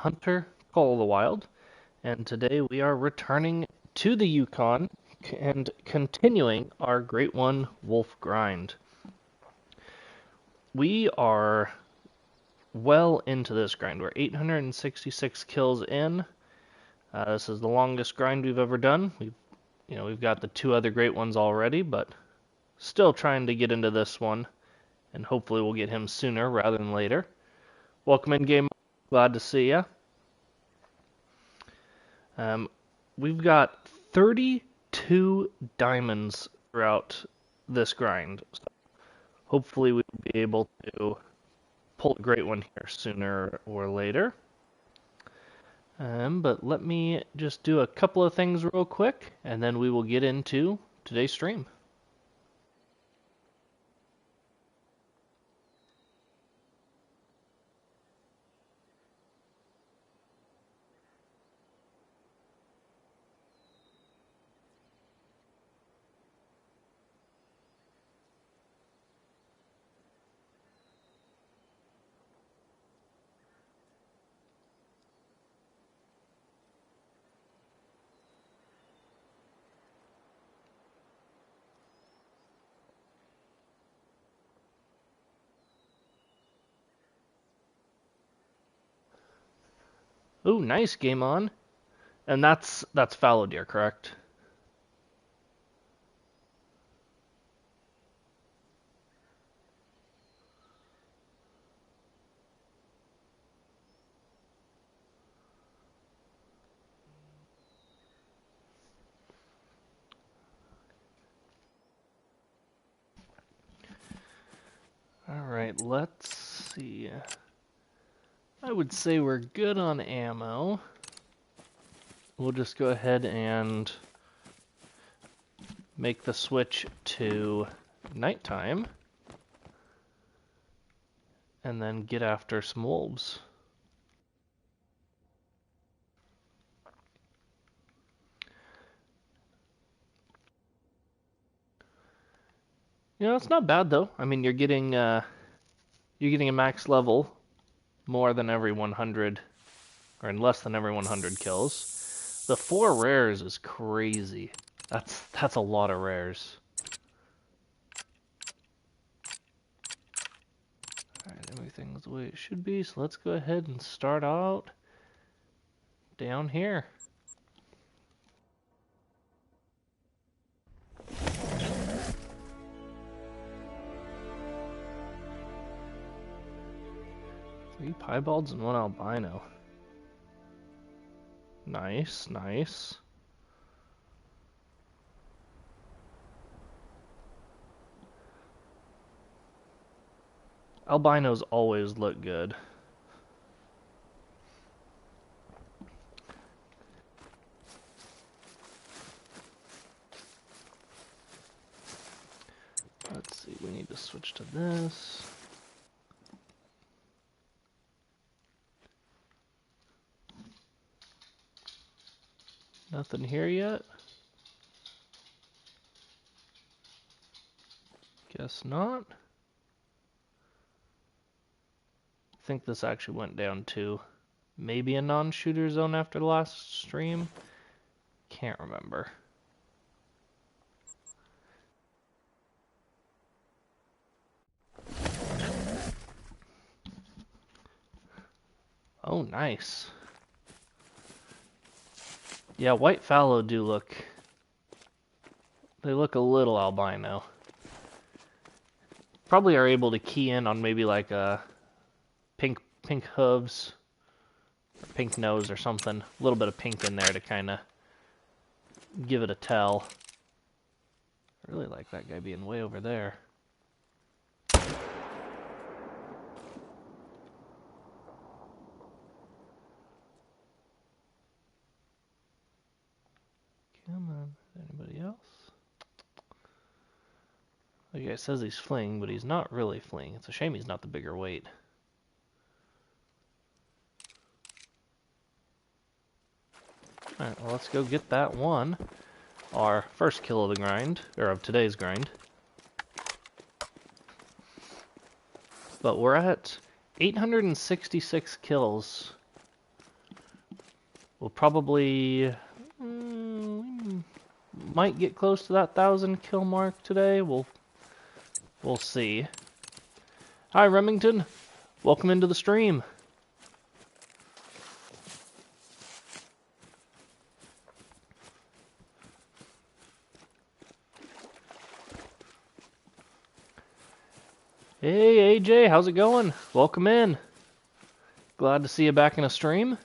theHunter, Call of the Wild, and today we are returning to the Yukon and continuing our Great One Wolf grind. We are well into this grind. We're 866 kills in. This is the longest grind we've ever done. We've got the two other great ones already, but still trying to get into this one, and hopefully we'll get him sooner rather than later. Welcome in, game. Glad to see ya. We've got 32 diamonds throughout this grind. So hopefully we'll be able to pull a great one here sooner or later. But let me just do a couple of things real quick, and then we will get into today's stream. Ooh, nice, game on. And that's fallow deer, correct? Alright, let's see. I would say we're good on ammo. We'll just go ahead and make the switch to nighttime and then get after some wolves. It's not bad though. I mean, you're getting a max level more than every 100, or in less than every 100 kills. The 4 rares is crazy. That's a lot of rares. Alright, everything's the way it should be, so let's go ahead and start out down here. Three piebalds and one albino. Nice, nice. Albinos always look good. Let's see, we need to switch to this. Nothing here yet? Guess not. I think this actually went down to maybe a non-shooter zone after the last stream. Can't remember. Oh, nice. Yeah, white fallow do look... They look a little albino. Probably are able to key in on maybe like a pink hooves, or pink nose or something. A little bit of pink in there to kind of give it a tell. I really like that guy being way over there. Come on, anybody else? The guy says he's fleeing, but he's not really fleeing. It's a shame he's not the bigger weight. Alright, well, let's go get that one. Our first kill of the grind, or of today's grind. But we're at 866 kills We'll probably might get close to that 1,000 kill mark today. We'll see. Hi Remington, welcome into the stream. Hey AJ, how's it going? Welcome in. Glad to see you back in a stream.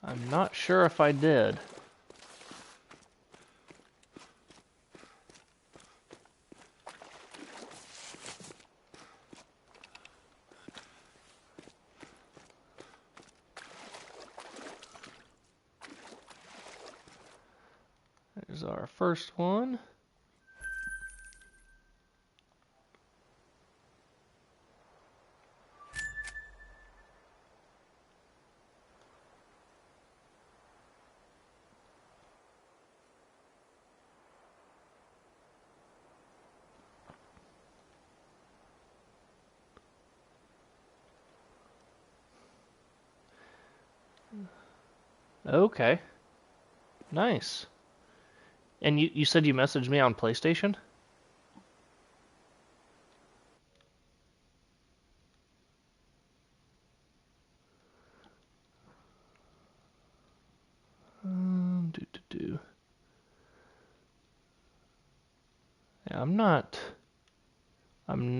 I'm not sure if I did. There's our first one. Okay. Nice. And you said you messaged me on PlayStation? Yeah, I'm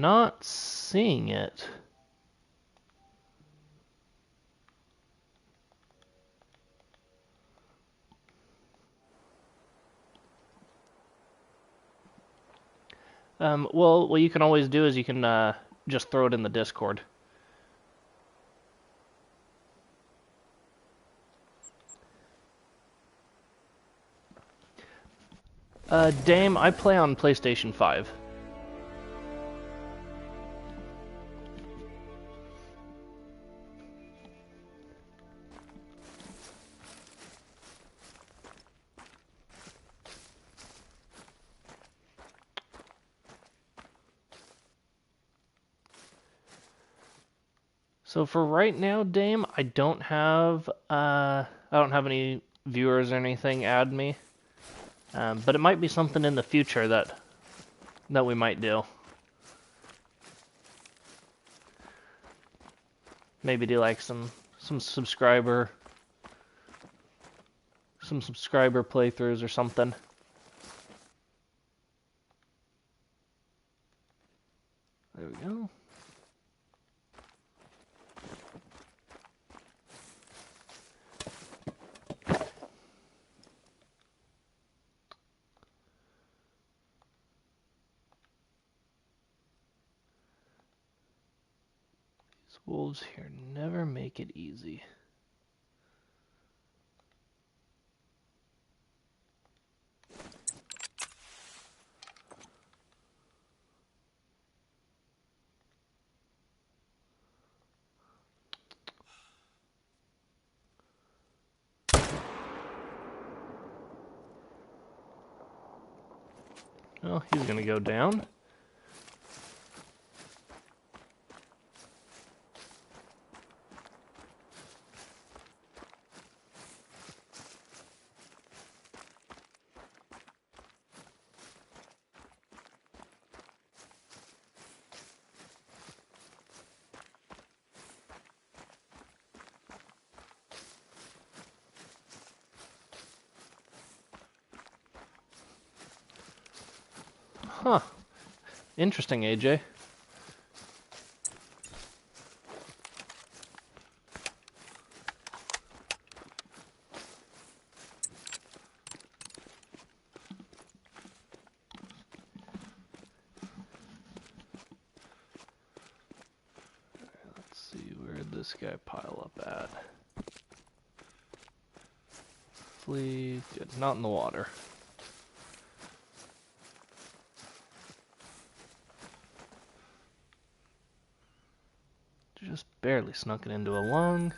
not seeing it. Well, what you can always do is you can just throw it in the Discord. Dame, I play on PlayStation 5. So for right now, Dame, I don't have any viewers or anything add me. But it might be something in the future that we might do. Maybe do like some subscriber playthroughs or something. There we go. These wolves here never make it easy. Well, he's gonna go down. Huh. Interesting, AJ. Let's see, where'd this guy pile up at? Hopefully, good. Not in the water. Just barely snuck it into a lung.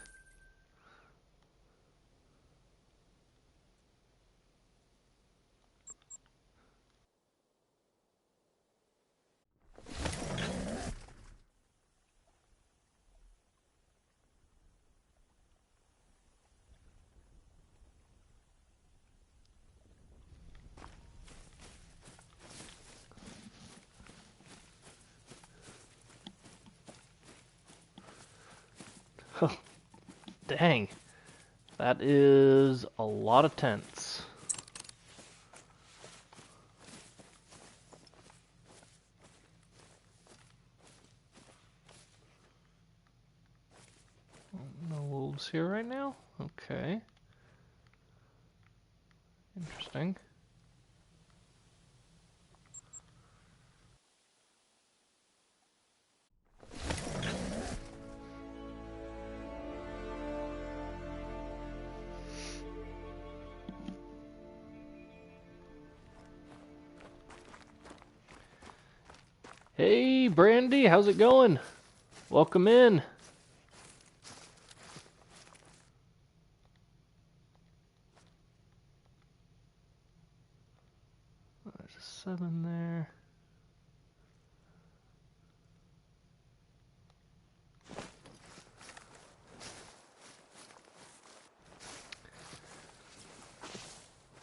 Oh, dang. That is a lot of tents. No wolves here right now? Okay. Interesting. Hey, Brandy, how's it going? Welcome in. There's a 7 there.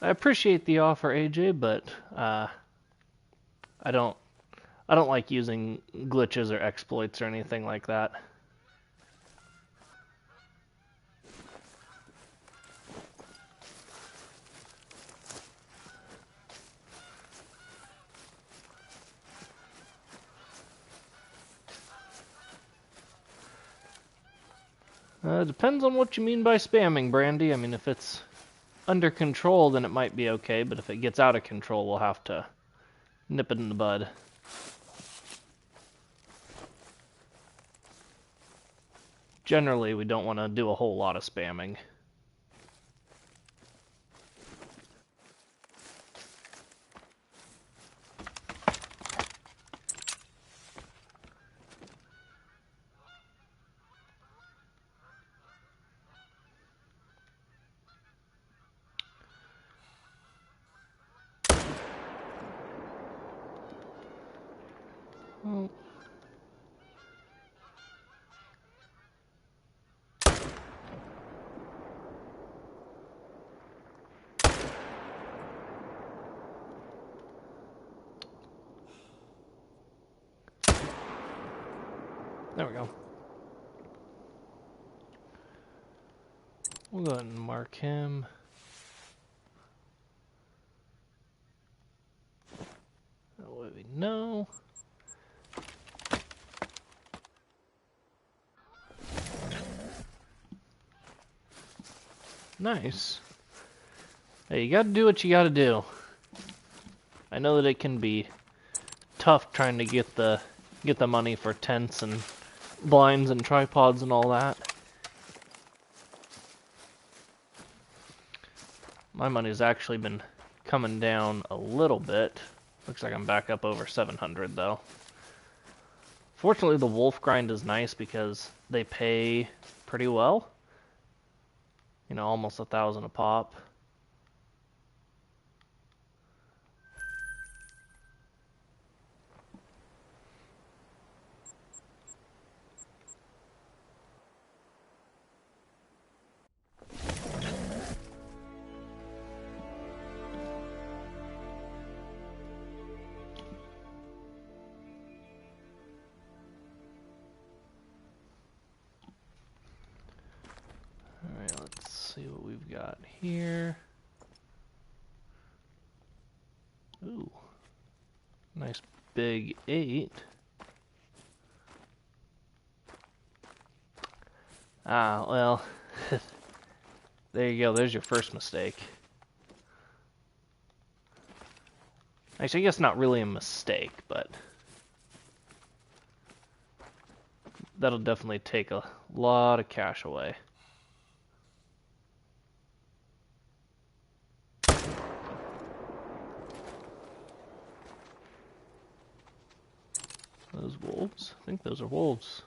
I appreciate the offer, AJ, but I don't like using glitches or exploits or anything like that. Depends on what you mean by spamming, Brandy. I mean, if it's under control, then it might be okay, but if it gets out of control, we'll have to nip it in the bud. Generally, we don't want to do a whole lot of spamming. Oh. There we go. We'll go ahead and mark him. That way we know. Nice. Hey, you gotta do what you gotta do. I know that it can be tough trying to get the money for tents and blinds and tripods and all that. My money's actually been coming down a little bit. Looks like I'm back up over 700 though. Fortunately, the wolf grind is nice because they pay pretty well. You know, almost 1,000 a pop. Alright, let's see what we've got here. Ooh. Nice big 8. Ah, well, there you go. There's your first mistake. Actually, I guess not really a mistake, but that'll definitely take a lot of cash away. Those wolves? I think those are wolves.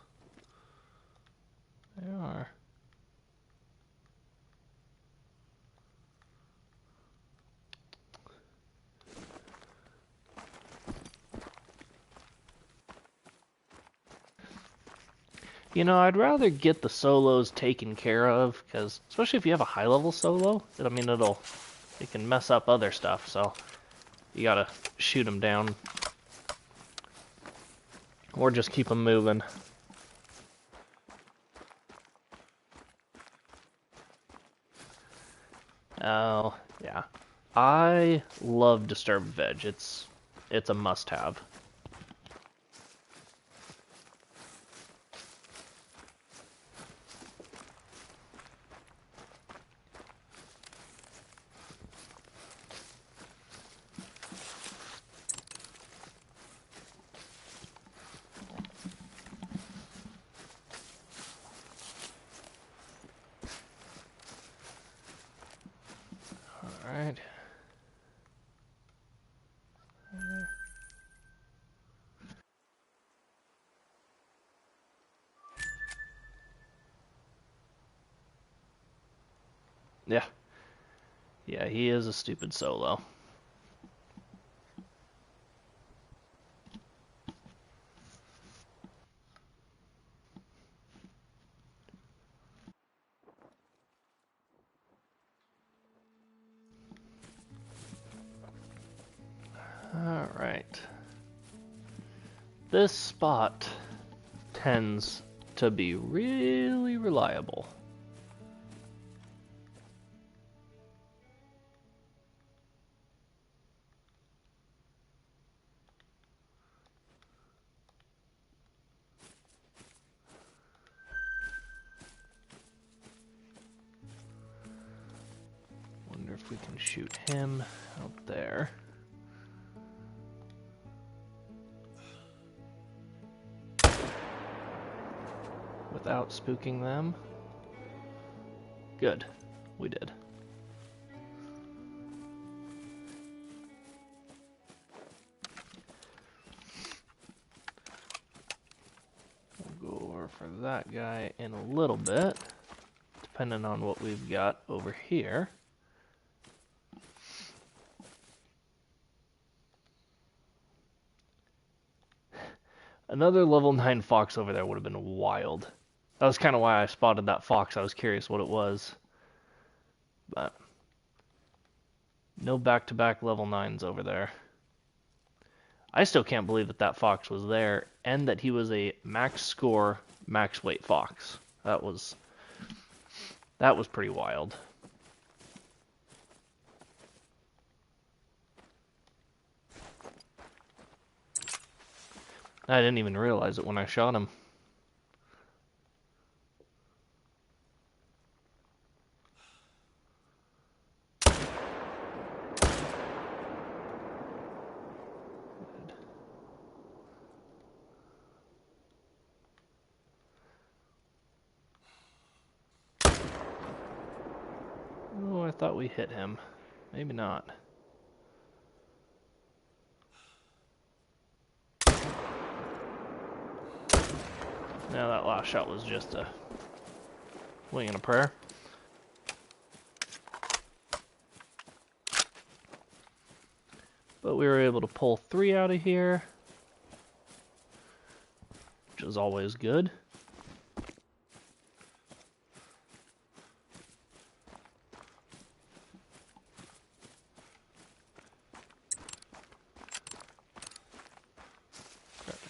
I'd rather get the solos taken care of, because especially if you have a high-level solo, I mean, it can mess up other stuff, so you gotta shoot them down. Or just keep them moving. Oh, yeah. I love disturbed veg. It's a must-have. Alright. Yeah. Yeah, he is a stupid solo. Alright. This spot tends to be really reliable. Wonder if we can shoot him out there. Without spooking them. Good. We did. We'll go over for that guy in a little bit, depending on what we've got over here. Another level 9 fox over there would have been wild. That was kind of why I spotted that fox. I was curious what it was. But no back-to-back level 9s over there. I still can't believe that that fox was there and that he was a max score, max weight fox. That was pretty wild. I didn't even realize it when I shot him. Oh, I thought we hit him. Maybe not. Now that last shot was just a wing and a prayer. But we were able to pull 3 out of here, which is always good.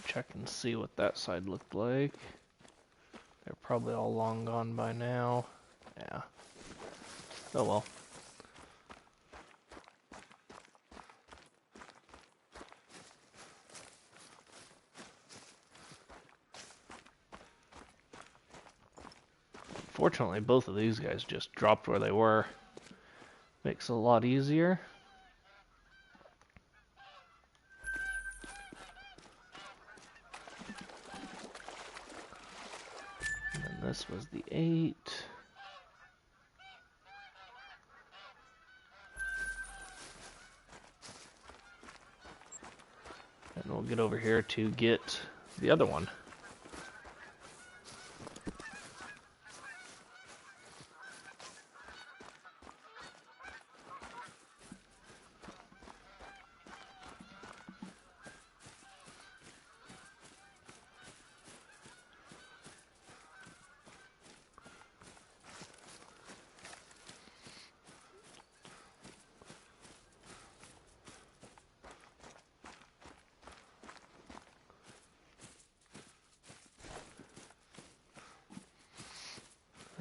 Check and see what that side looked like. They're probably all long gone by now. Yeah. Oh well. Fortunately, both of these guys just dropped where they were. Makes it a lot easier. And this was the 8. And we'll get over here to get the other one.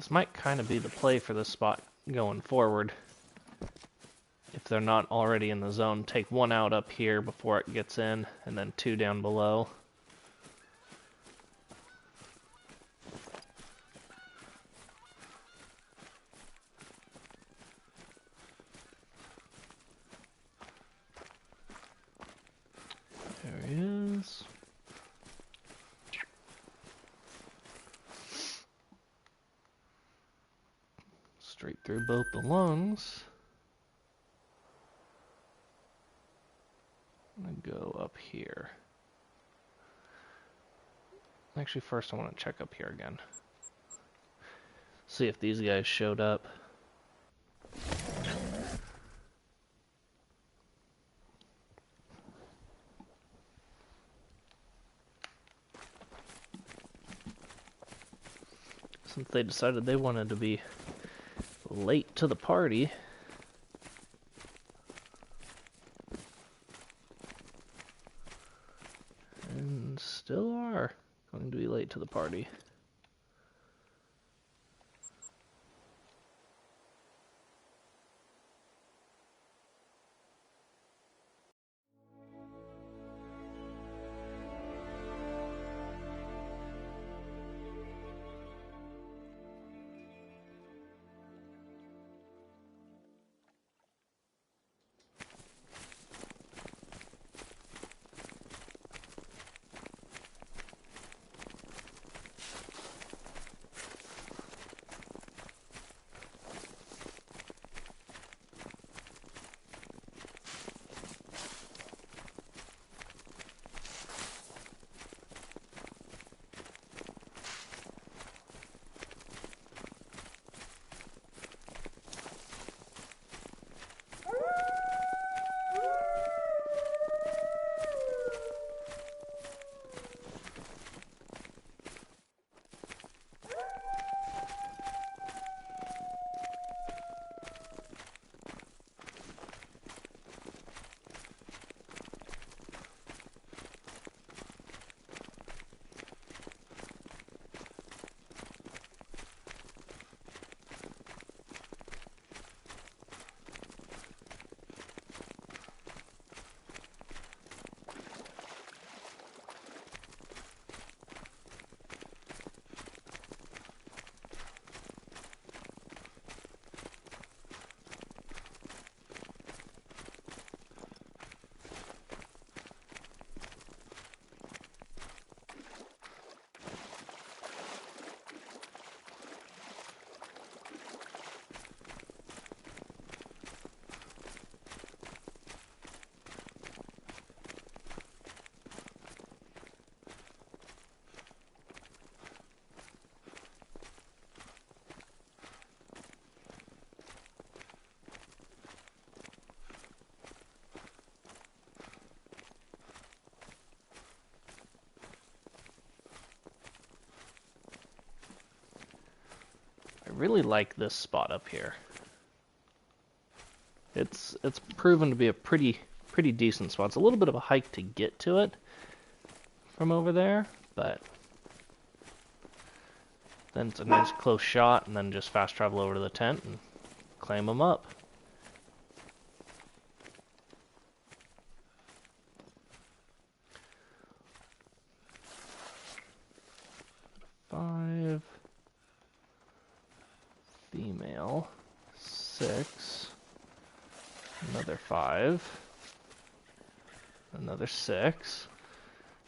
This might kind of be the play for this spot going forward. If they're not already in the zone, take one out up here before it gets in, and then two down below. There he is. Straight through both the lungs. I'm going to go up here. Actually, first I want to check up here again. See if these guys showed up. Since they decided they wanted to be late to the party. And still are going to be late to the party. I really like this spot up here. It's proven to be a pretty decent spot. It's a little bit of a hike to get to it from over there, but then it's a nice close shot, and then just fast travel over to the tent and climb them up. Five. Female. 6. Another 5. Another 6.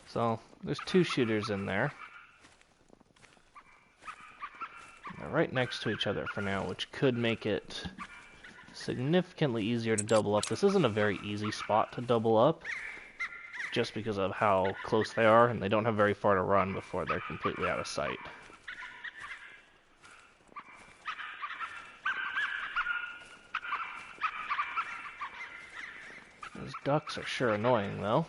So there's 2 shooters in there. They're right next to each other for now, which could make it significantly easier to double up. This isn't a very easy spot to double up, just because of how close they are, and they don't have very far to run before they're completely out of sight. Those ducks are sure annoying, though.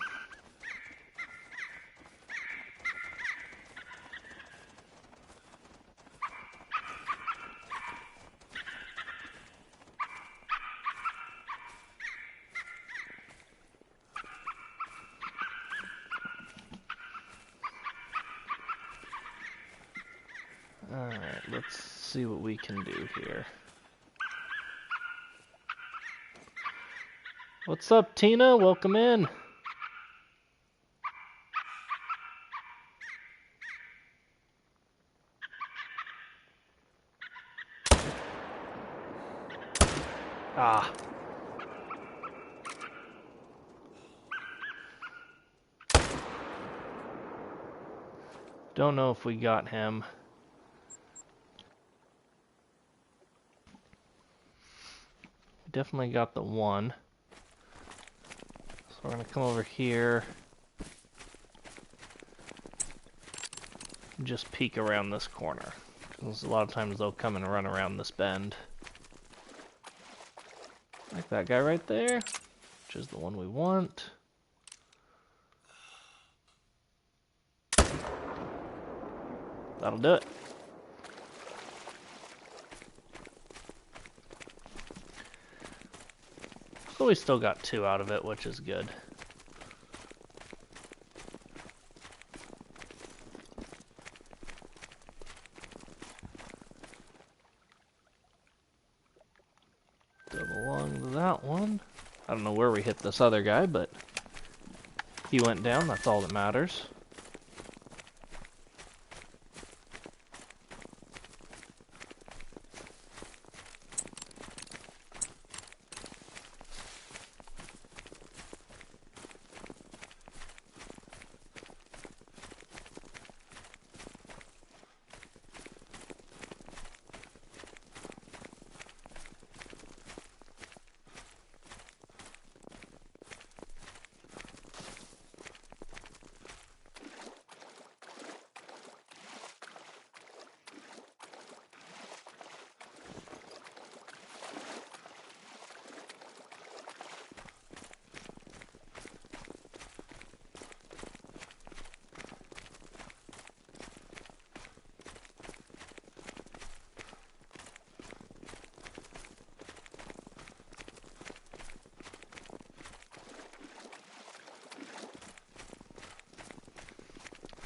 Alright, let's see what we can do here. What's up, Tina? Welcome in. Ah. Don't know if we got him. Definitely got the one. So we're gonna come over here. Just peek around this corner. Because a lot of times they'll come and run around this bend. Like that guy right there, which is the one we want. That'll do it. So we still got 2 out of it, which is good. Double lung to that one. I don't know where we hit this other guy, but he went down. That's all that matters.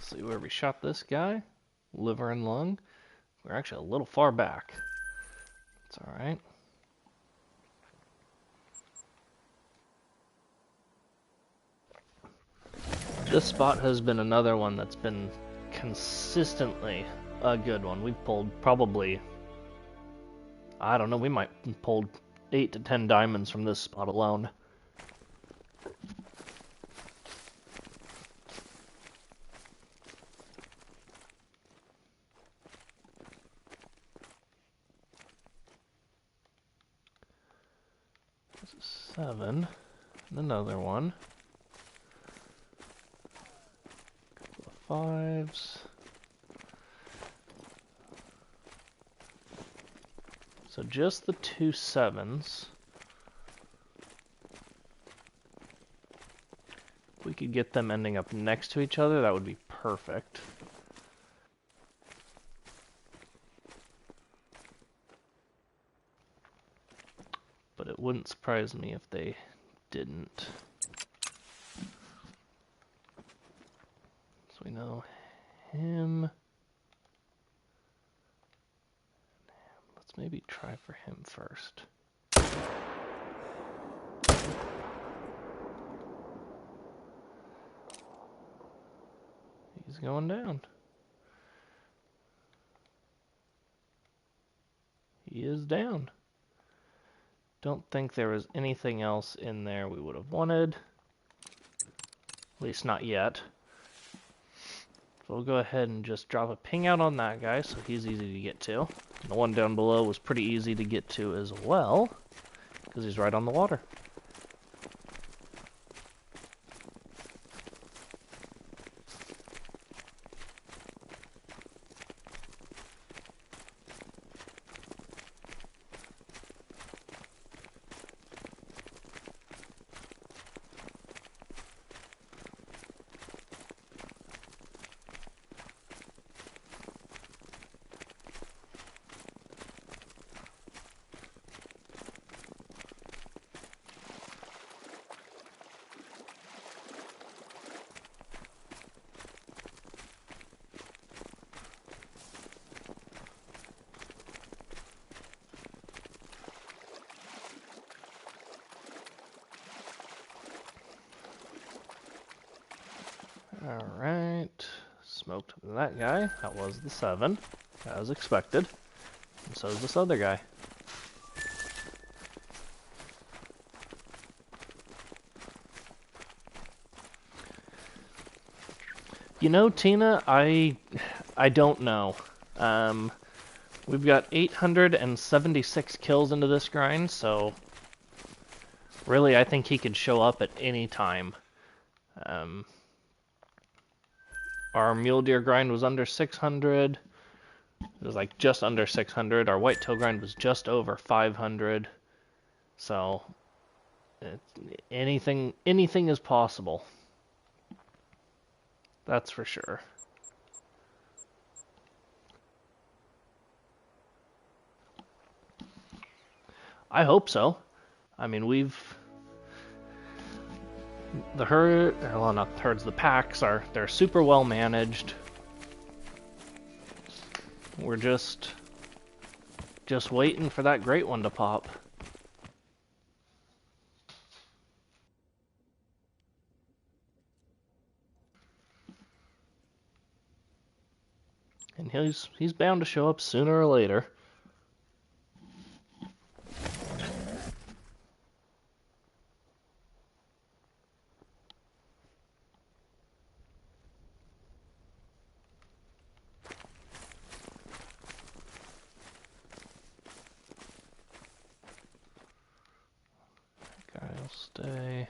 See where we shot this guy. Liver and lung. We're actually a little far back. It's alright. This spot has been another one that's been consistently a good one. We've pulled probably, I don't know, we might have pulled 8 to 10 diamonds from this spot alone. This is 7, and another one. Couple of 5s. So just the 2 7s. If we could get them ending up next to each other, that would be perfect. But it wouldn't surprise me if they didn't. So we know him. Let's maybe try for him first. He's going down. He is down. Don't think there was anything else in there we would have wanted. At least not yet. So we'll go ahead and just drop a ping out on that guy so he's easy to get to. And the one down below was pretty easy to get to as well, because he's right on the water. Alright. Smoked that guy. That was the 7. As expected. And so is this other guy. You know, Tina, I don't know. We've got 876 kills into this grind, so really I think he could show up at any time. Our mule deer grind was under 600. It was like just under 600. Our whitetail grind was just over 500. So anything is possible. That's for sure. I hope so. I mean, the herd, well, not the herds, the packs they're super well managed. We're just waiting for that great one to pop. And he's bound to show up sooner or later. I'll stay.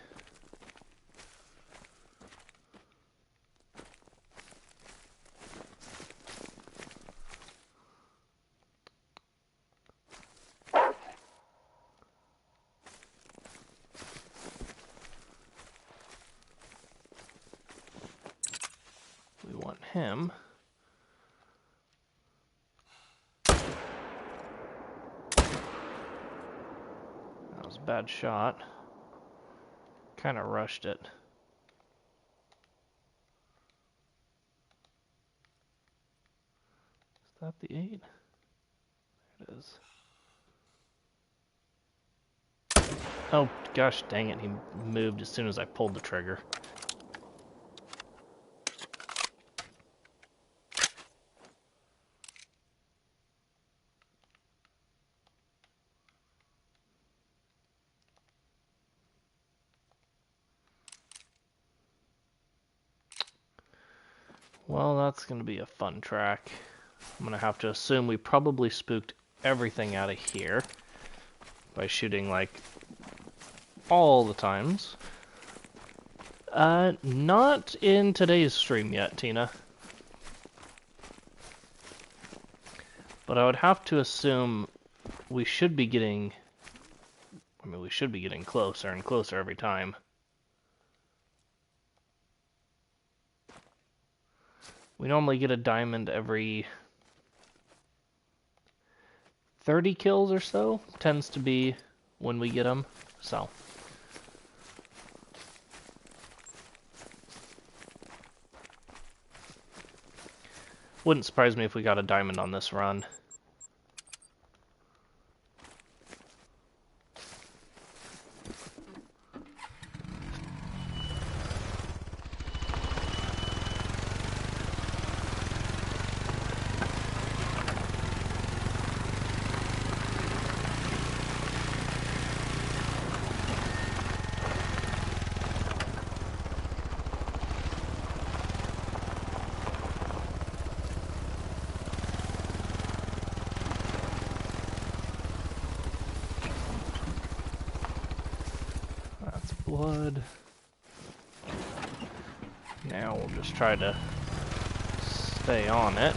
We want him. That was a bad shot. Kind of rushed it. Is that the 8? There it is. Oh gosh dang it, he moved as soon as I pulled the trigger. Well, that's going to be a fun track. I'm going to have to assume we probably spooked everything out of here by shooting, like, all the times. Not in today's stream yet, Tina. But I would have to assume we should be getting... I mean, we should be getting closer and closer every time. We normally get a diamond every 30 kills or so, tends to be when we get them, so. Wouldn't surprise me if we got a diamond on this run. Blood. Now we'll just try to stay on it.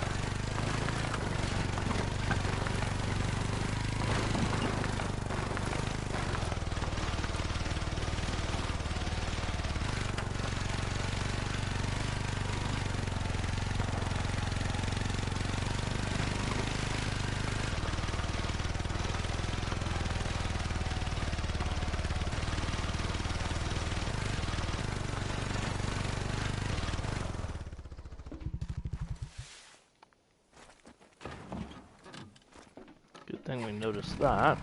Good thing we noticed that.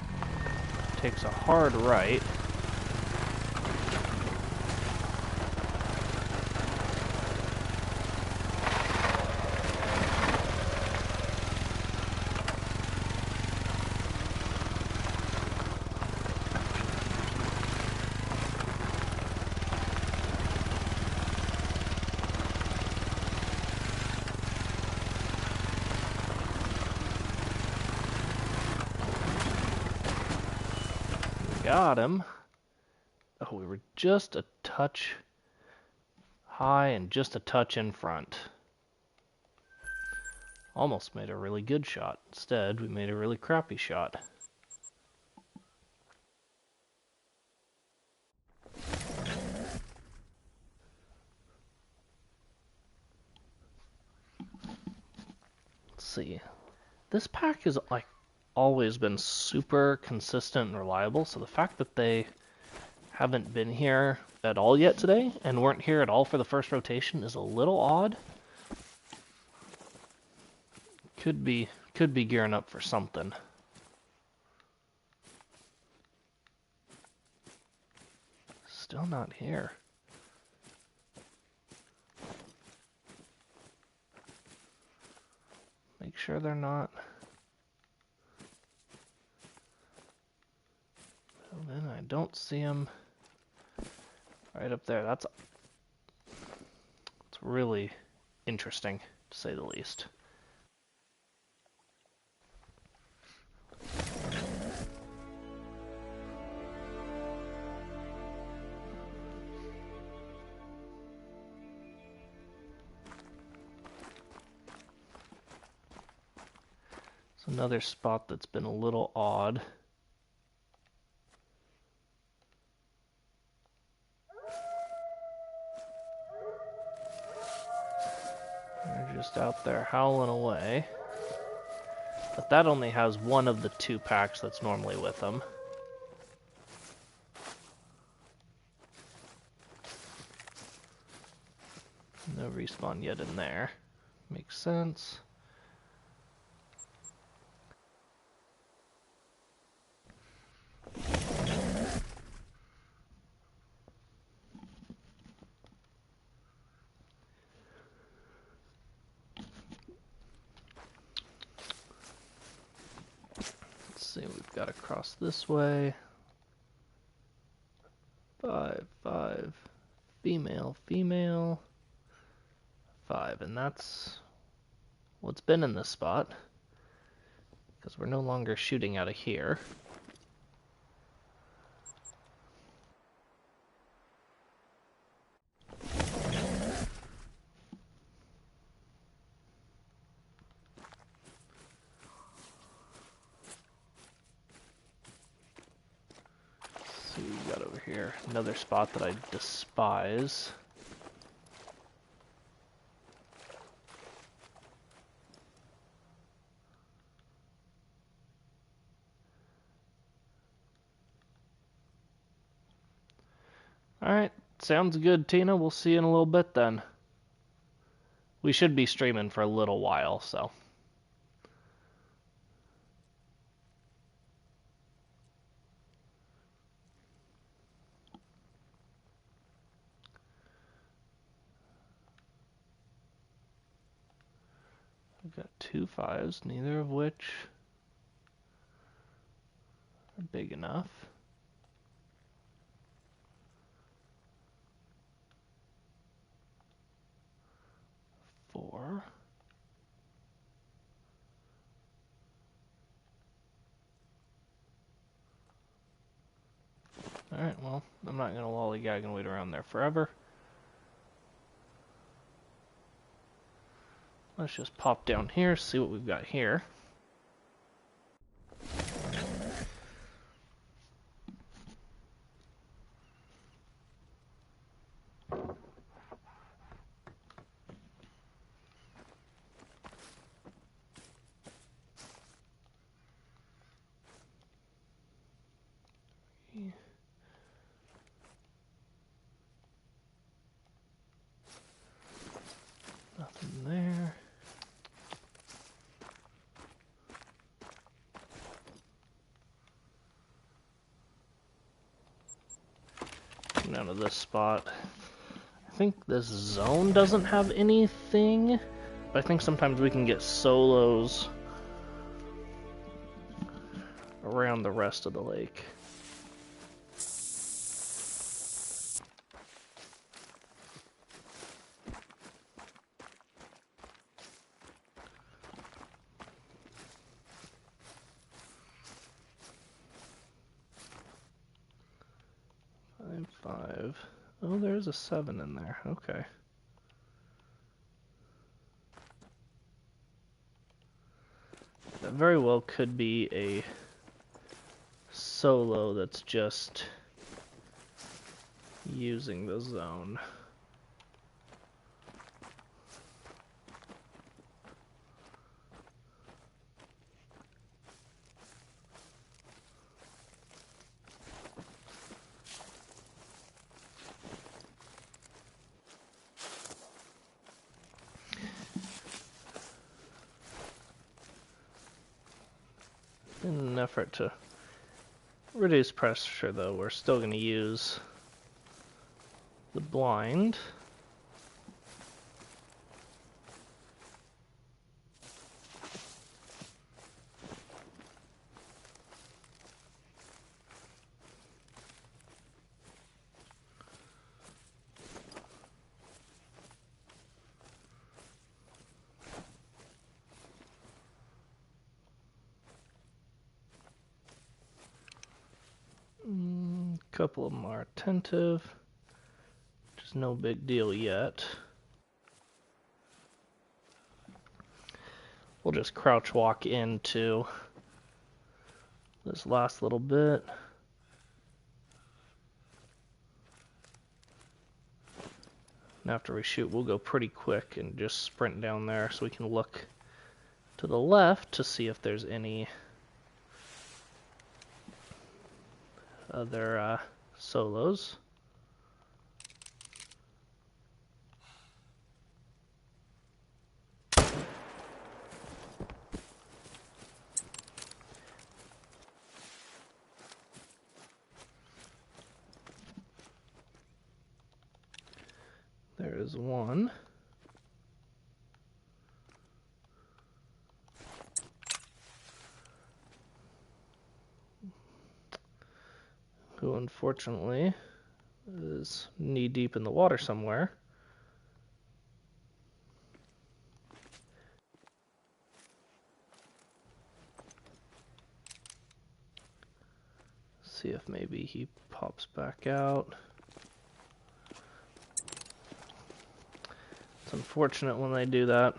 Takes a hard right. got him. Oh, we were just a touch high and just a touch in front. Almost made a really good shot. Instead, we made a really crappy shot. Let's see. This pack has like always been super consistent and reliable, so the fact that they haven't been here at all yet today and weren't here at all for the first rotation is a little odd. Could be gearing up for something. Still not here. Make sure they're not. And then I don't see them right up there. That's really interesting, to say the least. It's another spot that's been a little odd. They're just out there howling away. But that only has one of the two packs that's normally with them. No respawn yet in there. Makes sense. Let's see what we've got across this way. 5, 5, female, female, 5, and that's what's been in this spot, because we're no longer shooting out of here. See what we got over here. Another spot that I despise. Alright, sounds good, Tina. We'll see you in a little bit then. We should be streaming for a little while, so. We've got 2 5s, neither of which are big enough. 4. Alright, well, I'm not going to lollygag and wait around there forever. Let's just pop down here, see what we've got here. Nothing there. Down to this spot. I think this zone doesn't have anything, but I think sometimes we can get solos around the rest of the lake. 5. Oh, there's a 7 in there. Okay. That very well could be a solo that's just using the zone. In an effort to reduce pressure, though, we're still going to use the blind. A couple of them are attentive, which is no big deal yet. We'll just crouch walk into this last little bit. And after we shoot, we'll go pretty quick and just sprint down there so we can look to the left to see if there's any other solos. There is one. Who unfortunately is knee deep in the water somewhere. See if maybe he pops back out. It's unfortunate when they do that.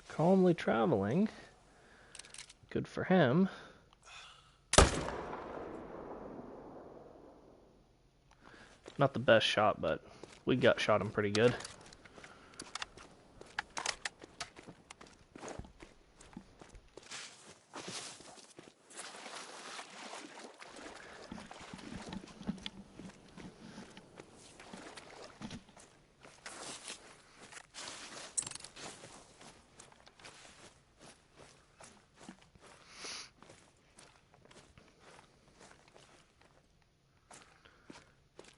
Calmly traveling. Good for him. Not the best shot, but we gut shot him pretty good.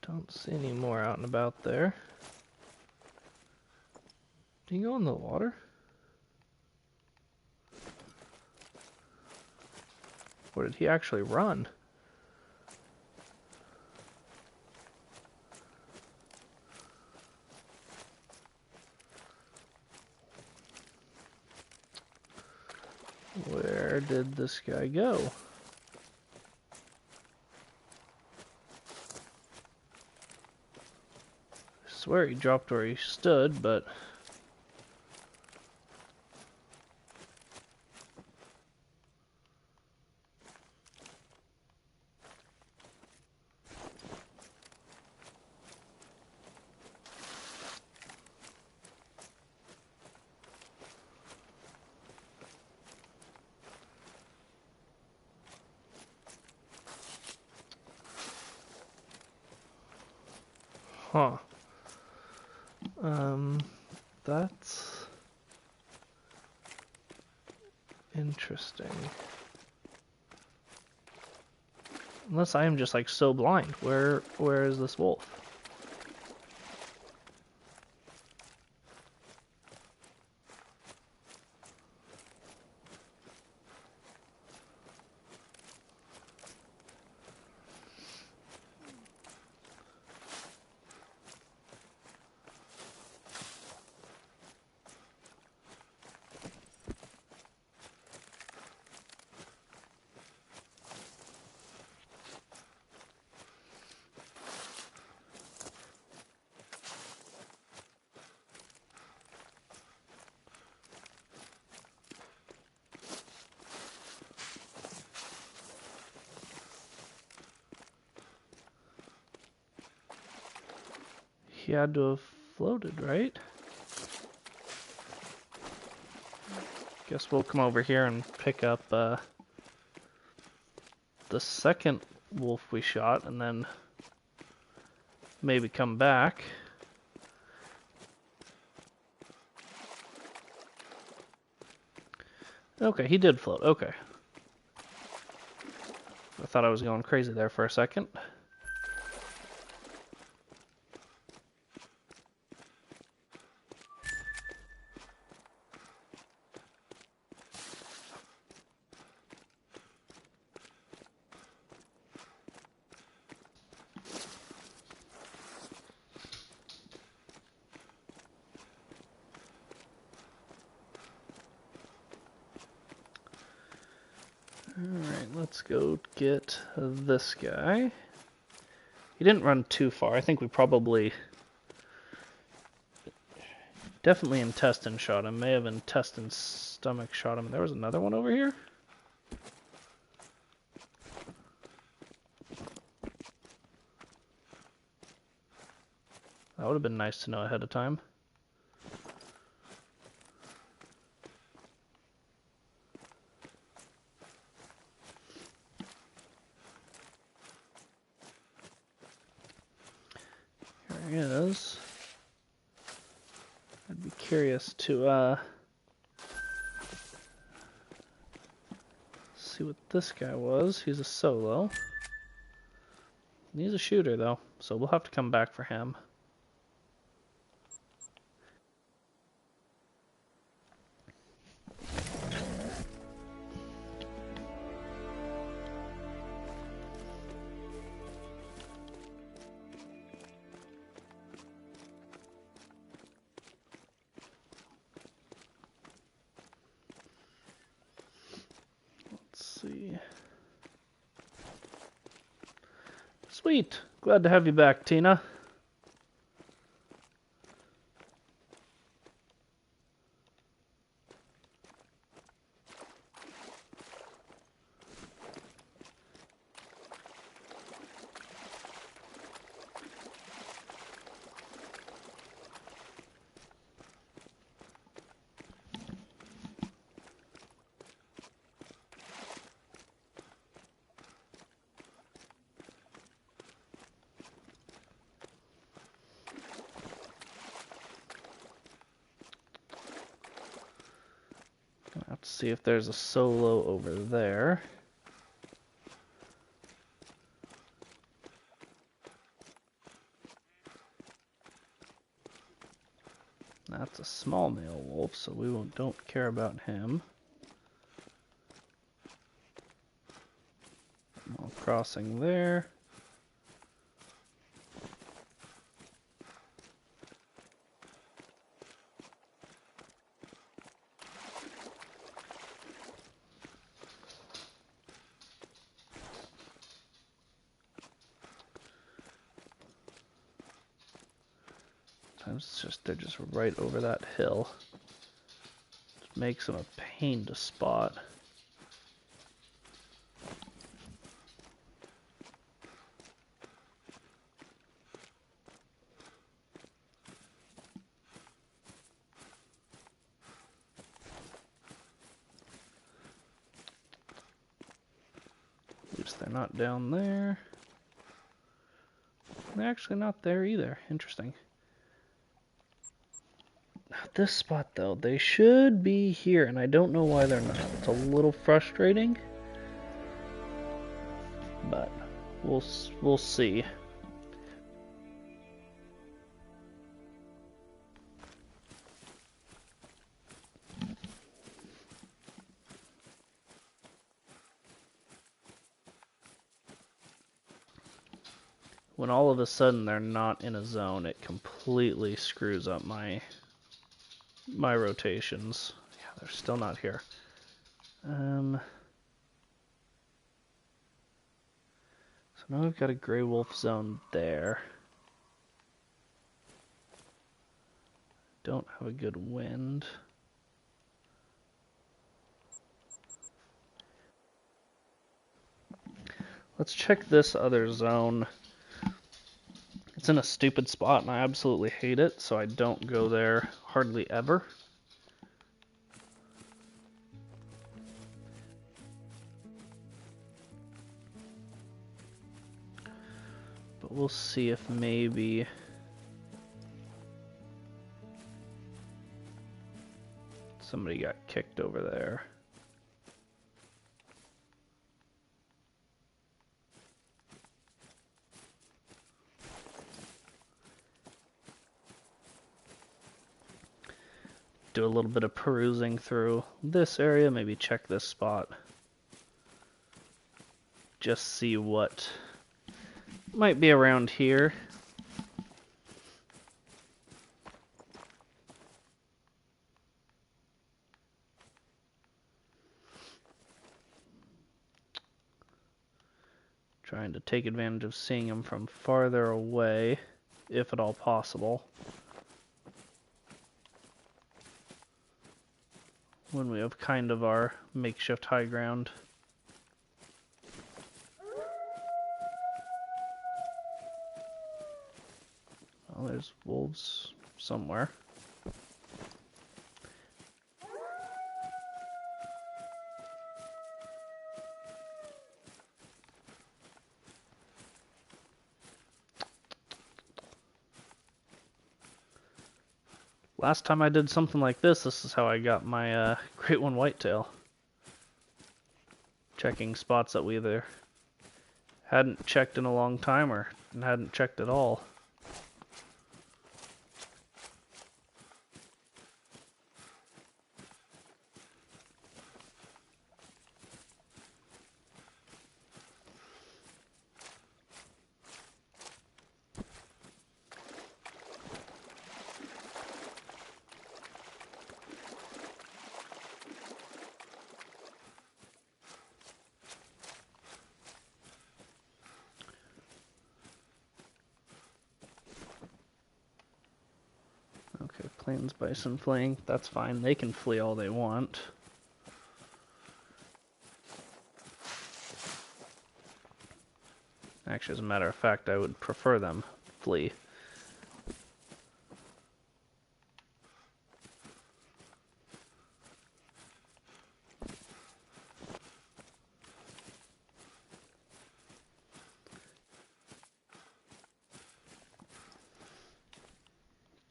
Don't see any more out and about there. Did he go in the water? Or did he actually run? Where did this guy go? I swear he dropped where he stood, but huh. That's interesting. Unless I am just like so blind. Where is this wolf? he had to have floated, right? Guess we'll come over here and pick up the second wolf we shot, and then maybe come back. Okay, he did float. Okay. I thought I was going crazy there for a second. Alright, let's go get this guy. He didn't run too far. I think we probably... Definitely intestine shot him. May have intestine stomach shot him. There was another one over here? That would have been nice to know ahead of time. Here he is. I'd be curious to see what this guy was. He's a solo. He's a shooter though, so we'll have to come back for him. See. Sweet. Glad to have you back, Tina. Let's see if there's a solo over there. That's a small male wolf, so we don't care about him. Small crossing there. Sometimes they're just right over that hill. It makes them a pain to spot. At least they're not down there. They're actually not there either. Interesting. This spot though, they should be here, and I don't know why they're not. It's a little frustrating, but we'll see. When all of a sudden they're not in a zone, it completely screws up my rotations. Yeah, they're still not here. So now we've got a gray wolf zone there. Don't have a good wind. Let's check this other zone. It's in a stupid spot, and I absolutely hate it, so I don't go there hardly ever. But we'll see if maybe... somebody got kicked over there. Do a little bit of perusing through this area, maybe check this spot. Just see what might be around here. Trying to take advantage of seeing them from farther away, if at all possible. When we have kind of our makeshift high ground. Well, there's wolves somewhere. Last time I did something like this is how I got my great one whitetail. Checking spots that we either hadn't checked in a long time or hadn't checked at all. Okay, plains bison fleeing. That's fine. They can flee all they want. Actually, as a matter of fact, I would prefer them flee.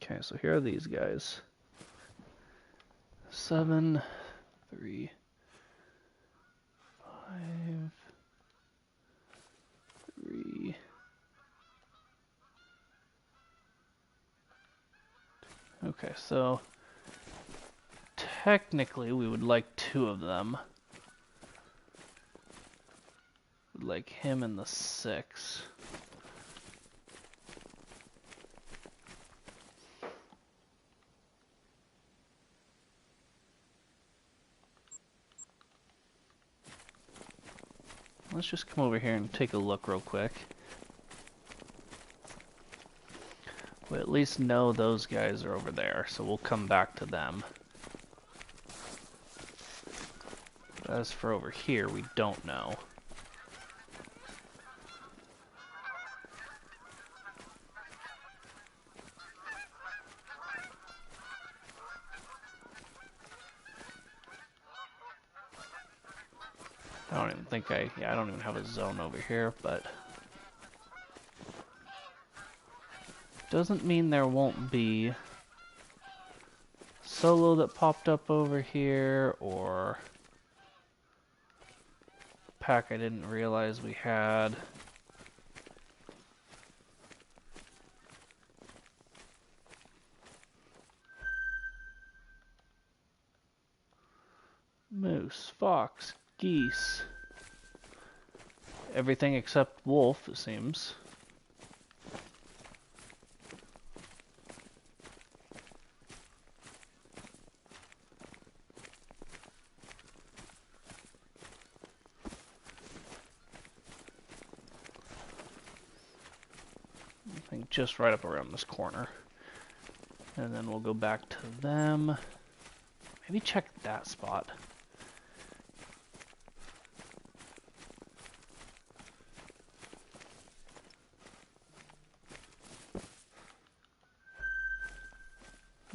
Okay, so here are these guys. 7, 3, 5, 3. Okay, so technically we would like 2 of them. We'd like him and the 6. Let's just come over here and take a look real quick. We at least know those guys are over there, so we'll come back to them. But as for over here, we don't know. I don't even think I don't even have a zone over here, but doesn't mean there won't be solo that popped up over here, or pack I didn't realize we had. Moose, fox, geese. Everything except wolf, it seems. I think just right up around this corner. And then we'll go back to them. Maybe check that spot.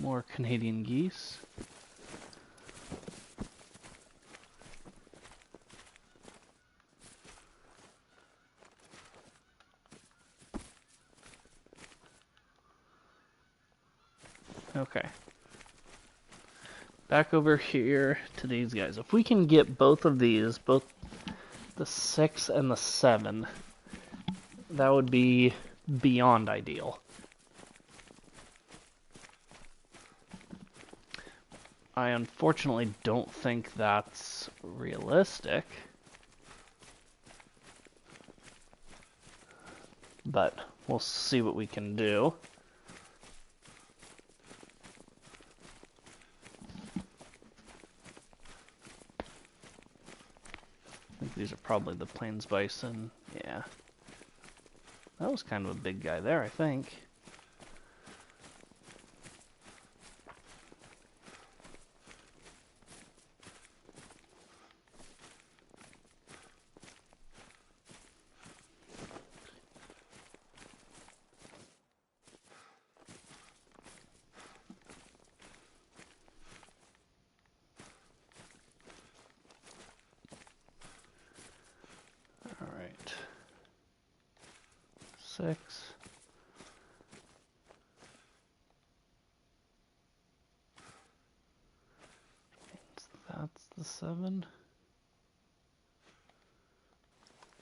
More Canadian geese. Okay. Back over here to these guys. If we can get both of these, both the 6 and the 7, that would be beyond ideal. I unfortunately don't think that's realistic. But we'll see what we can do. I think these are probably the plains bison. Yeah. That was kind of a big guy there, I think. All right. 6. That's the 7.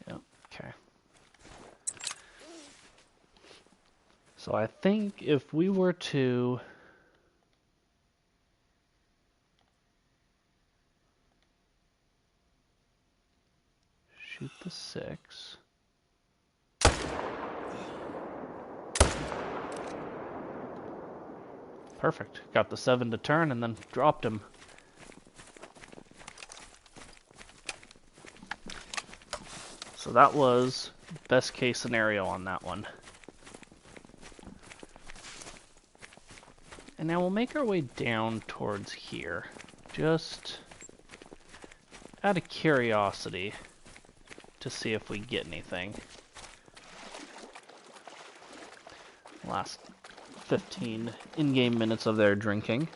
Yep, okay. So I think if we were to shoot the 6. Perfect. Got the 7 to turn and then dropped him. So that was best case scenario on that one. And now we'll make our way down towards here. Just out of curiosity to see if we get anything. Last 15 in-game minutes of their drinking.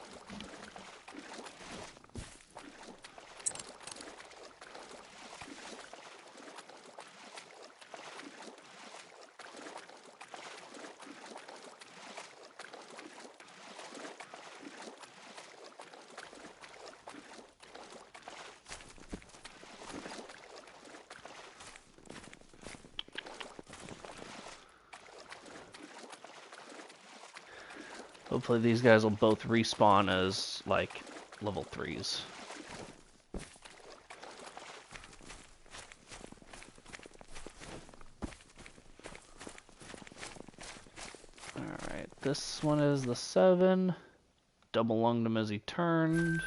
Hopefully these guys will both respawn as, like, level 3s. Alright, this one is the 7. Double lunged him as he turned.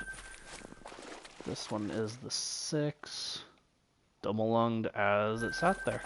This one is the 6. Double lunged as it sat there.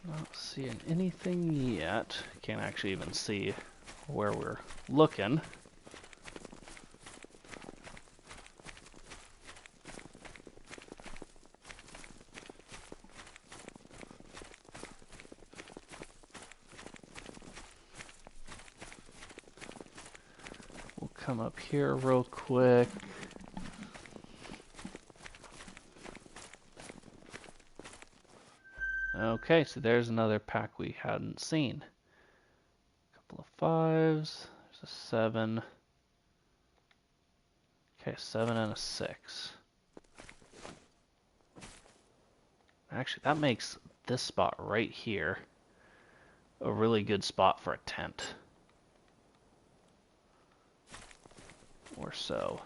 Not seeing anything yet. Can't actually even see where we're looking. We'll come up here real quick. Okay, so there's another pack we hadn't seen. Couple of 5s. There's a 7. Okay, 7 and a 6. Actually, that makes this spot right here a really good spot for a tent. or so.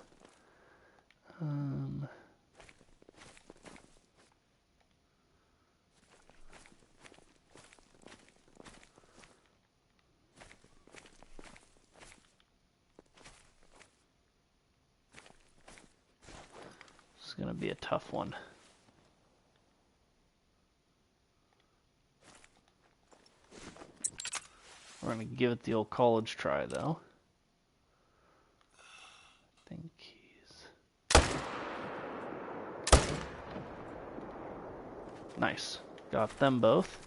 This is going to be a tough one. We're going to give it the old college try, though. I think he's... Nice. Got them both.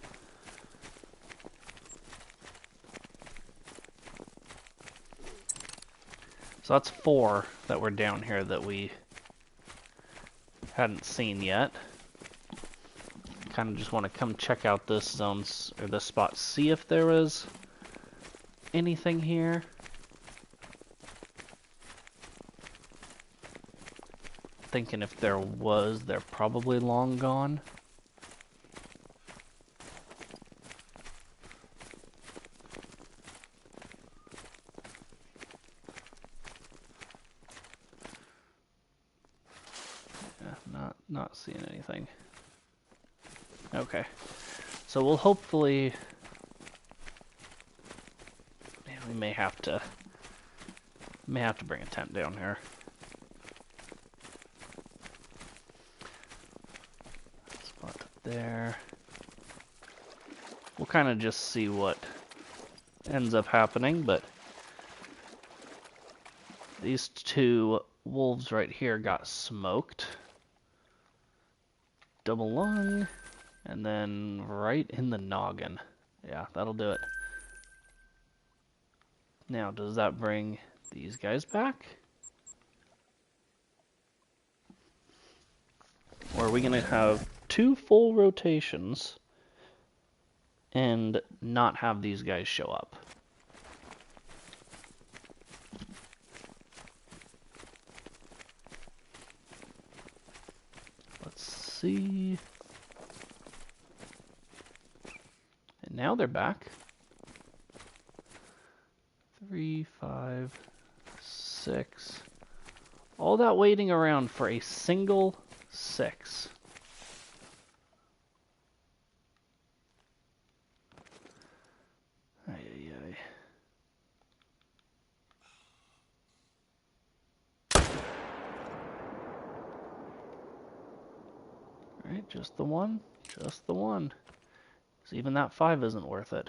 So that's 4 that were down here that we hadn't seen yet. Kind of just want to come check out this zone, or this spot, see if there was anything here. Thinking if there was, they're probably long gone. Yeah, not seeing anything. Okay, so we'll hopefully, man, we may have to bring a tent down here. Spot there. We'll kind of just see what ends up happening, but these 2 wolves right here got smoked. Double lung. And then right in the noggin. Yeah, that'll do it. Now, does that bring these guys back? Or are we going to have 2 full rotations and not have these guys show up? Let's see. And now they're back. 3, 5, 6. All that waiting around for a single 6. Ay, ay, ay. Alright, just the one. Just the one. So even that 5 isn't worth it.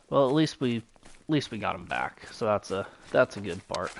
Well, at least we got him back. So that's a good part.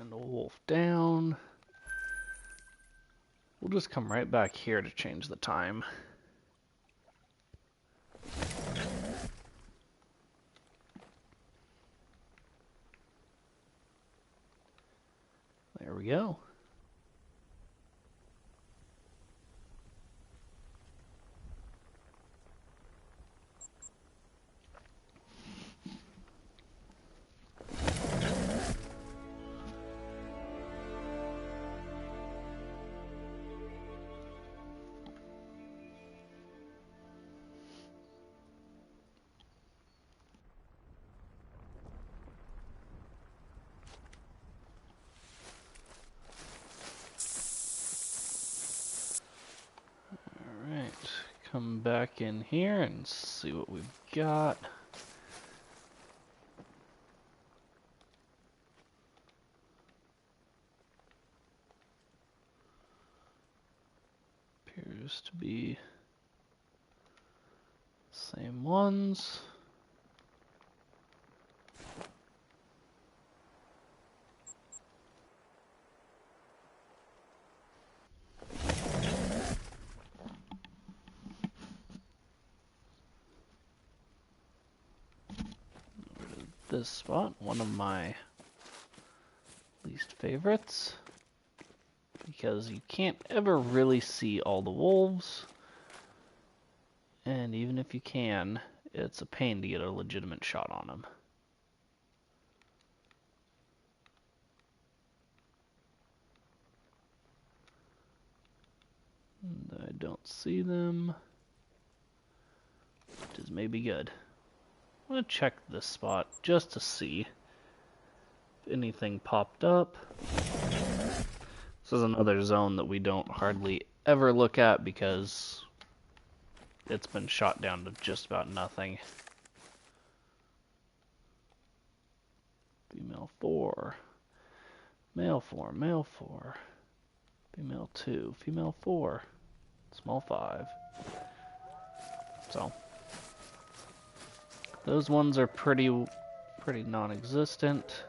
And a wolf down. We'll just come right back here to change the time. There we go. Come back in here and see what we've got. Appears to be same ones. this spot, one of my least favorites, because you can't ever really see all the wolves, and even if you can, it's a pain to get a legitimate shot on them. And I don't see them, which is maybe good. I'm going to check this spot just to see if anything popped up. This is another zone that we don't hardly ever look at because it's been shot down to just about nothing. Female 4, male 4, male 4, female 2, female 4, small 5. So those ones are pretty non-existent.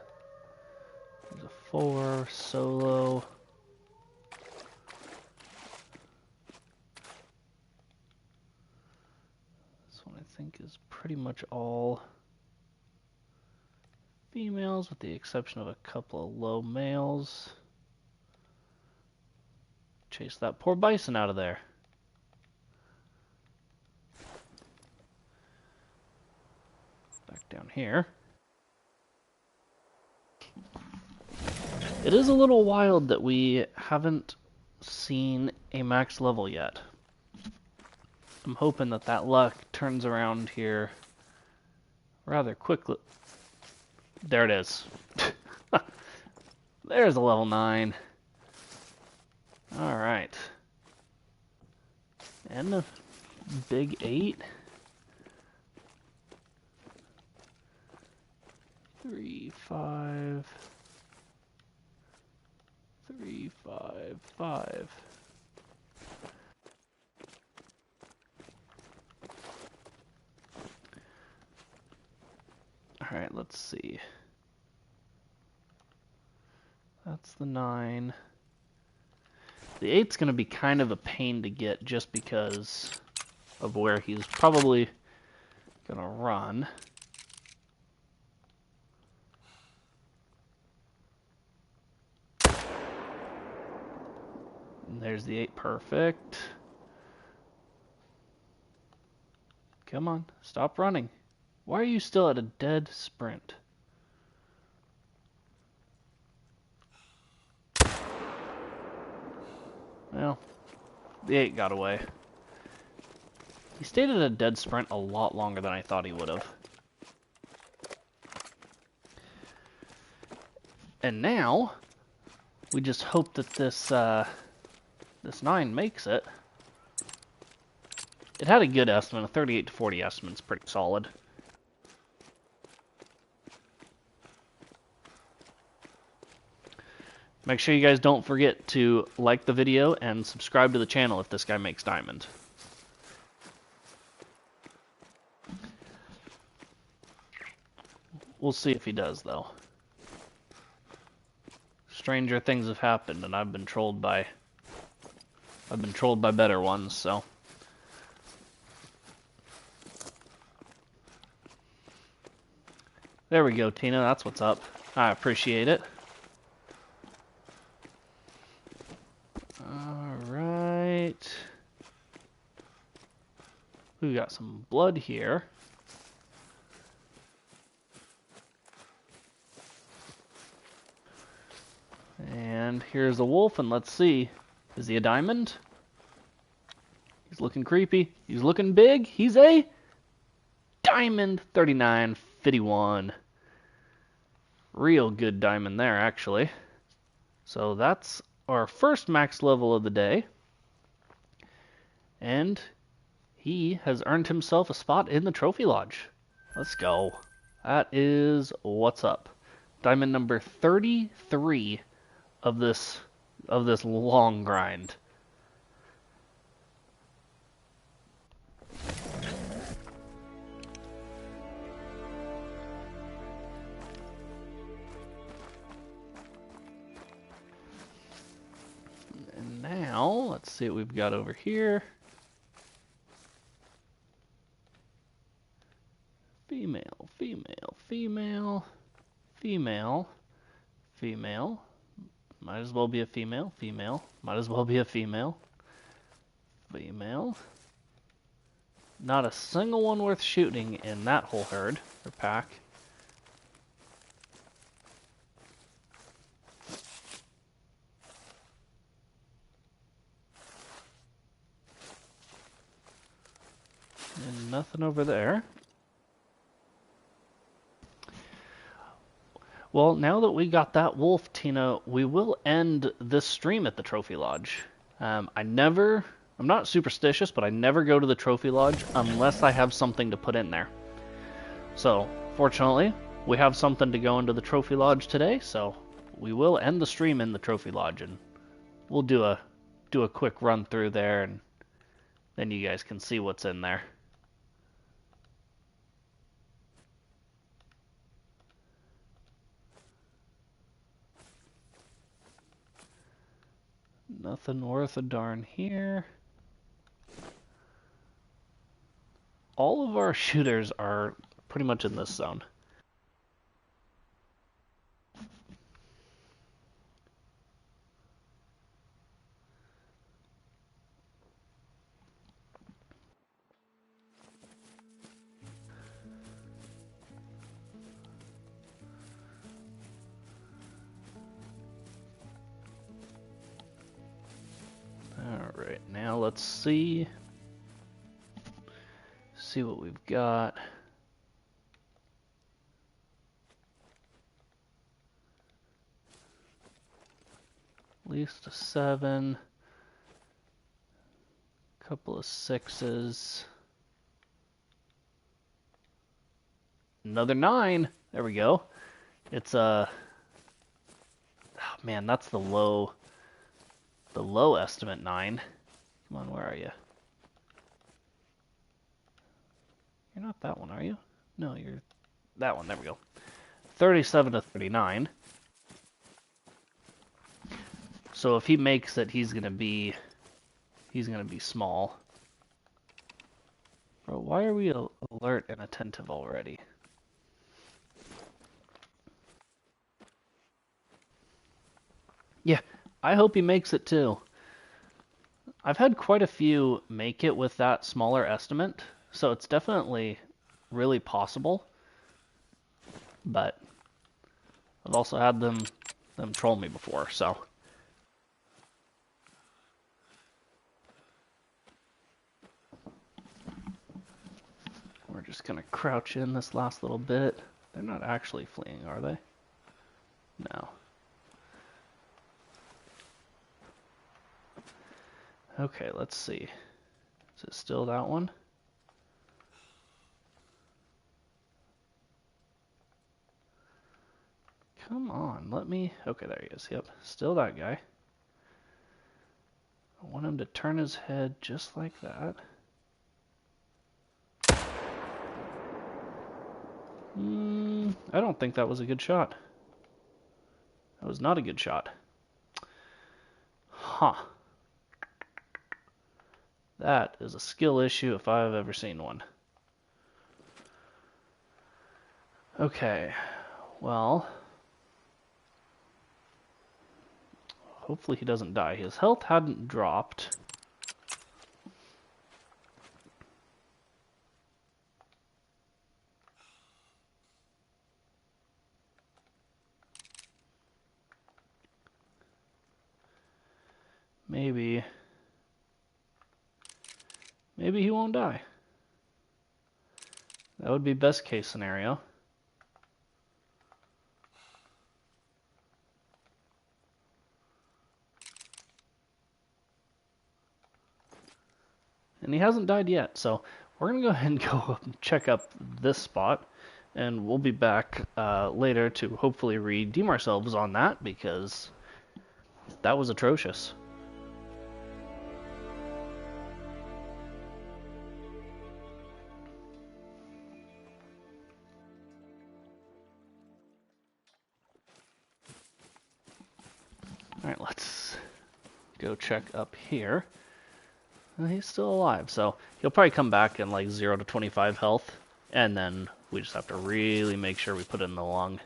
There's a 4 solo. This one I think is pretty much all females, with the exception of a couple of low males. Chase that poor bison out of there. Back down here. It is a little wild that we haven't seen a max level yet. I'm hoping that that luck turns around here rather quickly. There it is. There's a level 9. Alright. And a big 8. 3, 5. 3, 5, 5. Alright, let's see. That's the 9. The 8's going to be kind of a pain to get just because of where he's probably going to run. And there's the 8, perfect. Come on, stop running. Why are you still at a dead sprint? Well, the 8 got away. He stayed at a dead sprint a lot longer than I thought he would have. And now, we just hope that this 9 makes it. It had a good estimate, a 38 to 40 estimate's pretty solid. Make sure you guys don't forget to like the video and subscribe to the channel if this guy makes diamond. We'll see if he does, though. Stranger things have happened, and I've been trolled by better ones, so. There we go, Tina, that's what's up. I appreciate it. Alright. We got some blood here. And here's a wolf, and let's see. Is he a diamond? He's looking creepy. He's looking big. He's a diamond. 39.51. Real good diamond there, actually. So that's our first max level of the day. And he has earned himself a spot in the trophy lodge. Let's go. That is what's up. Diamond number 33 of this long grind. And now, let's see what we've got over here. Female, female, female. Female. Female. Might as well be a female. Female. Might as well be a female. Female. Not a single one worth shooting in that whole herd or pack. And nothing over there. Well, now that we got that wolf, Tina, we will end this stream at the Trophy Lodge. I'm not superstitious, but I never go to the Trophy Lodge unless I have something to put in there. So, fortunately, we have something to go into the Trophy Lodge today, so we will end the stream in the Trophy Lodge, and we'll do a quick run through there, and then you guys can see what's in there. Nothing worth a darn here. All of our shooters are pretty much in this zone. Alright, now let's see what we've got. At least a 7. Couple of 6s. Another 9. There we go. It's oh man, that's the low estimate 9. Come on, where are you? You're not that one, are you? No, you're that one. There we go. 37 to 39. So if he makes it, he's gonna be small. Bro, why are we alert and attentive already? Yeah, I hope he makes it too. I've had quite a few make it with that smaller estimate, so it's definitely really possible. But I've also had them troll me before, so. We're just gonna crouch in this last little bit. They're not actually fleeing, are they? No. Okay, let's see. Is it still that one? Come on, let me... Okay, there he is. Yep, still that guy. I want him to turn his head just like that. I don't think that was a good shot. That was not a good shot. Huh. That is a skill issue if I've ever seen one. Okay, well... Hopefully he doesn't die. His health hadn't dropped. Maybe he won't die. That would be best case scenario. And he hasn't died yet, so we're going to go ahead and go check up this spot, and we'll be back later to hopefully redeem ourselves on that, because that was atrocious. Alright, let's go check up here. And he's still alive, so he'll probably come back in like 0 to 25 health, and then we just have to really make sure we put in the lung.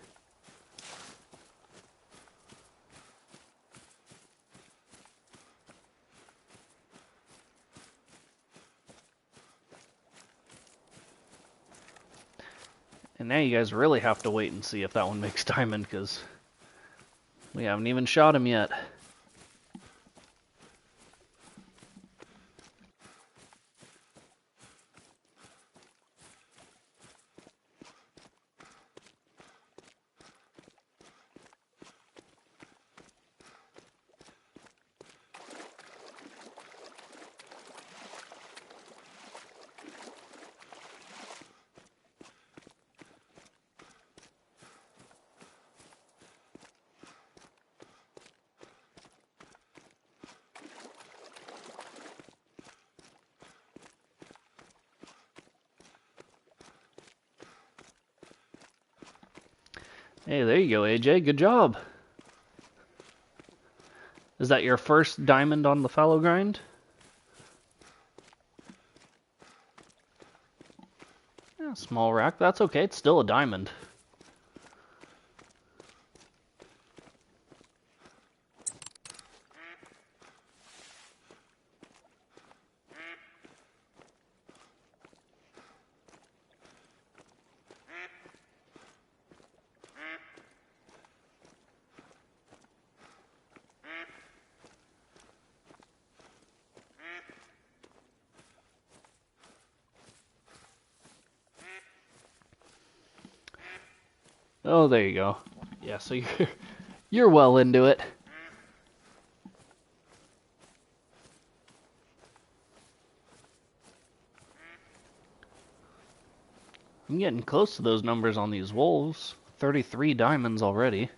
And now you guys really have to wait and see if that one makes diamond, because we haven't even shot him yet. Hey, there you go, AJ. Good job. Is that your first diamond on the fallow grind? Yeah, small rack. That's okay. It's still a diamond. Oh, there you go. Yeah, so you're well into it. I'm getting close to those numbers on these wolves. 33 diamonds already.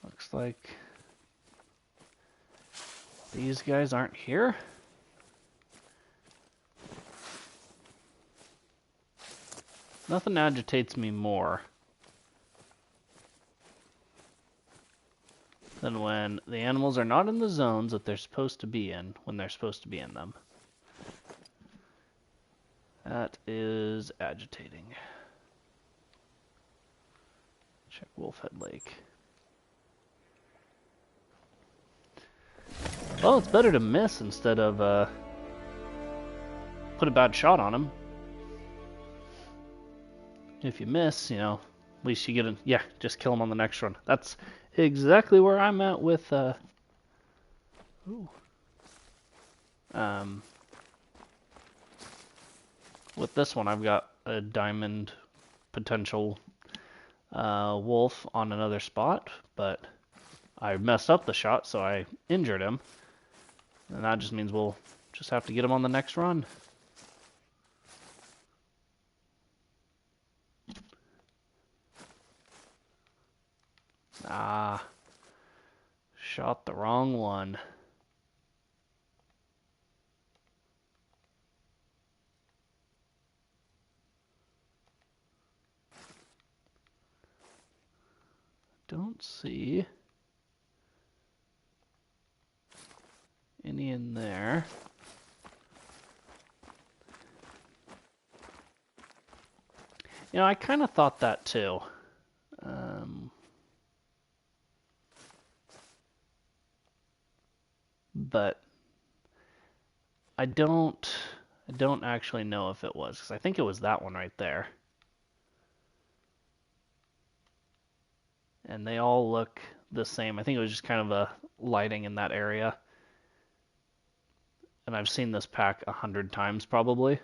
Looks like these guys aren't here. Nothing agitates me more than when the animals are not in the zones that they're supposed to be in when they're supposed to be in them. That is agitating. Check Wolfhead Lake. Well, it's better to miss instead of put a bad shot on him. If you miss, at least you get a... Yeah, just kill him on the next run. That's exactly where I'm at with... with this one, I've got a diamond potential wolf on another spot, but I messed up the shot, so I injured him. And that just means we'll just have to get him on the next run. Ah, shot the wrong one. Don't see any in there. I kind of thought that too. But I don't actually know if it was, because I think it was that one right there. And they all look the same. I think it was just kind of a lighting in that area. And I've seen this pack 100 times probably.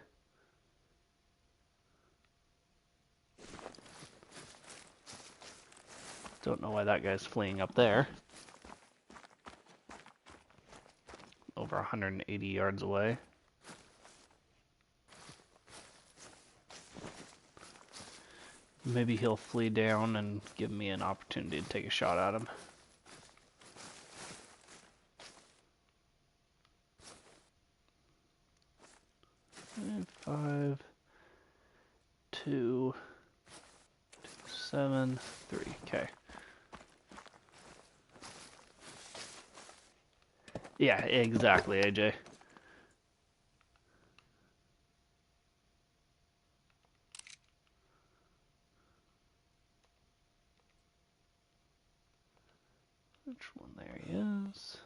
Don't know why that guy's fleeing up there. Over 180 yards away. Maybe he'll flee down and give me an opportunity to take a shot at him. And 5, 2, 7, 3. Okay. Yeah, exactly, AJ. Which one? There he is.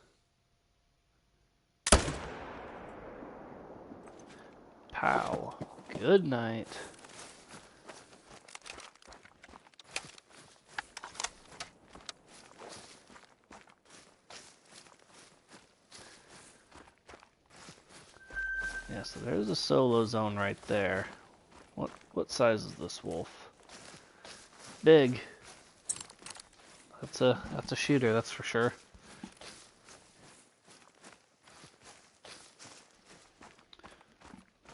Pow. Good night. Yeah, so there's a solo zone right there. What size is this wolf? Big. That's a shooter, that's for sure.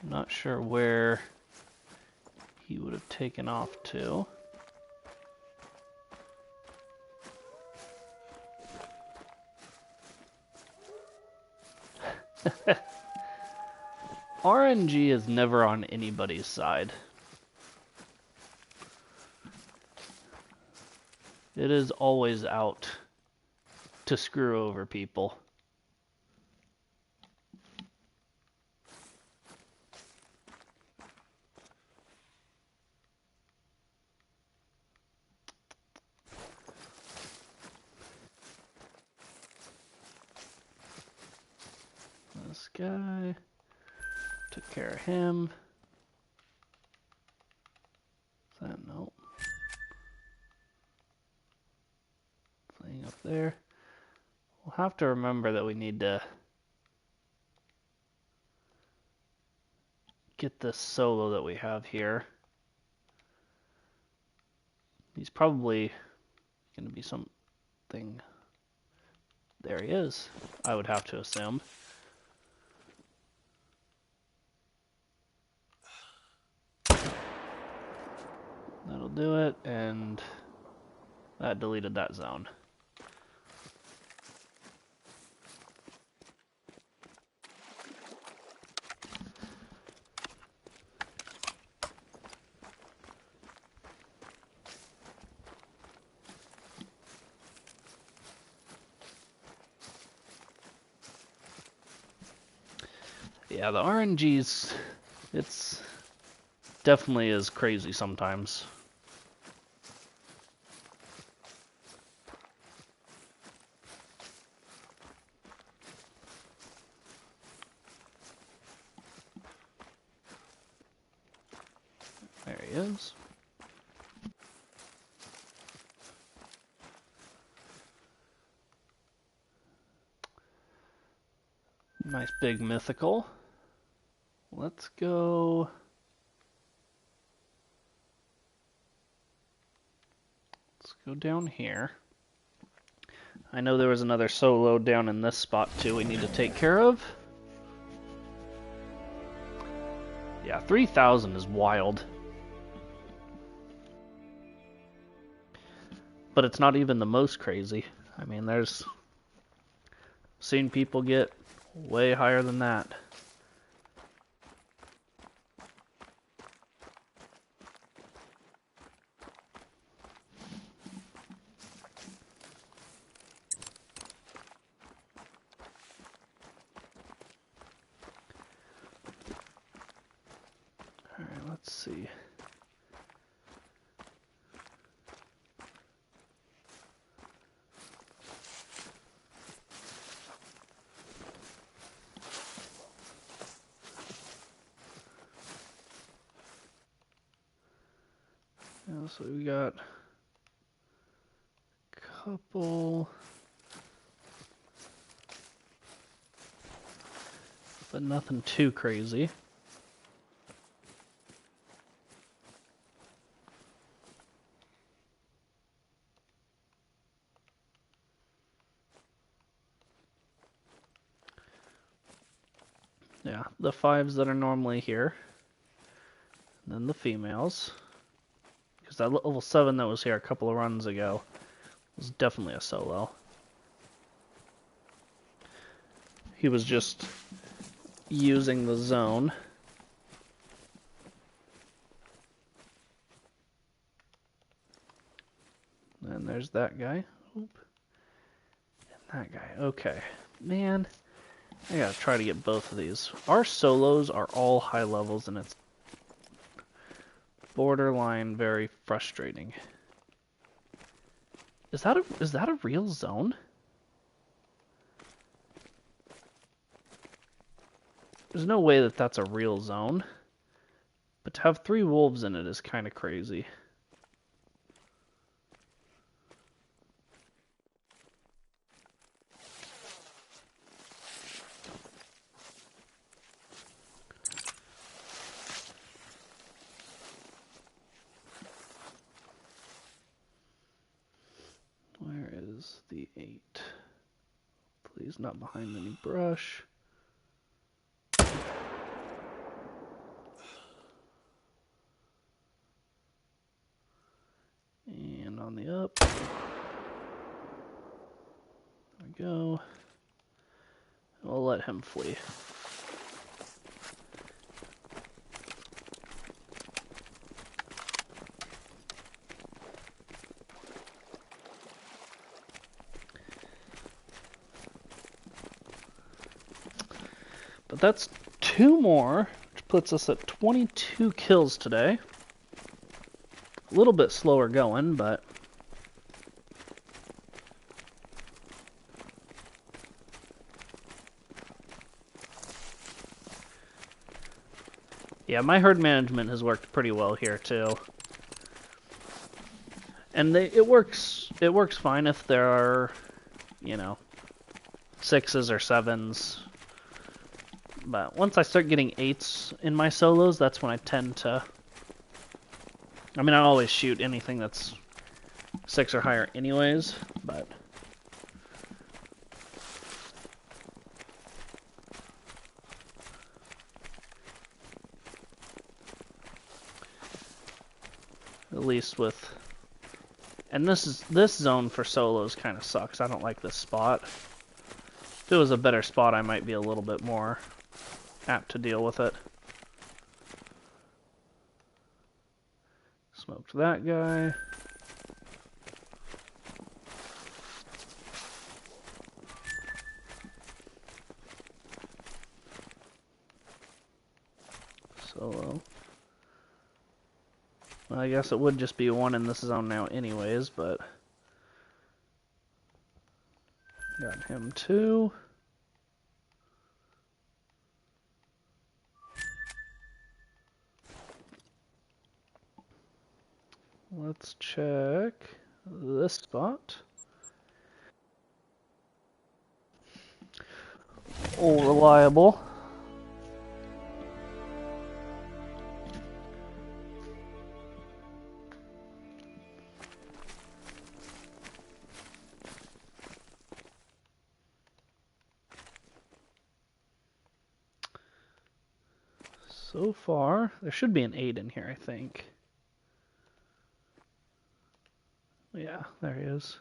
I'm not sure where he would have taken off to. RNG is never on anybody's side. It is always out to screw over people. This guy took care of him. Is that no? Playing up there. We'll have to remember that we need to get this solo that we have here. He's probably going to be something. There he is, I would have to assume. That'll do it, and that deleted that zone. Yeah, the RNG's, it's definitely is crazy sometimes. There he is. Nice big mythical. Let's go. Let's go down here. I know there was another solo down in this spot too we need to take care of. Yeah, 3,000 is wild. But it's not even the most crazy. I mean, there's seen people get way higher than that. Alright, let's see. Yeah, so we got a couple, but nothing too crazy. Yeah, the 5s that are normally here, and then the females. Because that level 7 that was here a couple of runs ago was definitely a solo. He was just using the zone. And there's that guy. Oop. And that guy. Okay. Man, I gotta try to get both of these. Our solos are all high levels, and it's borderline very frustrating. Is that a real zone? There's no way that that's a real zone. But to have 3 wolves in it is kind of crazy. Where is the 8? Please, not behind any brush. And on the up. There we go. We'll let him flee. But that's 2 more, which puts us at 22 kills today. A little bit slower going, but yeah, my herd management has worked pretty well here too. And it works fine if there are, you know, 6s or 7s. But once I start getting 8s in my solos, that's when I tend to... I mean, I always shoot anything that's 6 or higher anyways, but... At least with... And this zone for solos kind of sucks. I don't like this spot. If it was a better spot, I might be a little bit more apt to deal with it. Smoked that guy. Solo. Well, I guess it would just be 1 in this zone now anyways, but... Got him too. Let's check this spot. All reliable. So far, there should be an 8 in here, I think. Yeah, there he is.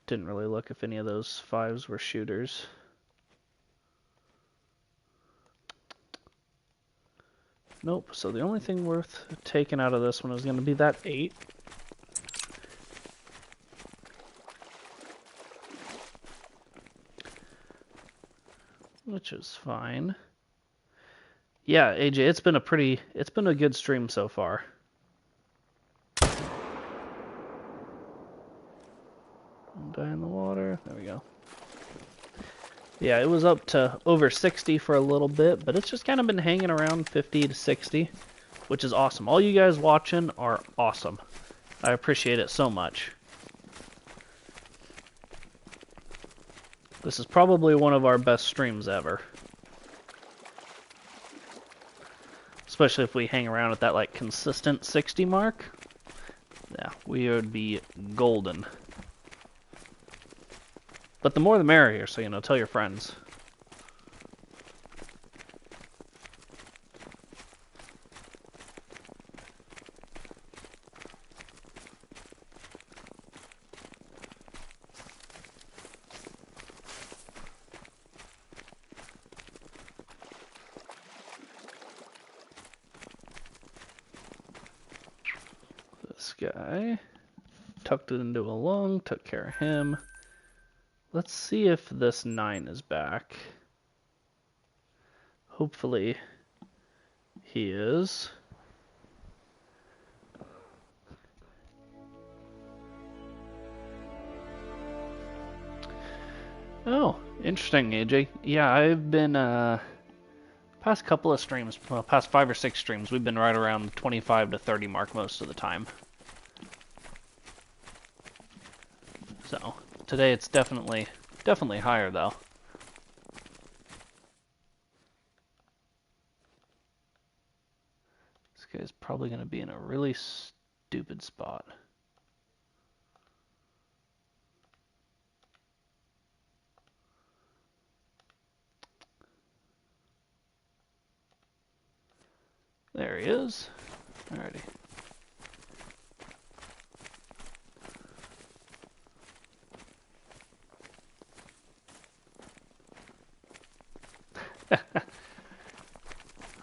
Didn't really look if any of those 5s were shooters. Nope, so the only thing worth taking out of this one is going to be that 8. Which is fine. Yeah, AJ, it's been a good stream so far. Die in the water. There we go. Yeah, it was up to over 60 for a little bit, but it's just kind of been hanging around 50 to 60, which is awesome. All you guys watching are awesome. I appreciate it so much. This is probably one of our best streams ever. Especially if we hang around at that like consistent 60 mark. Yeah, we would be golden. But the more the merrier, so you know, tell your friends. This guy tucked it into a lung, took care of him. Let's see if this 9 is back. Hopefully he is. Oh, interesting, AJ. Yeah, I've been past couple of streams, well, past 5 or 6 streams, we've been right around the 25 to 30 mark most of the time. So today it's definitely higher though. This guy's probably gonna be in a really stupid spot. There he is. Alrighty.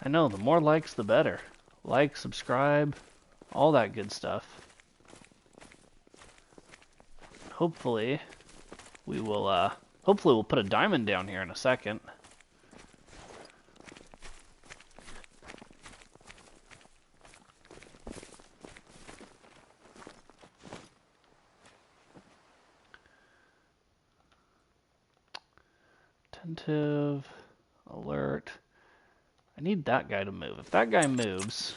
I know, the more likes the better. Like, subscribe, all that good stuff. Hopefully we'll put a diamond down here in a second. Attentive, alert. I need that guy to move. If that guy moves,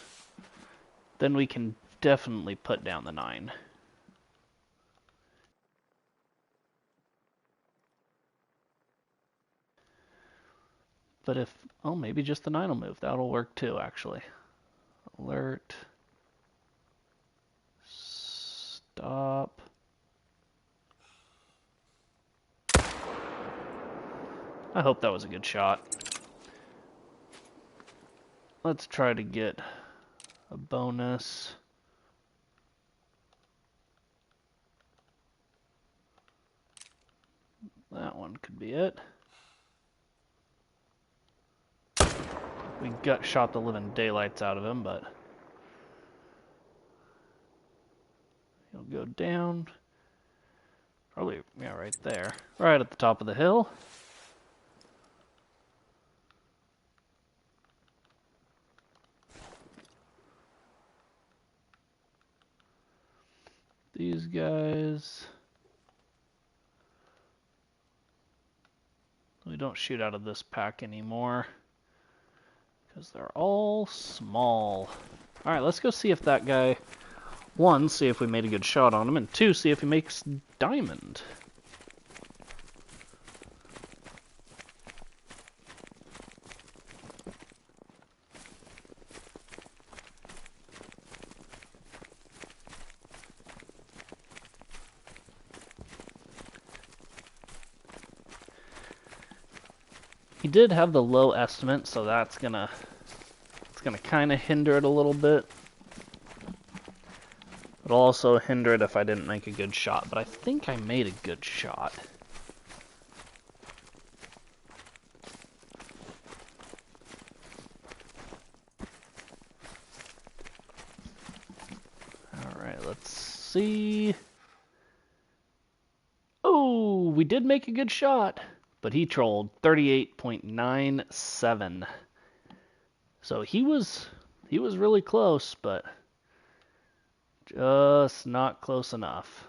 then we can definitely put down the 9. But if, oh, maybe just the 9 will move. That'll work too, actually. Alert. Stop. I hope that was a good shot. Let's try to get a bonus. That one could be it. We gut shot the living daylights out of him, but he'll go down. Probably, yeah, right there. Right at the top of the hill. These guys... We don't shoot out of this pack anymore, because they're all small. Alright, let's go see if that guy... 1, see if we made a good shot on him, and 2, see if he makes diamond. He did have the low estimate, so it's gonna kind of hinder it a little bit. It'll also hinder it if I didn't make a good shot, but I think I made a good shot. Alright, let's see. Oh, we did make a good shot, but he trolled 38.97. So he was really close, but just not close enough.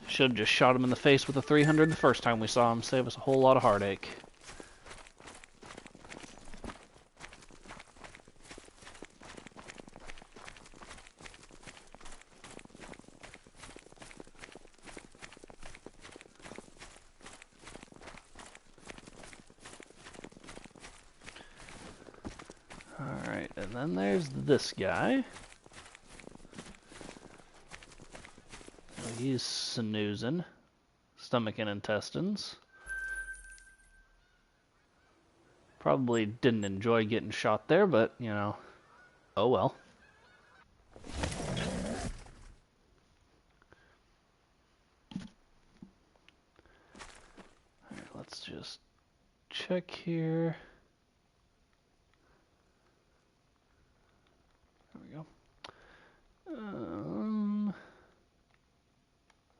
Should have just shot him in the face with a 300 the first time we saw him. Save us a whole lot of heartache. Alright, and then there's this guy. He's snoozing. Stomach and intestines. Probably didn't enjoy getting shot there, but, you know, oh well. Alright, let's just check here. There we go.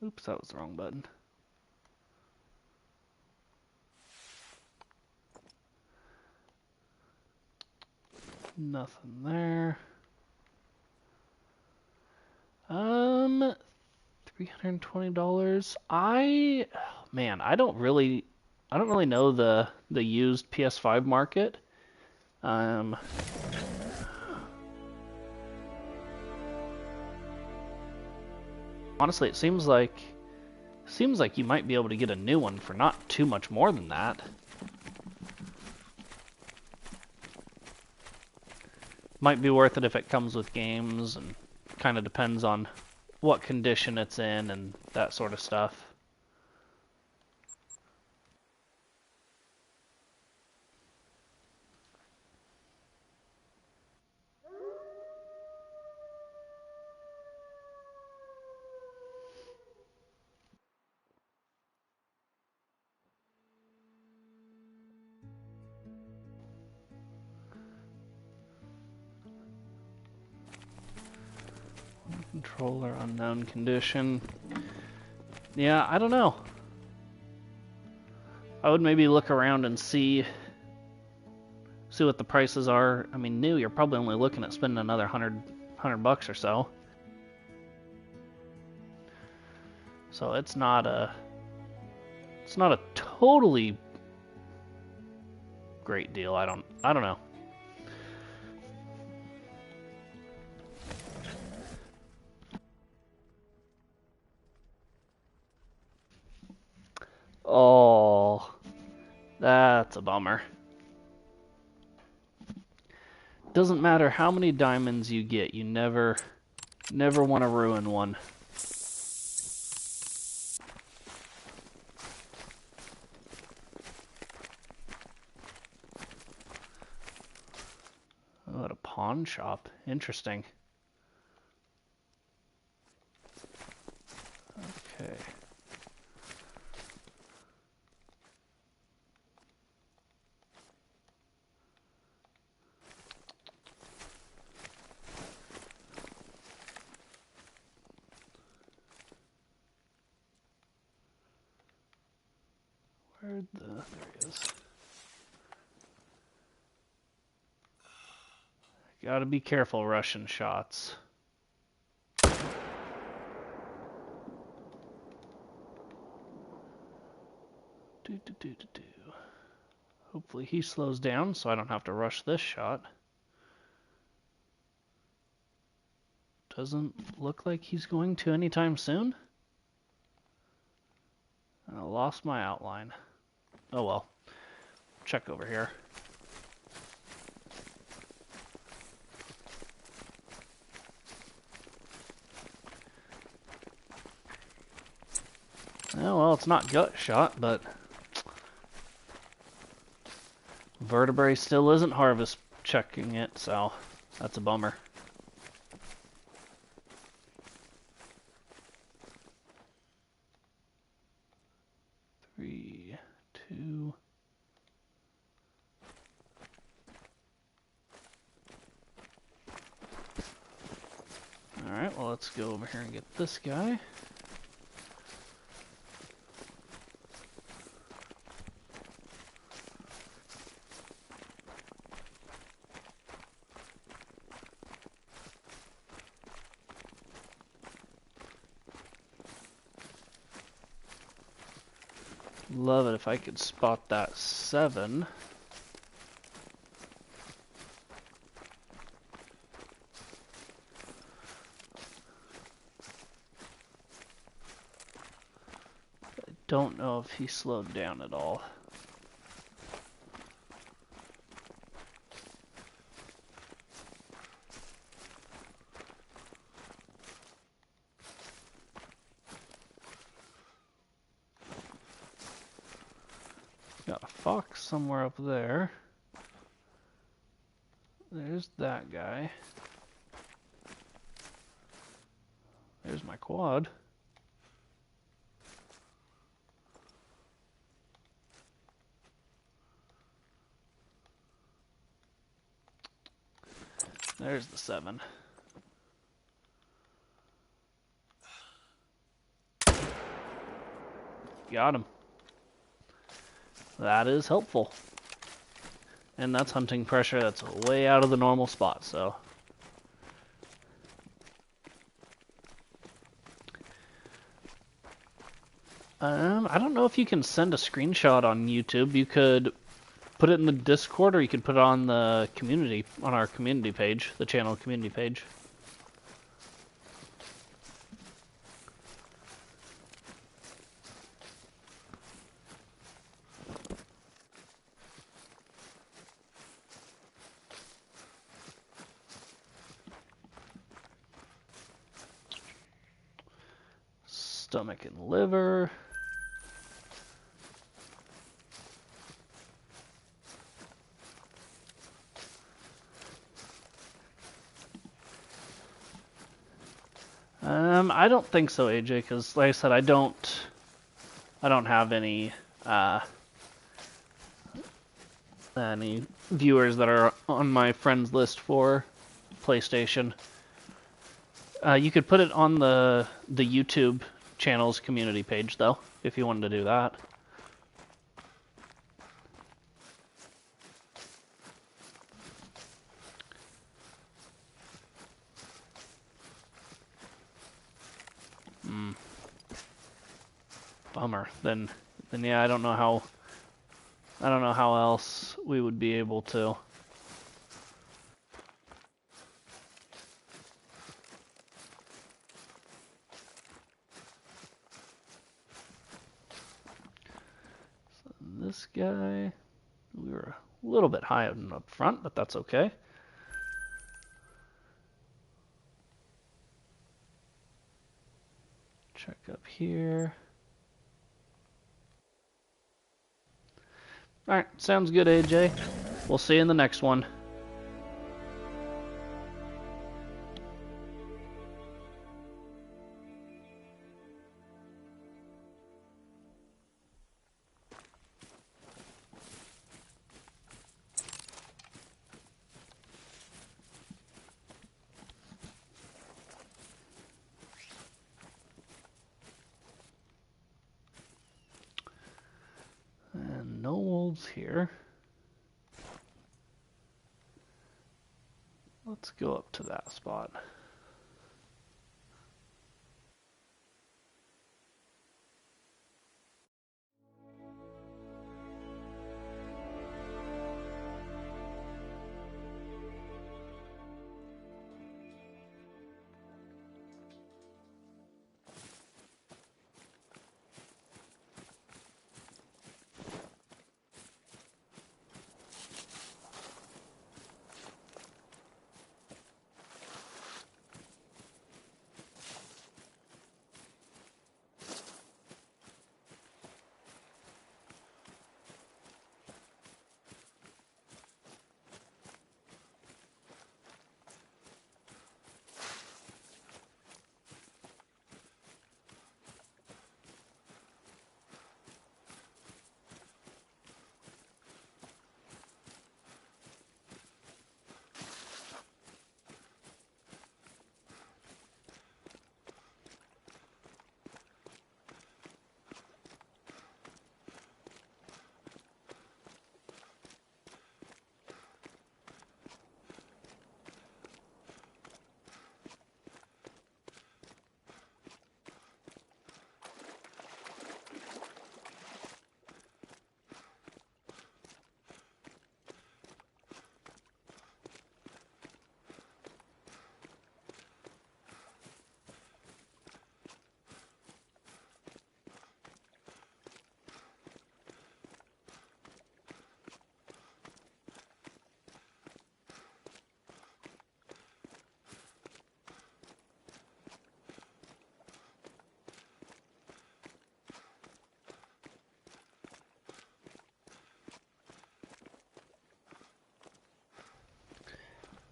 Oops, that was the wrong button. Nothing there. $320. I don't really know the used PS5 market. Honestly, it seems like you might be able to get a new one for not too much more than that. Might be worth it if it comes with games, and kind of depends on what condition it's in and that sort of stuff. Controller unknown condition. Yeah, I don't know. I would maybe look around and see what the prices are. I mean, new, you're probably only looking at spending another $100 or so. So it's not a totally great deal. I don't know. Oh, that's a bummer. Doesn't matter how many diamonds you get, you never want to ruin one. Oh, at a pawn shop. Interesting. Okay. There he is. Gotta be careful rushing shots. Hopefully he slows down so I don't have to rush this shot. Doesn't look like he's going to anytime soon. I lost my outline. Oh well. Check over here. Oh well, it's not gut shot, but vertebrae still isn't harvest checking it, so that's a bummer. Three, two. Alright, well let's go over here and get this guy. Love it if I could spot that 7. I don't know if he slowed down at all. Got a fox somewhere up there. There's that guy. There's my quad. There's the 7. Got him. That is helpful. And that's hunting pressure that's way out of the normal spot, so. I don't know if you can send a screenshot on YouTube. You could put it in the Discord, or you could put it on the community, on our community page, the channel community page. Stomach and liver. I don't think so, AJ, because like I said, I don't have any viewers that are on my friends list for PlayStation. You could put it on the YouTube channel's community page, though, if you wanted to do that. Bummer. Then yeah, I don't know how else we would be able to. So this guy, we were a little bit high up front, but that's okay. Check up here. Alright, sounds good, AJ. We'll see you in the next one. And no wolves here. Let's go up to that spot.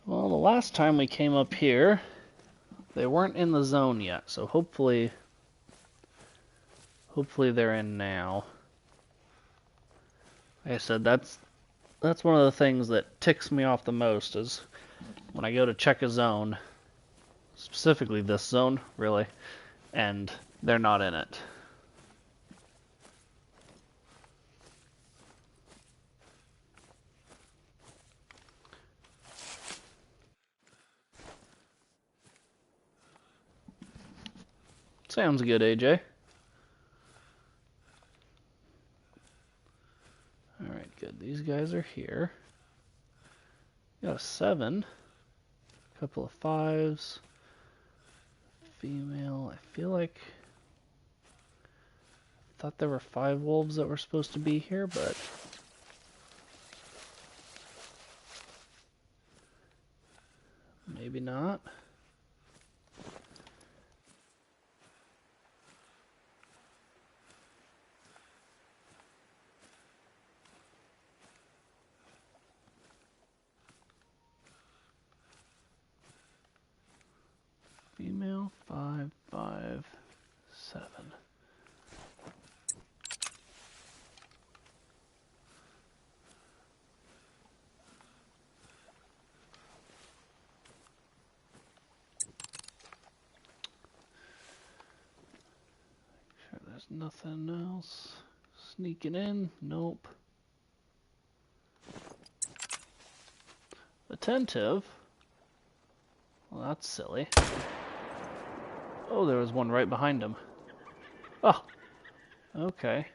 Well, the last time we came up here, they weren't in the zone yet, so hopefully they're in now. Like I said, that's one of the things that ticks me off the most is when I go to check a zone, specifically this zone, really, and they're not in it. Sounds good, AJ. Alright, good. These guys are here. Got a 7. A couple of 5s. Female. I feel like... I thought there were 5 wolves that were supposed to be here, but... maybe not. Female, 5, 5, 7. Sure there's nothing else. Sneaking in, nope. Attentive. Well, that's silly. Oh, there was one right behind him. Oh, okay.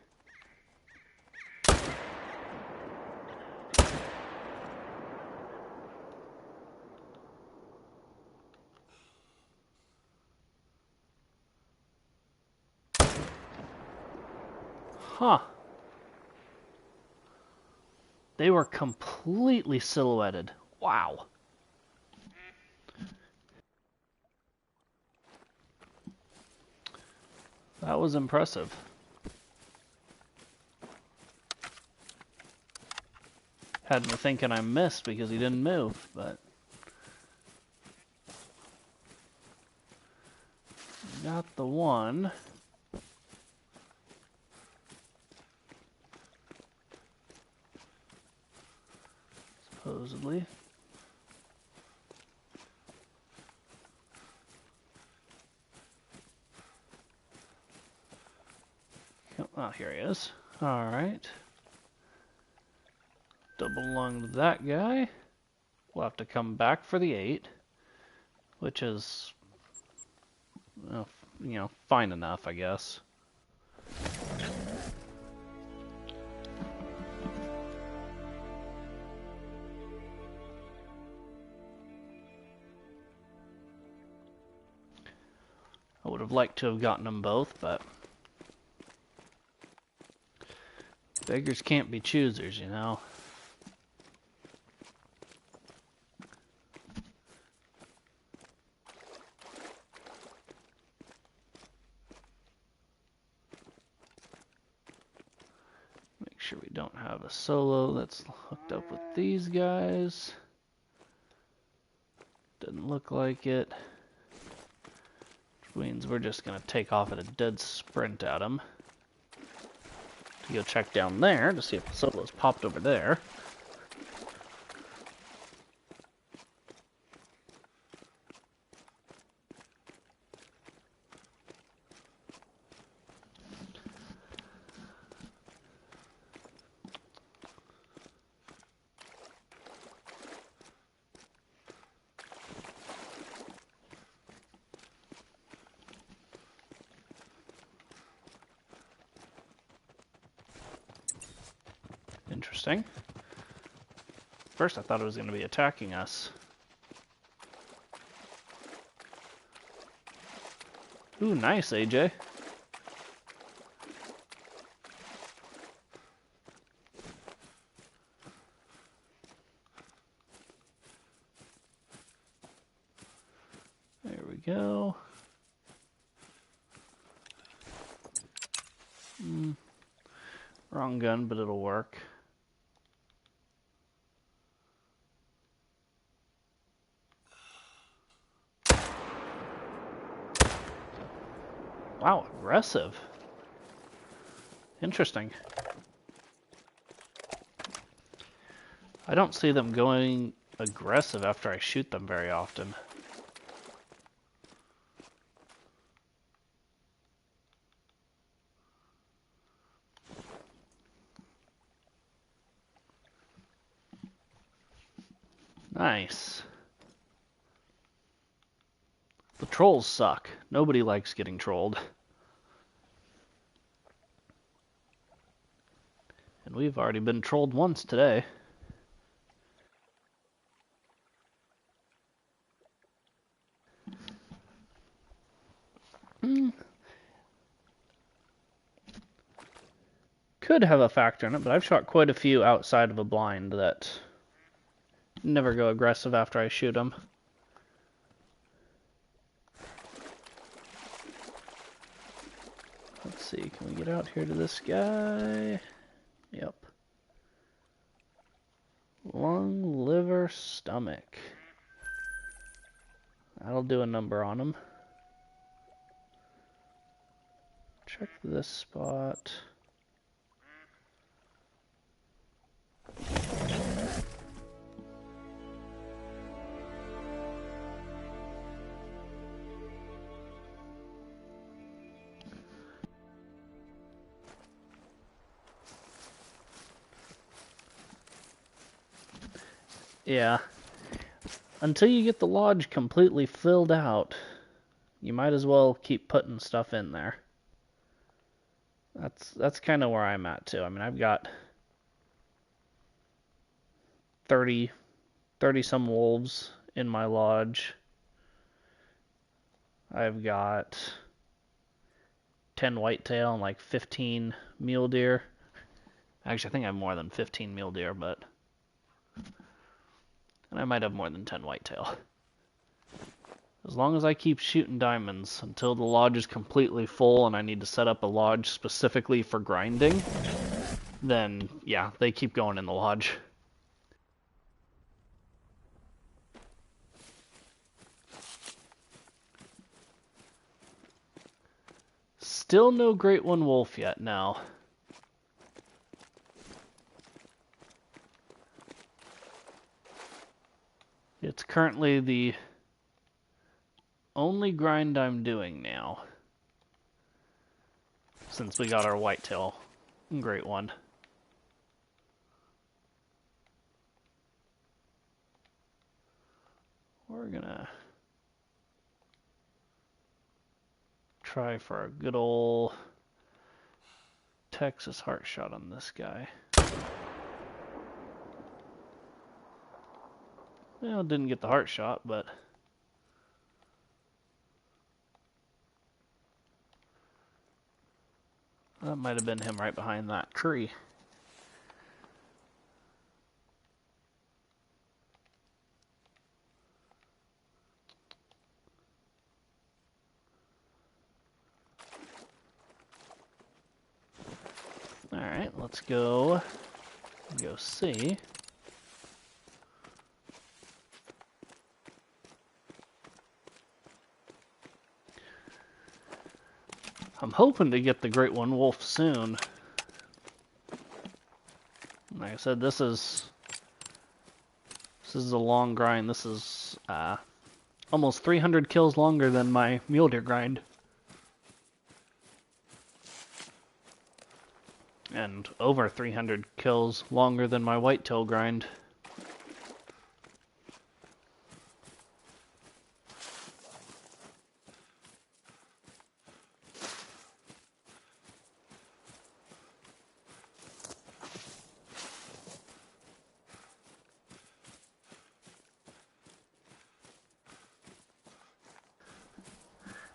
Huh. They were completely silhouetted. Wow. That was impressive. Had me thinking I missed because he didn't move, but... got the one. Supposedly. Oh, here he is. Alright. Double lunged that guy. We'll have to come back for the 8, which is, fine enough, I guess. I would have liked to have gotten them both, but beggars can't be choosers, you know. Make sure we don't have a solo that's hooked up with these guys. Doesn't look like it. Which means we're just going to take off at a dead sprint at them. To go check down there to see if the solo's popped over there. Interesting. First I thought it was going to be attacking us. Ooh, nice, AJ. There we go. Wrong gun, but it'll work. Wow, aggressive. Interesting. I don't see them going aggressive after I shoot them very often. Nice. The trolls suck. Nobody likes getting trolled. And we've already been trolled once today. Could have a factor in it, but I've shot quite a few outside of a blind that never go aggressive after I shoot them. Let's see, can we get out here to this guy? Yep. Lung, liver, stomach. That'll do a number on him. Check this spot. Yeah. Until you get the lodge completely filled out, you might as well keep putting stuff in there. That's kind of where I'm at too. I mean, I've got 30 some wolves in my lodge. I've got 10 whitetail and like 15 mule deer. Actually, I think I have more than 15 mule deer, but and I might have more than 10 whitetail. As long as I keep shooting diamonds until the lodge is completely full and I need to set up a lodge specifically for grinding, then yeah, they keep going in the lodge. Still no Great One Wolf yet now. It's currently the only grind I'm doing now, since we got our whitetail Great One. We're gonna try for a good old Texas heart shot on this guy. Well, didn't get the heart shot, but that might have been him right behind that tree. Alright, let's go see. I'm hoping to get the Great One Wolf soon. Like I said, this is a long grind. This is almost 300 kills longer than my mule deer grind. And over 300 kills longer than my whitetail grind.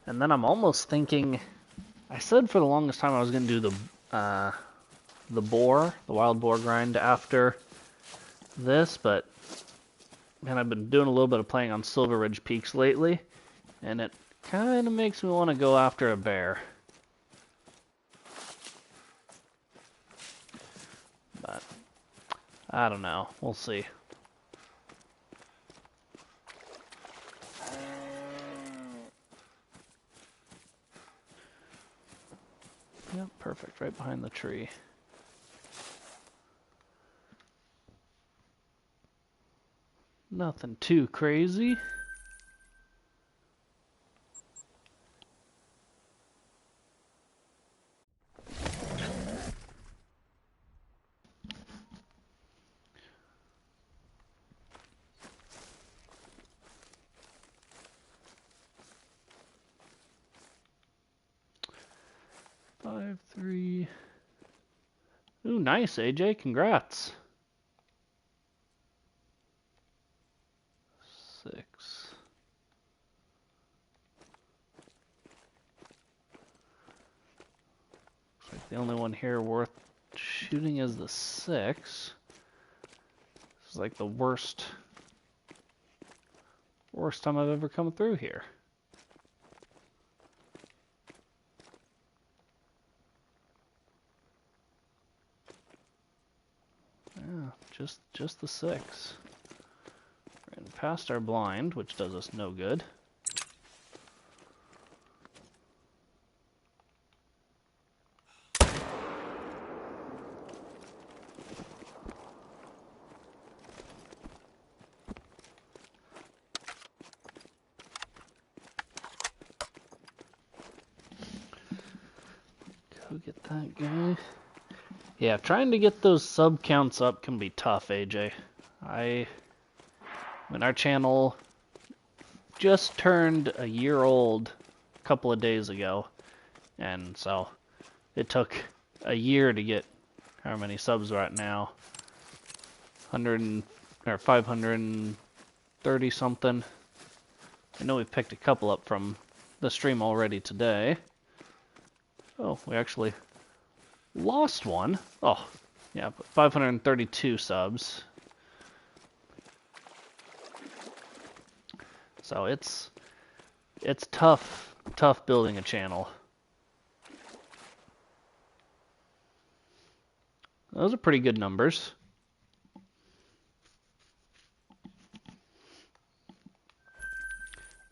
And then I'm almost thinking, I said for the longest time I was going to do the wild boar grind after this, but man, I've been doing a little bit of playing on Silver Ridge Peaks lately, and it kind of makes me want to go after a bear. But I don't know. We'll see. Yep, perfect. Right behind the tree. Nothing too crazy. Five, 3. Ooh, nice, AJ. Congrats. 6. Looks like the only one here worth shooting is the 6. This is like the worst time I've ever come through here. Yeah, just the 6. Ran past our blind, which does us no good. Go get that guy. Yeah, trying to get those sub counts up can be tough, AJ. When our channel just turned a year old a couple of days ago, and so it took a year to get how many subs we're at now. 530 something. I know we've picked a couple up from the stream already today. Oh, we actually lost one. Oh, yeah, but 532 subs. So it's tough building a channel. Those are pretty good numbers.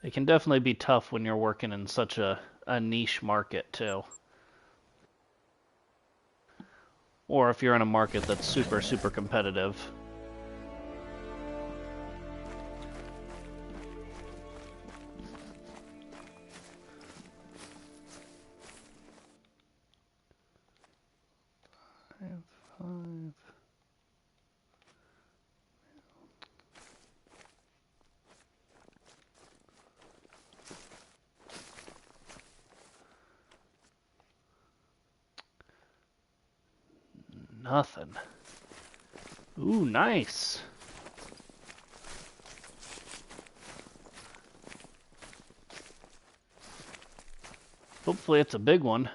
It can definitely be tough when you're working in such a niche market too. Or if you're in a market that's super competitive. Five. Nothing. Ooh, nice. Hopefully it's a big one.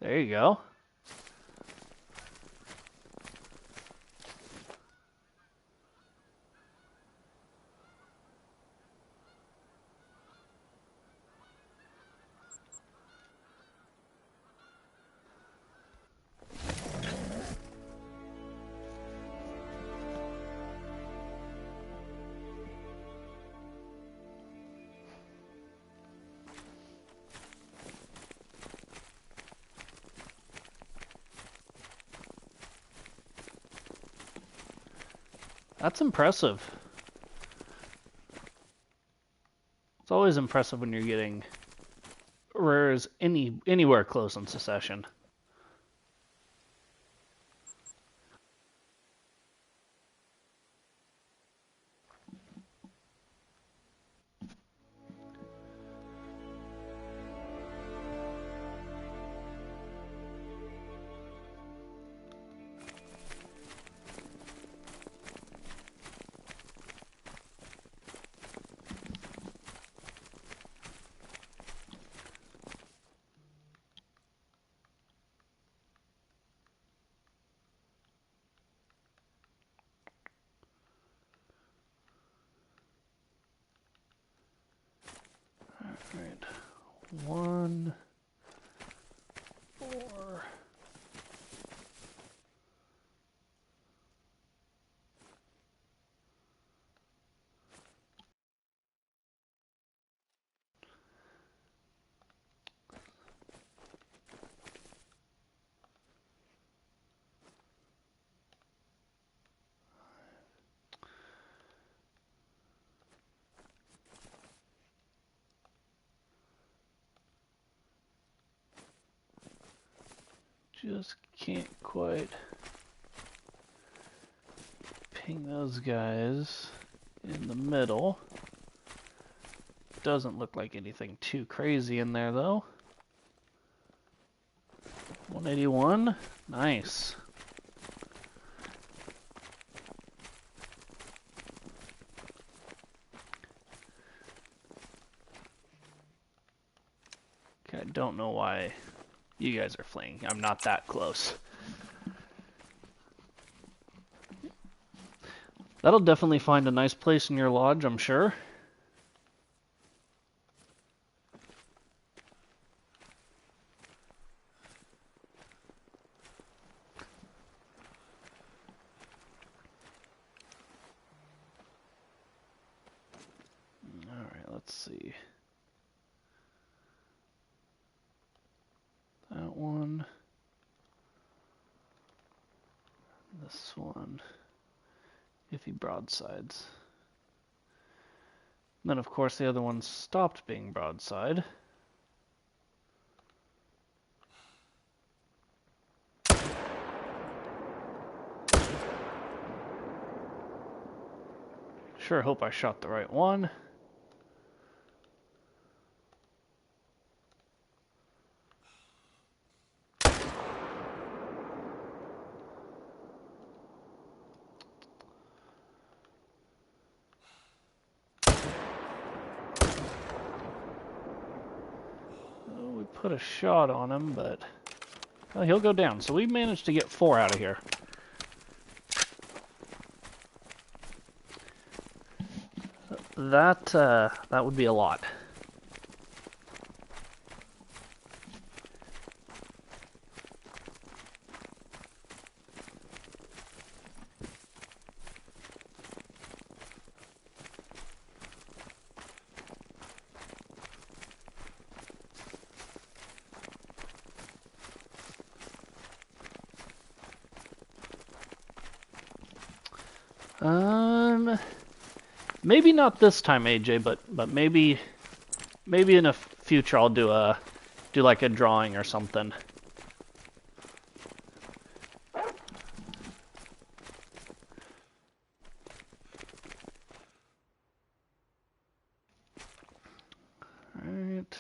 There you go. That's impressive. It's always impressive when you're getting rares anywhere close in Secession. Alright. 1, 4. Just can't quite ping those guys in the middle. Doesn't look like anything too crazy in there though. 181. Nice. Okay, I don't know why you guys are fleeing. I'm not that close. That'll definitely find a nice place in your lodge, I'm sure. Alright, let's see. That one. This one. Iffy broadsides. Then, of course, the other one stopped being broadside. Sure hope I shot the right one. Oh, we put a shot on him, but well, he'll go down. So we managed to get 4 out of here. That would be a lot. Maybe not this time, AJ, but maybe in the future I'll do like a drawing or something. Alright.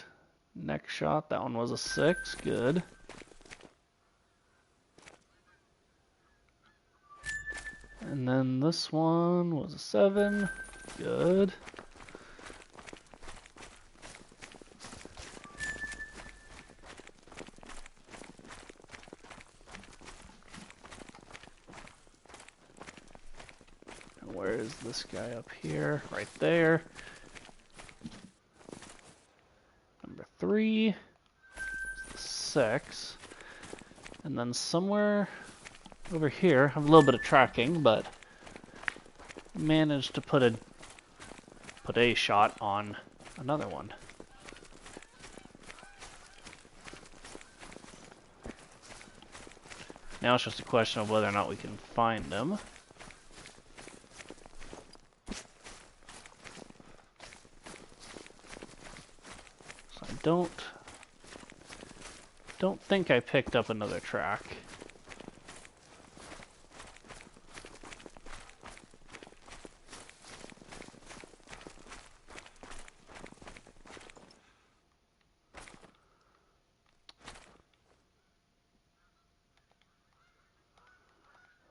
Next shot, that one was a 6, good. And then this one was a 7, good. And where is this guy up here? Right there. Number 3, 6, and then somewhere over here, I have a little bit of tracking, but managed to put a shot on another one. Now it's just a question of whether or not we can find them. So I don't think I picked up another track.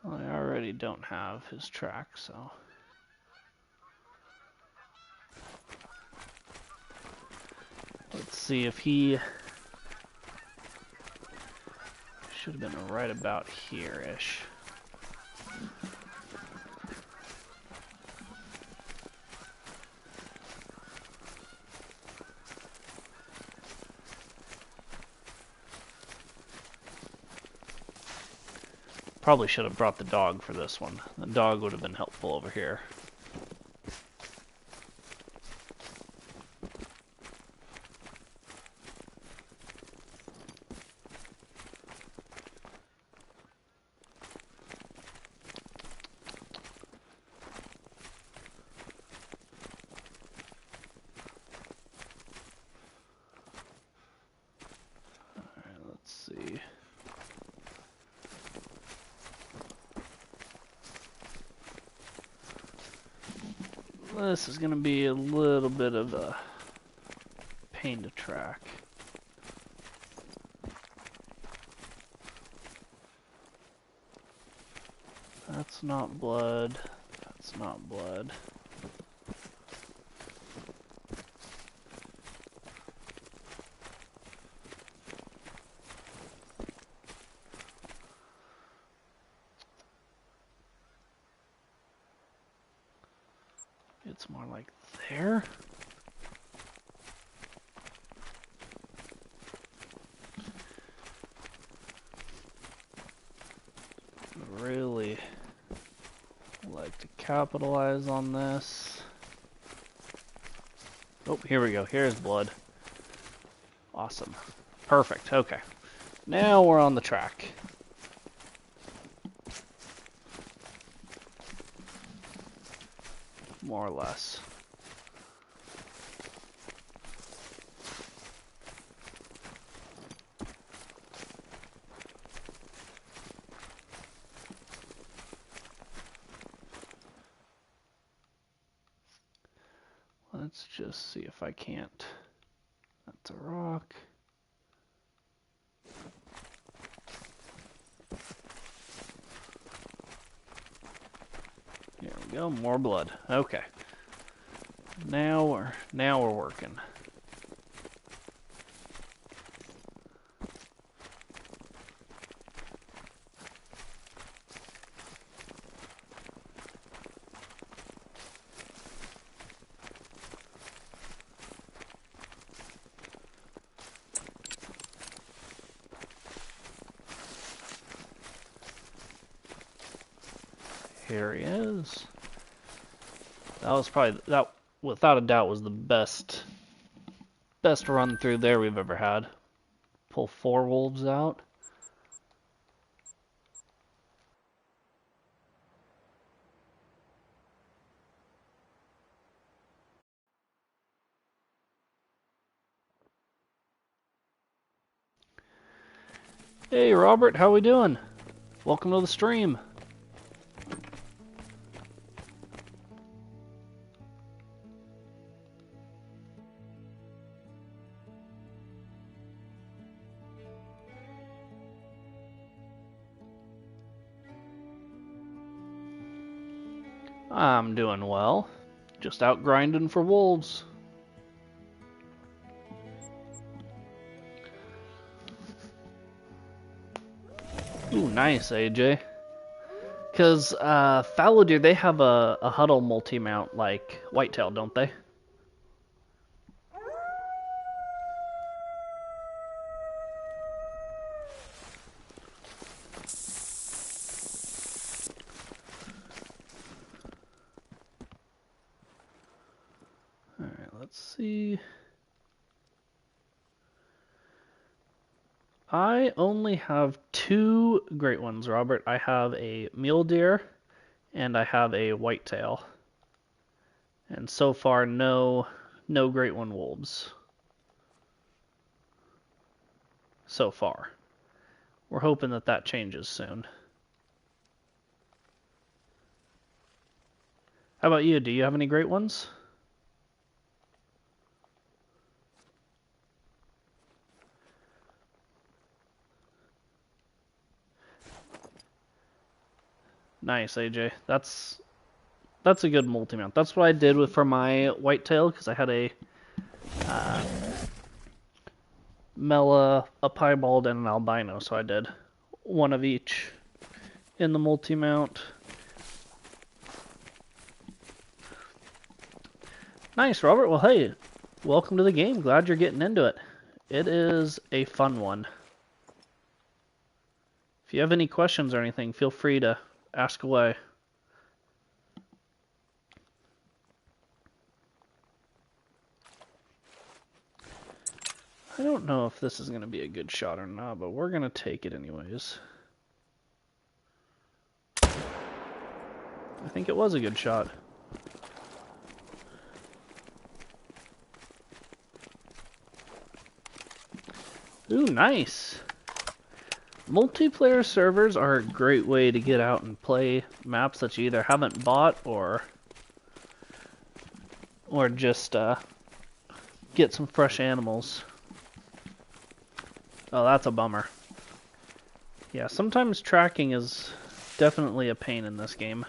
Well, I already don't have his track, so let's see if he should have been right about here-ish. Probably should have brought the dog for this one. The dog would have been helpful over here. Alright, let's see. This is going to be a little bit of a pain to track. That's not blood. That's not blood. It's more like there. Really like to capitalize on this. Oh, here we go. Here's blood. Awesome. Perfect. Okay. Now we're on the track. More or less. Let's just see if I can't. That's a rock. There we go, more blood. Okay. Now we're working. Here he is. That was probably, that without a doubt was the best run through there we've ever had. Pull 4 wolves out. Hey Robert, how we doing? Welcome to the stream. I'm doing well. Just out grinding for wolves. Ooh, nice, AJ. Because fallow deer, they have a huddle multi-mount like whitetail, don't they? Alright, let's see. I only have 2 great ones, Robert. I have a mule deer and I have a whitetail. And so far, no great one wolves. So far. We're hoping that that changes soon. How about you? Do you have any great ones? Nice, AJ. That's a good multi-mount. That's what I did for my whitetail, because I had a Mela, a piebald, and an albino, so I did one of each in the multi-mount. Nice, Robert. Well, hey, welcome to the game. Glad you're getting into it. It is a fun one. If you have any questions or anything, feel free to ask away. I don't know if this is going to be a good shot or not, but we're going to take it anyways. I think it was a good shot. Ooh, nice. Multiplayer servers are a great way to get out and play maps that you either haven't bought or just get some fresh animals. Oh, that's a bummer. Yeah, sometimes tracking is Definitely a pain in this game.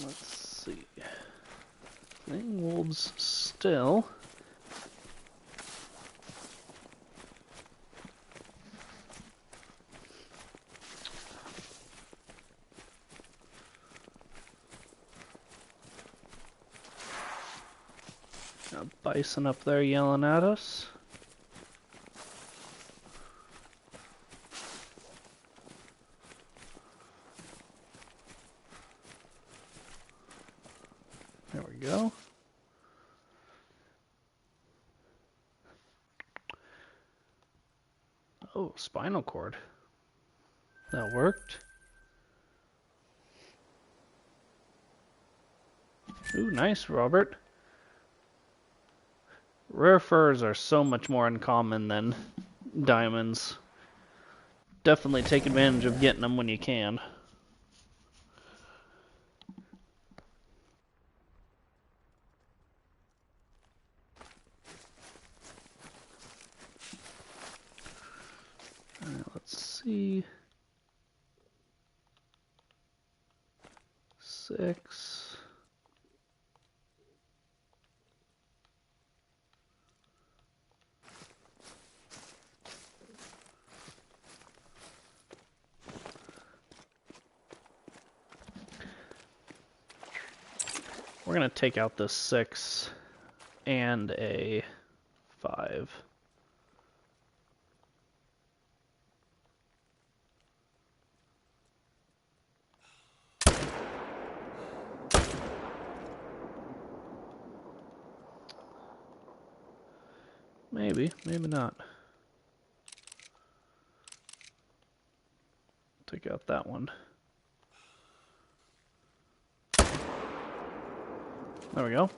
Let's see. Thingwold's still. Got a bison up there yelling at us. There we go. Oh, spinal cord. That worked. Ooh, nice, Robert. Rare furs are so much more uncommon than diamonds. Definitely take advantage of getting them when you can. Alright, let's see. 6. We're gonna take out this 6 and a 5. Maybe, maybe not. Take out that one. There we go.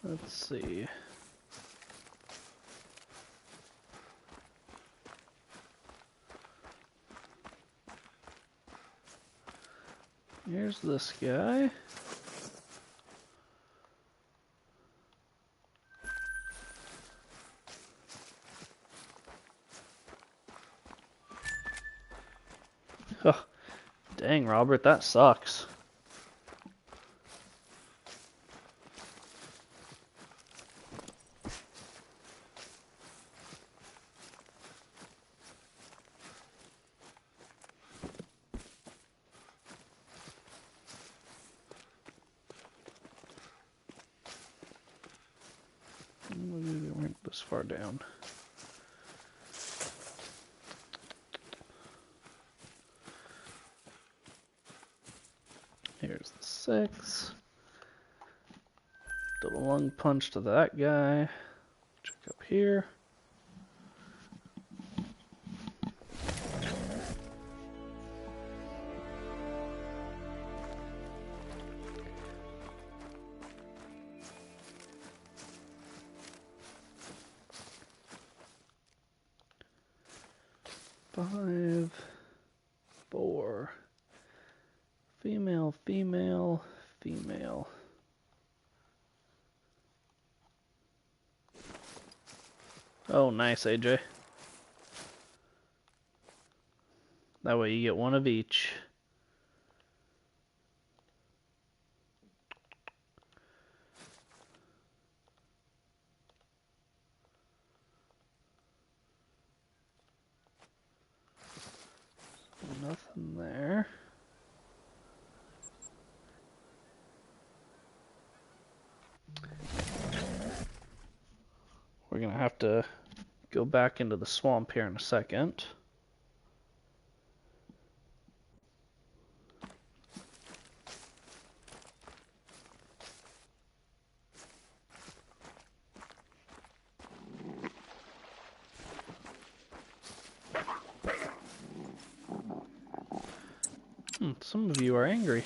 Let's see. Here's this guy. Oh, dang, Robert, that sucks. We weren't this far down. Here's the 6. Double lung punch to that guy. Check up here. Five, 4. Female, female, female. Oh, nice, AJ. That way you get one of each. there. We're gonna have to go back into the swamp here in a second. Some of you are angry.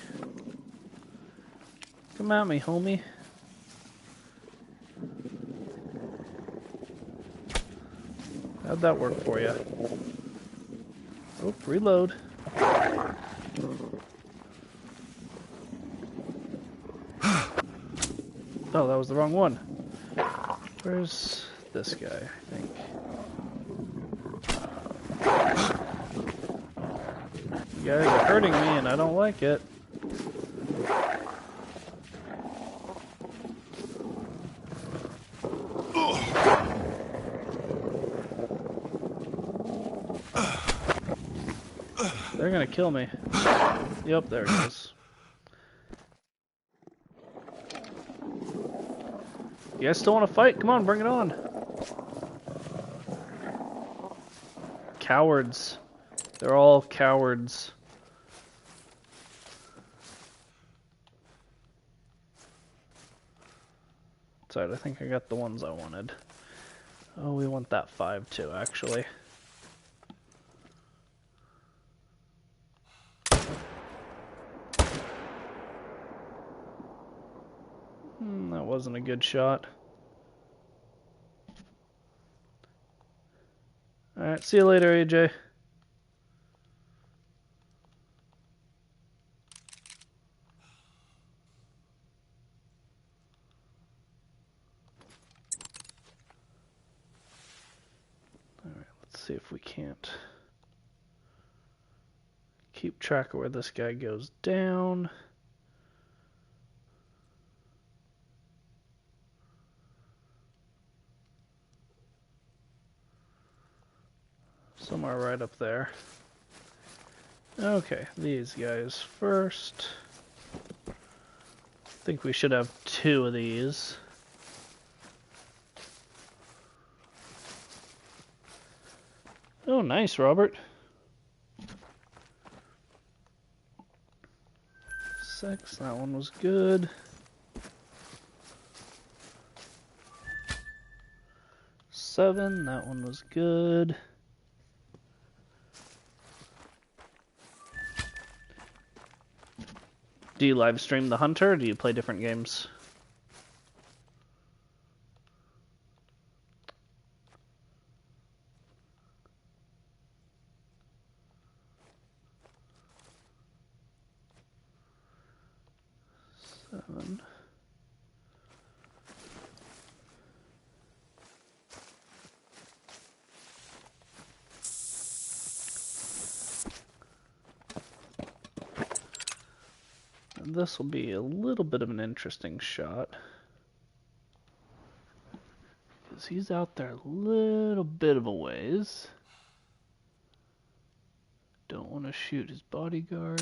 Come at me, homie. How'd that work for you? Oh, reload. Oh, that was the wrong one. Where's this guy, I think? You guys are hurting me and I don't like it. They're gonna kill me. Yep, there it is. You guys still want to fight? Come on, bring it on. Cowards. They're all cowards. That's right, I think I got the ones I wanted. Oh, we want that 5 too, actually. That wasn't a good shot. Alright, see you later, AJ. Alright, let's see if we can't keep track of where this guy goes down. Somewhere right up there. Okay, these guys first. I think we should have 2 of these. Oh, nice, Robert. 6, that one was good. 7, that one was good. Do you live stream the Hunter, or do you play different games? This will be a little bit of an interesting shot. Because he's out there a little bit of a ways. Don't want to shoot his bodyguard.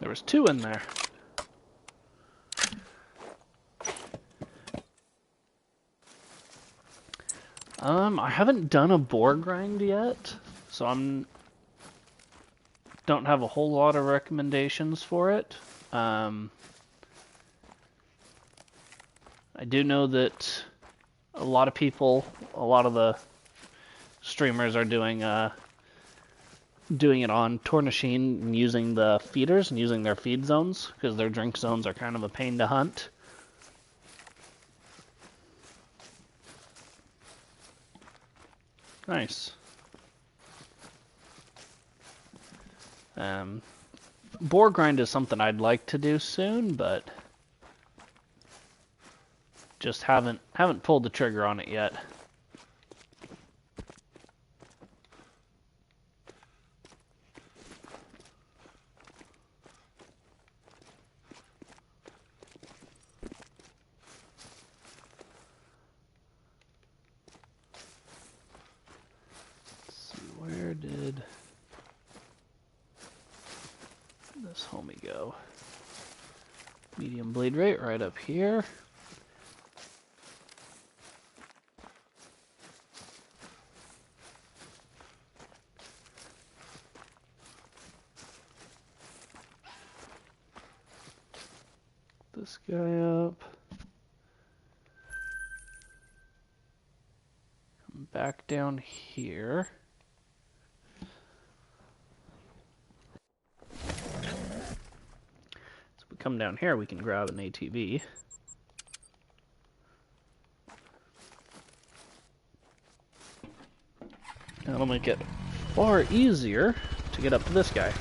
There was 2 in there. I haven't done a boar grind yet, so don't have a whole lot of recommendations for it. I do know that a lot of people, a lot of the streamers are doing it on Tournasheen and using the feeders and using their feed zones, because their drink zones are kind of a pain to hunt. Nice. Boar grind is something I'd like to do soon, but Just haven't pulled the trigger on it yet. Let's see, where did this homie go? Medium bleed rate right up here. This guy up. Come back down here. So if we come down here, we can grab an ATV. That'll make it far easier to get up to this guy.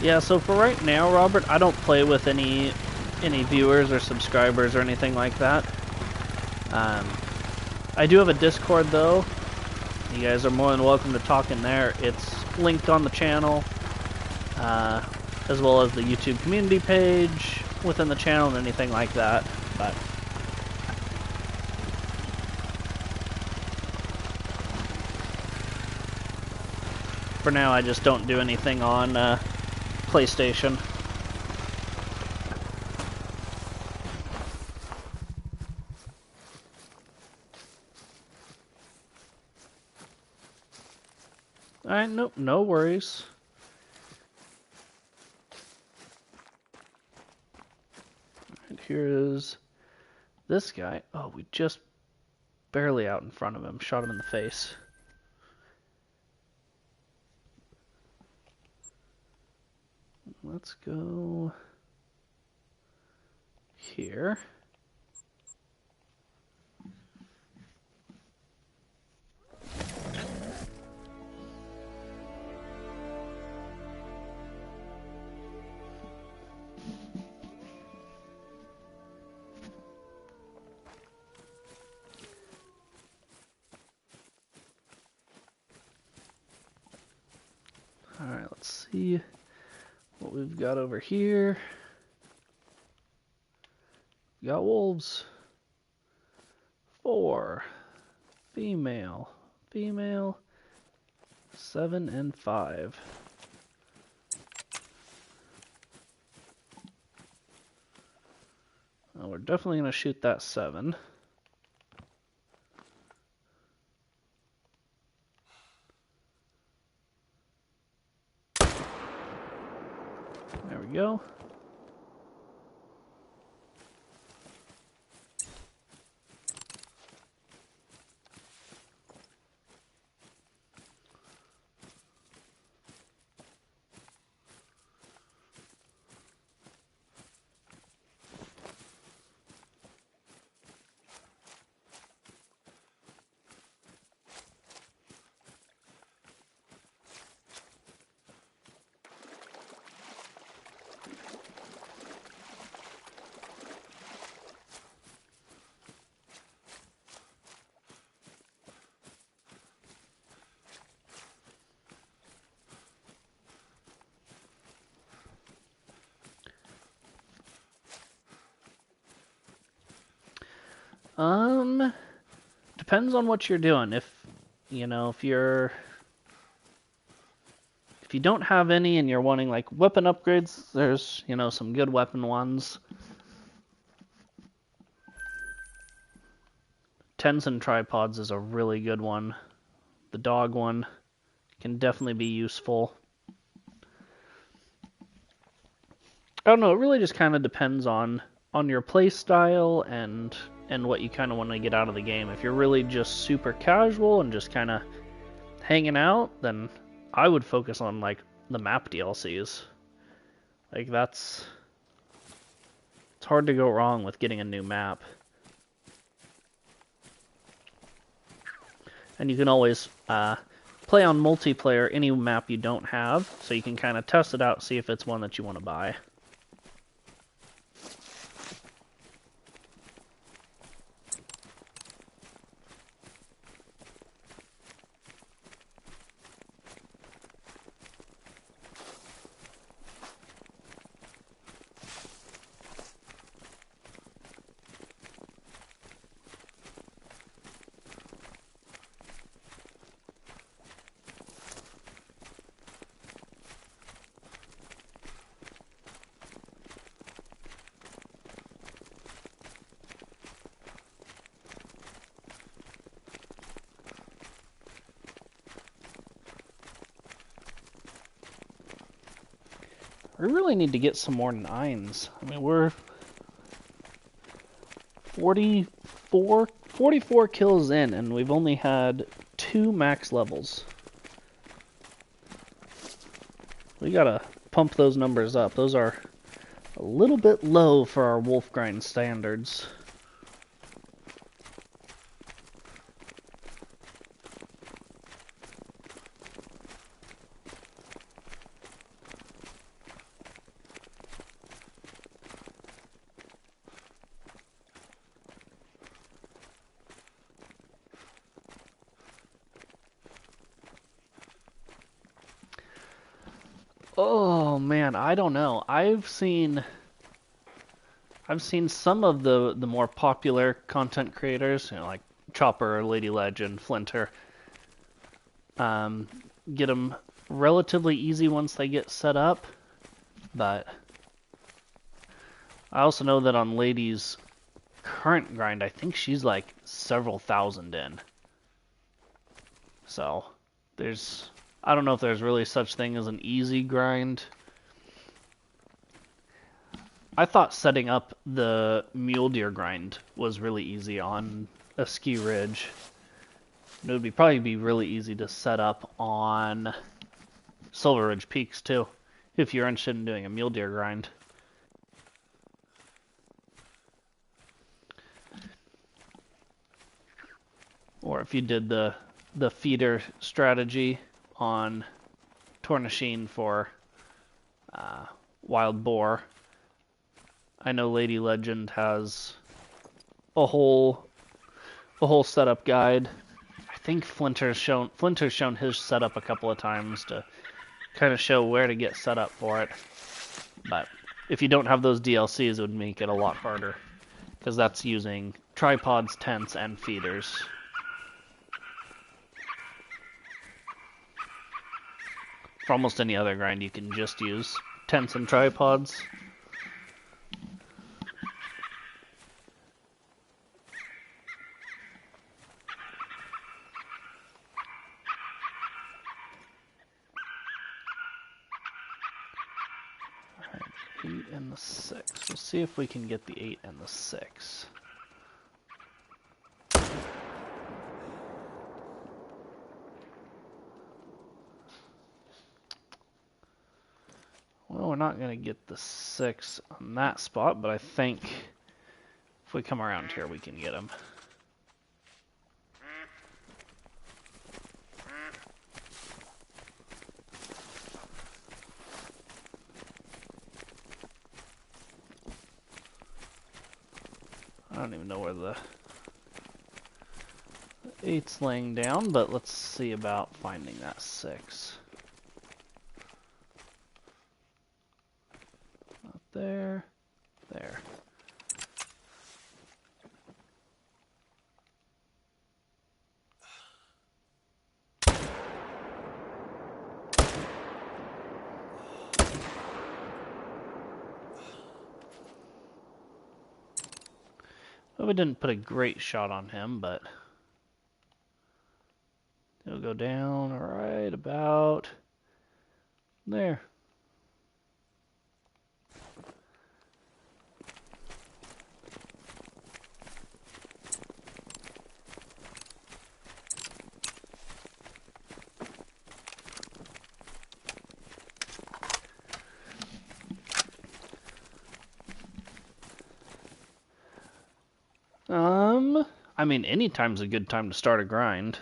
Yeah, so for right now, Robert, I don't play with any viewers or subscribers or anything like that. I do have a Discord though. You guys are more than welcome to talk in there. It's linked on the channel, as well as the YouTube community page within the channel and anything like that. But for now, I just don't do anything on PlayStation. Alright, nope, no worries. And here is this guy. Oh, we just barely out in front of him. Shot him in the face. Let's go here. All right, let's see what we've got over here. We got wolves. 4. Female. 7 and 5. Well, we're definitely going to shoot that 7. There we go. Depends on what you're doing. If you don't have any and you're wanting like weapon upgrades, there's, some good weapon ones. Tents and tripods is a really good one. The dog one can definitely be useful. I don't know, it really just kind of depends on your play style and what you kind of want to get out of the game. If you're really just super casual and just kind of hanging out, then I would focus on like the map DLCs. Like it's hard to go wrong with getting a new map. And you can always play on multiplayer any map you don't have, so you can kind of test it out, see if it's one that you want to buy. We really need to get some more 9s. I mean, we're 44 kills in, and we've only had 2 max levels. We gotta pump those numbers up. Those are a little bit low for our wolf grind standards. Oh man, I don't know. I've seen some of the more popular content creators, like Chopper, Lady Legend, Flinter, get them relatively easy once they get set up. But I also know that on Lady's current grind, I think she's like several thousand in. So I don't know if there's really such thing as an easy grind. I thought setting up the mule deer grind was really easy on a ski ridge. It would probably be really easy to set up on Silver Ridge Peaks too, if you're interested in doing a mule deer grind. Or if you did the feeder strategy on Tournasheen for wild boar. I know Lady Legend has a whole setup guide. I think Flinter's shown his setup a couple of times to kind of show where to get set up for it. But if you don't have those DLCs, it would make it a lot harder, because that's using tripods, tents, and feeders. For almost any other grind, you can just use tents and tripods. Alright, 8 and the 6. We'll see if we can get the 8 and the 6. Well, we're not going to get the 6 on that spot, but I think if we come around here, we can get him. I don't even know where the 8's laying down, but let's see about finding that 6. Not there. There. Well, we didn't put a great shot on him, but he'll go down right about there. I mean, anytime's a good time to start a grind.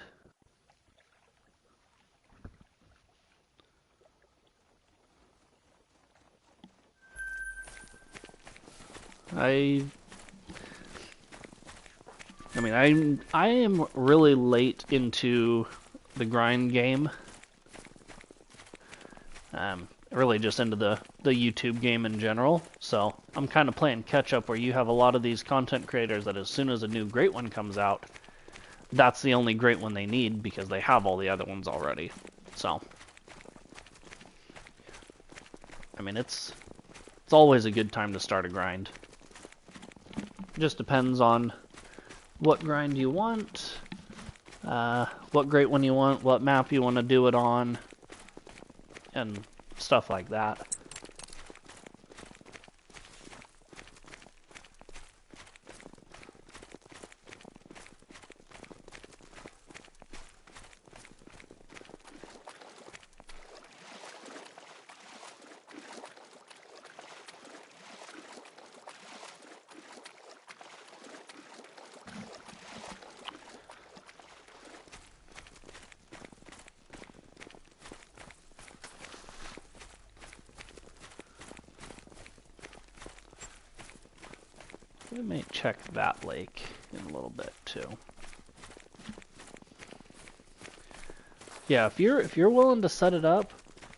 I mean, I am really late into the grind game. Really just into the YouTube game in general. So I'm kind of playing catch up where you have a lot of these content creators that as soon as a new great one comes out, that's the only great one they need because they have all the other ones already. So, I mean, it's always a good time to start a grind. Just depends on what grind you want, what great one you want, what map you want to do it on, and stuff like that. We may check that lake in a little bit too. Yeah, if you're willing to set it up,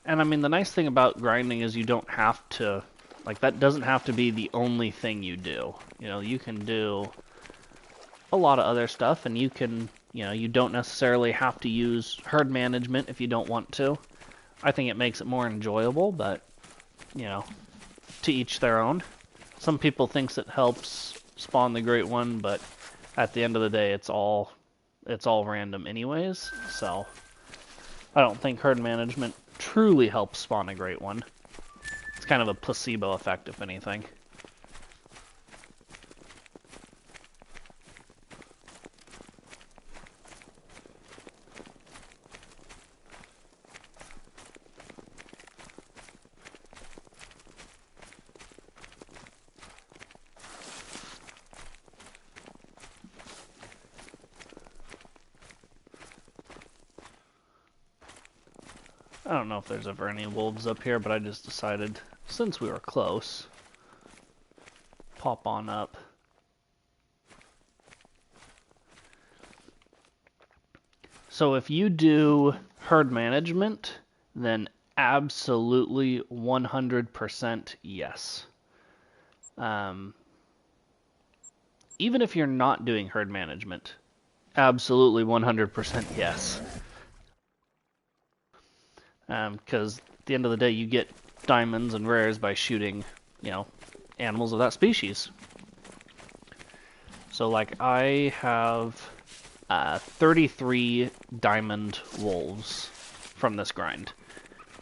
and I mean the nice thing about grinding is you don't have to, like, that doesn't have to be the only thing you do. You know, you can do a lot of other stuff, and you can, you know, you don't necessarily have to use herd management if you don't want to. I think it makes it more enjoyable, but, you know, to each their own. Some people thinks it helps spawn the great one, but at the end of the day, it's all random anyways. So I don't think herd management truly helps spawn a great one. It's kind of a placebo effect, if anything. I don't know if there's ever any wolves up here, but I just decided, since we were close, pop on up. So if you do herd management, then absolutely 100% yes. Even if you're not doing herd management, absolutely 100% yes. Because at the end of the day, you get diamonds and rares by shooting, you know, animals of that species. So, like, I have 33 diamond wolves from this grind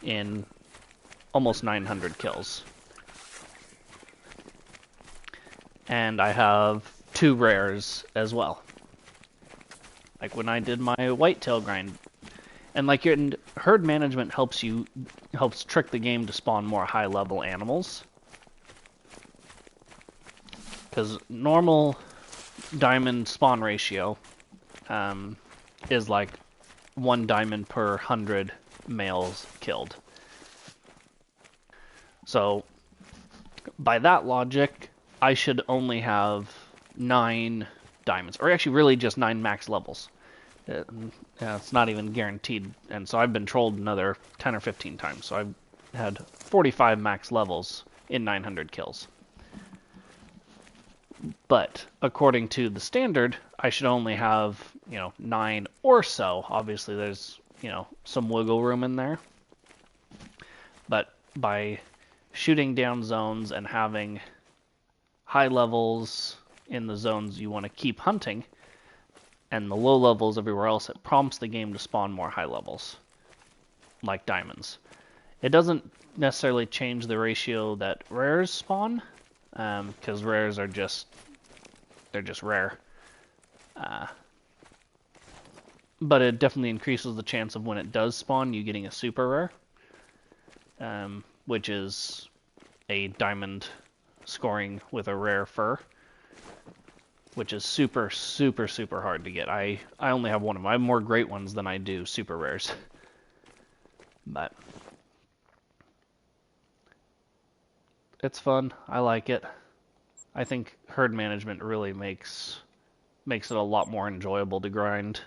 in almost 900 kills. And I have 2 rares as well. Like when I did my whitetail grind. And like your herd management helps trick the game to spawn more high level animals. Because normal diamond spawn ratio is like 1 diamond per 100 males killed. So by that logic, I should only have 9 diamonds, or actually really just 9 max levels. It's not even guaranteed, and so I've been trolled another 10 or 15 times. So I've had 45 max levels in 900 kills. But according to the standard, I should only have, 9 or so. Obviously, there's, some wiggle room in there. But by shooting down zones and having high levels in the zones you want to keep hunting, and the low levels everywhere else, it prompts the game to spawn more high levels, like diamonds. It doesn't necessarily change the ratio that rares spawn, because rares are just rare. But it definitely increases the chance of when it does spawn, you getting a super rare, which is a diamond scoring with a rare fur. which is super, super, super hard to get. I only have one of them. I have more great ones than I do super rares. But it's fun. I like it. I think herd management really makes it a lot more enjoyable to grind.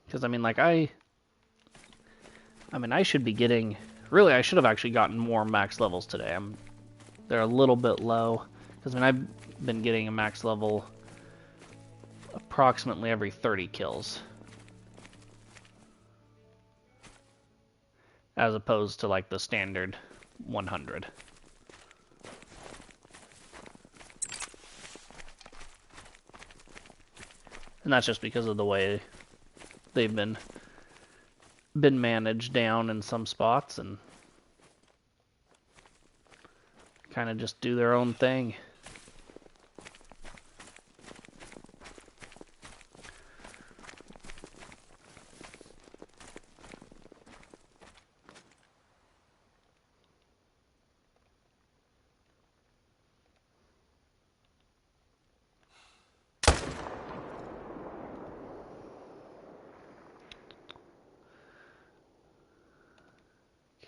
Because I mean, like I should be getting. Really, I should have actually gotten more max levels today. They're a little bit low. Because I mean, I've been getting a max level approximately every 30 kills. As opposed to like the standard 100. And that's just because of the way they've been managed down in some spots and kind of just do their own thing.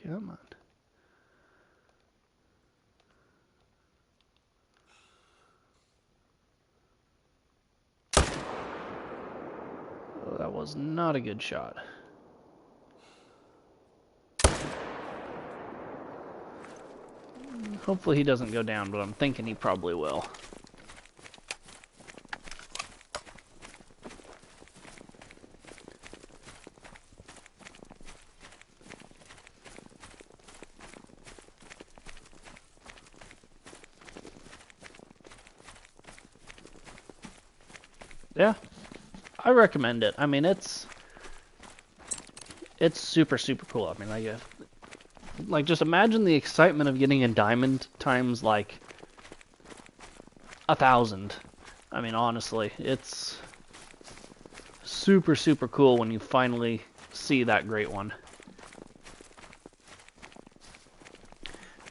Come on. Oh, that was not a good shot. Hopefully he doesn't go down, but I'm thinking he probably will. Yeah, I recommend it. I mean, it's super, super cool. I mean, like just imagine the excitement of getting a diamond times like 1,000. I mean, honestly, it's super, super cool when you finally see that great one.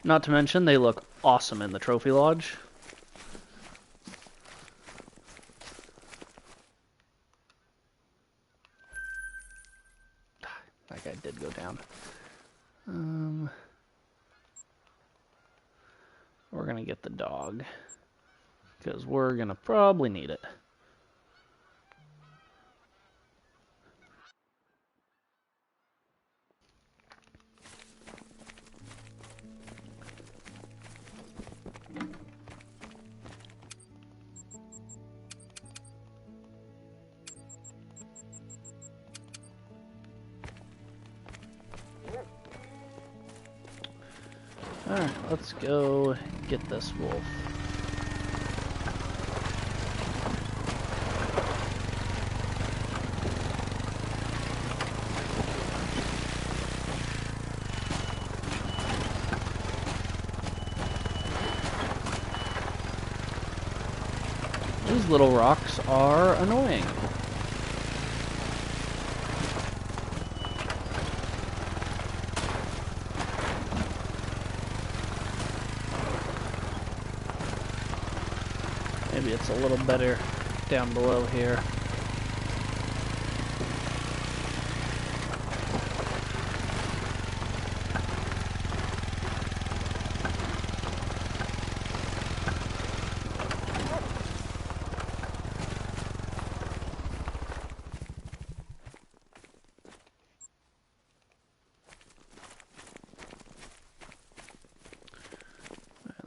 Not to mention, they look awesome in the trophy lodge. That guy did go down. We're gonna get the dog, because we're gonna probably need it. Alright, let's go get this wolf. These little rocks are annoying. Maybe it's a little better down below here.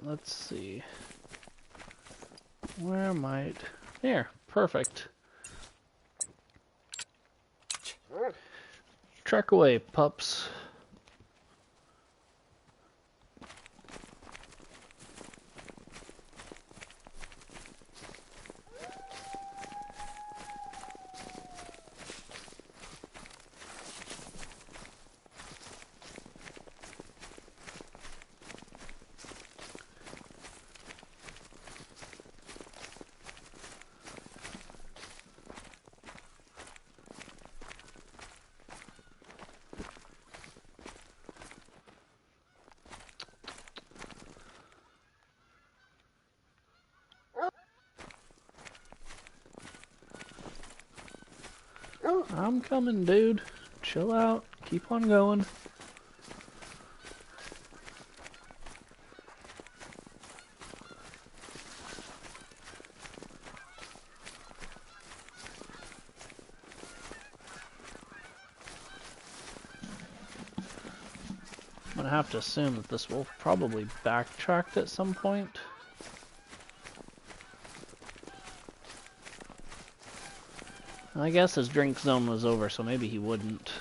Let's see. Where might... There, perfect. Trek away, pups. I'm coming, dude. Chill out. Keep on going. I'm gonna have to assume that this wolf probably backtracked at some point. I guess his drink zone was over, so maybe he wouldn't.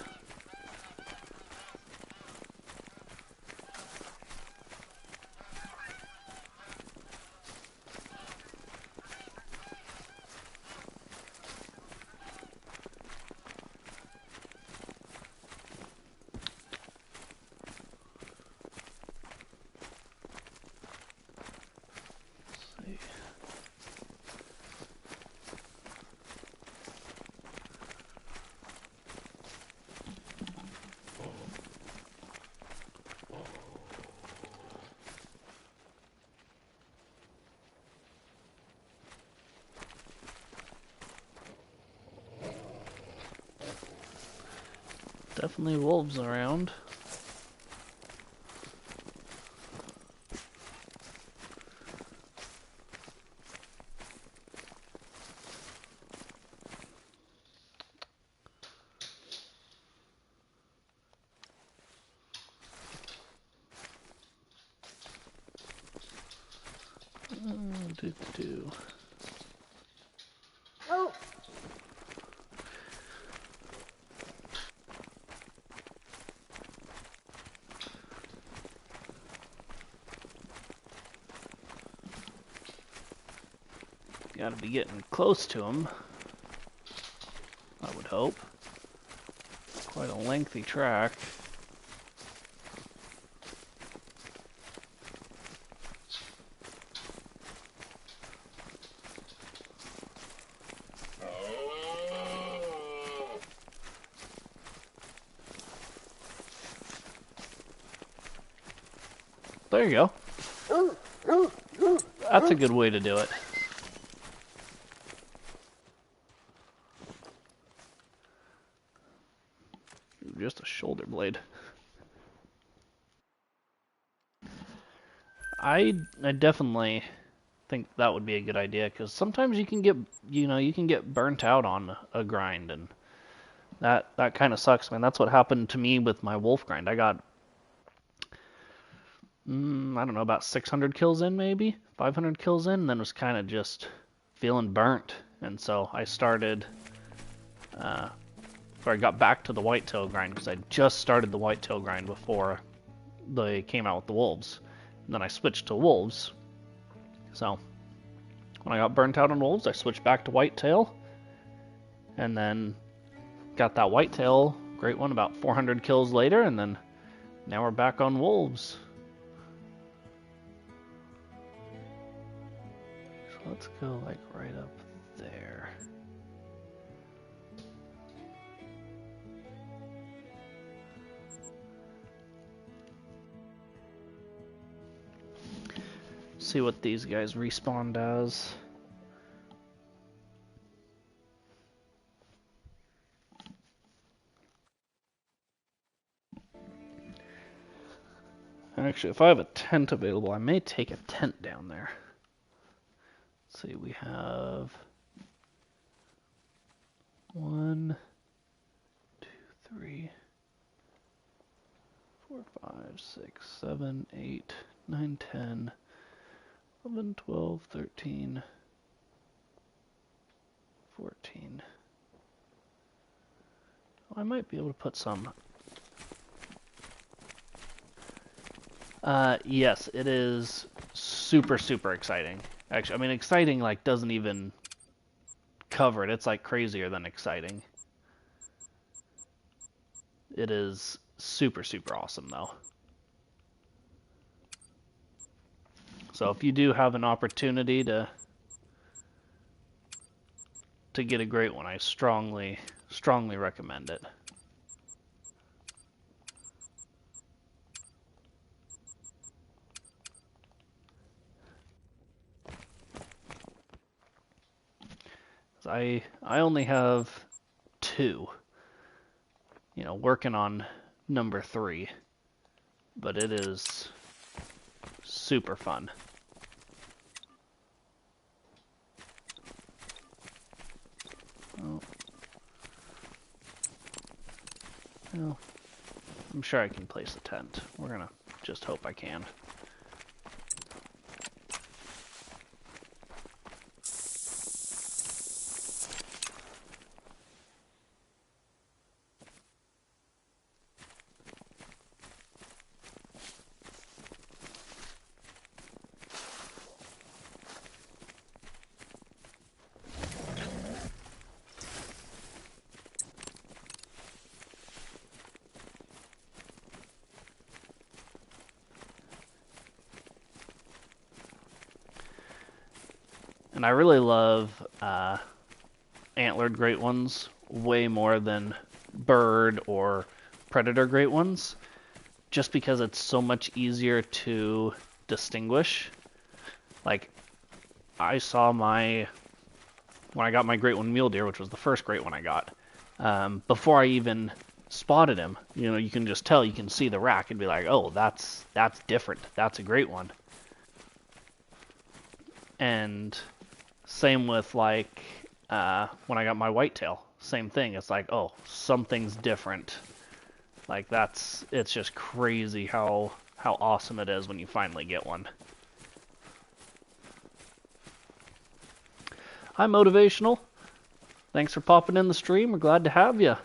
Definitely wolves around. Do. Oh. Gotta be getting close to him, I would hope. Quite a lengthy track. There you go. That's a good way to do it. Just a shoulder blade. I definitely think that would be a good idea, because sometimes you can get burnt out on a grind, and that kind of sucks, man. That's what happened to me with my wolf grind. I got I don't know, about 600 kills in, maybe 500 kills in, and then was kind of just feeling burnt, and so I started or I got back to the whitetail grind, because I just started the whitetail grind before they came out with the wolves. And then I switched to wolves. So when I got burnt out on wolves, I switched back to whitetail, and then got that whitetail great one about 400 kills later, and then now we're back on wolves. So let's go like right up there. See what these guys respawned as. Actually, if I have a tent available, I may take a tent down there. Let's see, we have 1, 2, 3, 4, 5, 6, 7, 8, 9, 10, 11, 12, 13, 14. I might be able to put some. Yes, it is super, super exciting. Actually, I mean, exciting like doesn't even cover it. It's like crazier than exciting. It is super, super awesome though. So if you do have an opportunity to get a great one, I strongly, strongly recommend it. I only have 2. working on number 3, but it is super fun. Oh. Well, I'm sure I can place a tent. We're gonna just hope I can. And I really love antlered great ones way more than bird or predator great ones, just because it's so much easier to distinguish. Like, I saw when I got my great one mule deer, which was the first great one I got, before I even spotted him, you can just tell, you can see the rack and be like, oh, that's different. That's a great one. And same with like when I got my whitetail, same thing. It's like, oh, something's different. Like it's just crazy how awesome it is when you finally get one. Hi, Motivational. Thanks for popping in the stream. We're glad to have you.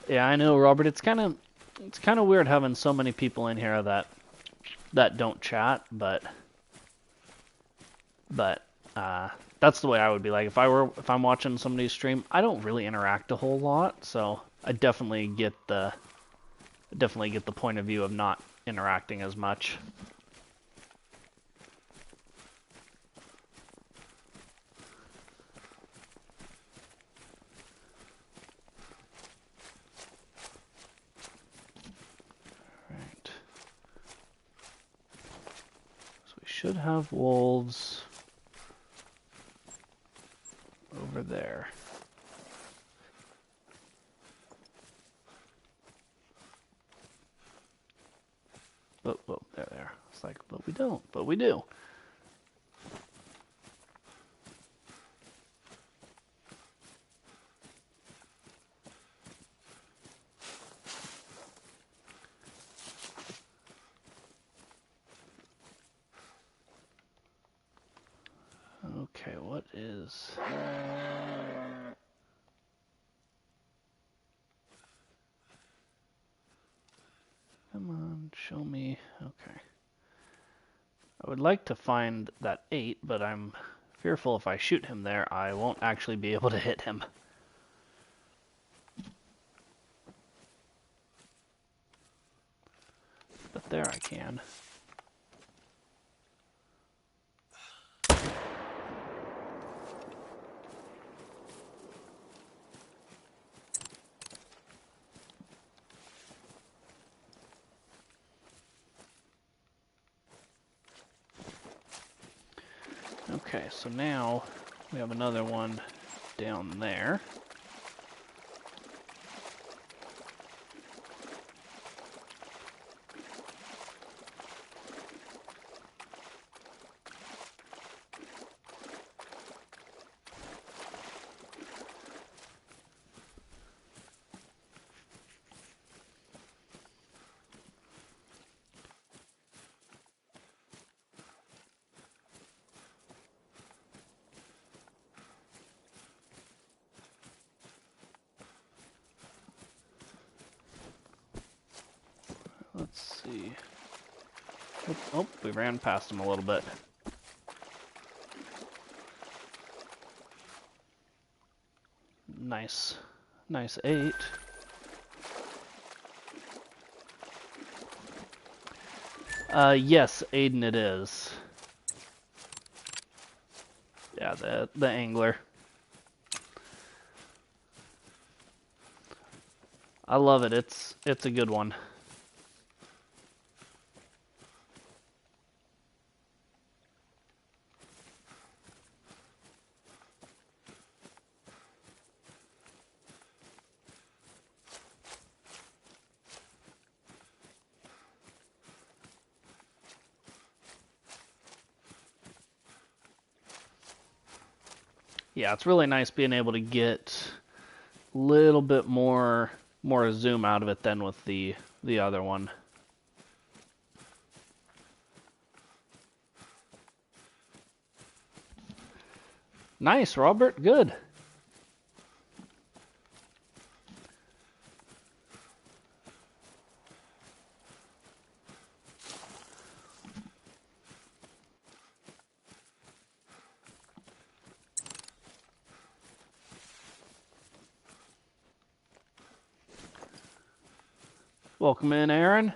Yeah, I know, Robert. It's kind of weird having so many people in here that don't chat, but that's the way I would be. Like if I'm watching somebody's stream, I don't really interact a whole lot, so I definitely get the point of view of not interacting as much. Right. So we should have wolves over there. Oh, there. It's like, but we don't, but we do. Okay, what is... Come on, show me. Okay. I would like to find that 8, but I'm fearful if I shoot him there, I won't actually be able to hit him. But there I can. Okay, so now we have another one down there. Let's see. Oh, we ran past him a little bit. Nice. Nice 8. Yes, Aiden it is. Yeah, the angler. I love it. It's a good one. Yeah, it's really nice being able to get a little bit more zoom out of it than with the other one. Nice, Robert. Good. Welcome in, Aaron.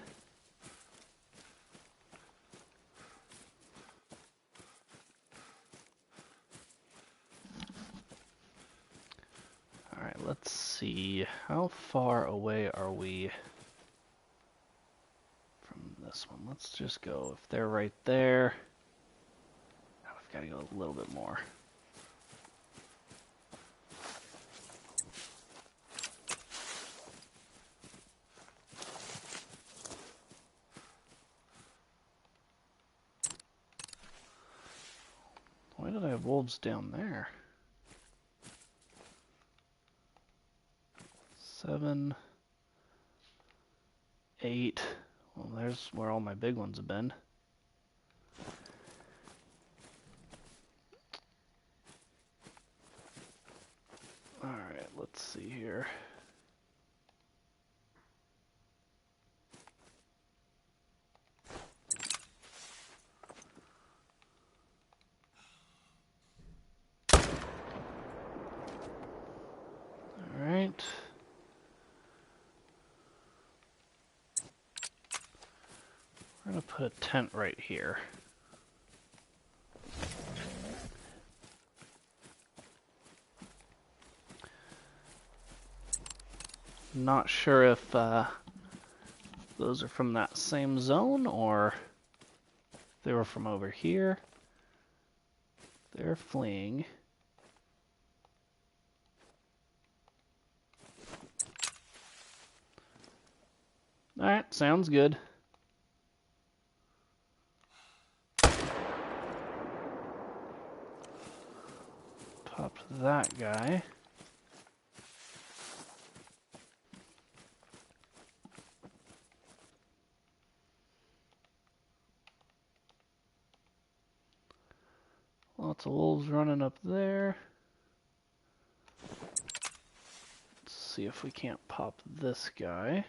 All right, let's see. How far away are we from this one? Let's just go. If they're right there, we've got to go a little bit more. Why did I have wolves down there? 7, 8. Well, there's where all my big ones have been. Alright, let's see here. Alright. We're going to put a tent right here. Not sure if those are from that same zone or they were from over here. They're fleeing. Alright, sounds good. Popped that guy. Lots of wolves running up there. Let's see if we can't pop this guy.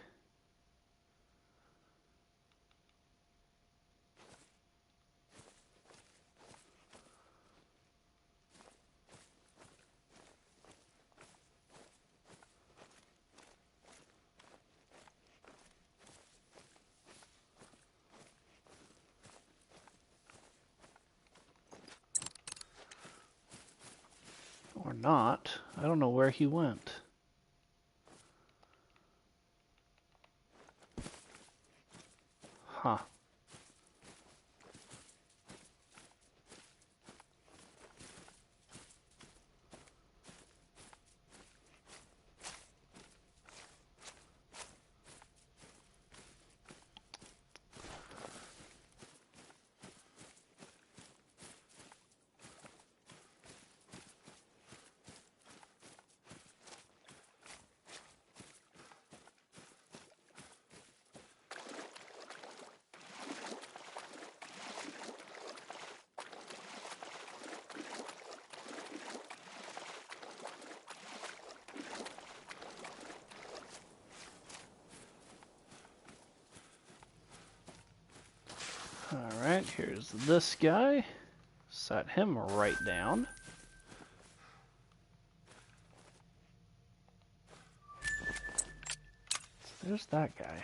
Or not. I don't know where he went. Huh. Alright, here's this guy. Set him right down. There's that guy.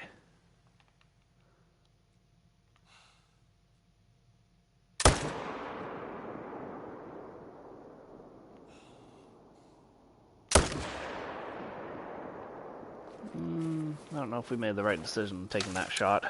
I don't know if we made the right decision taking that shot.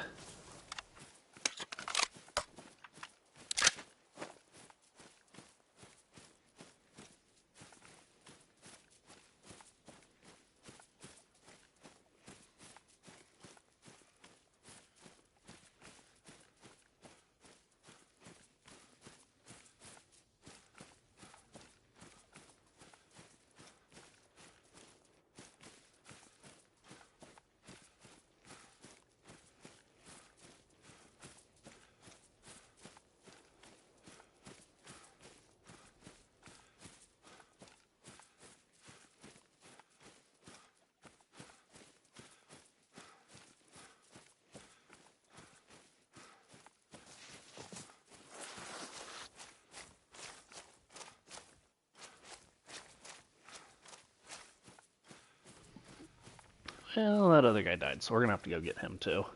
Well, that other guy died, so we're gonna have to go get him too.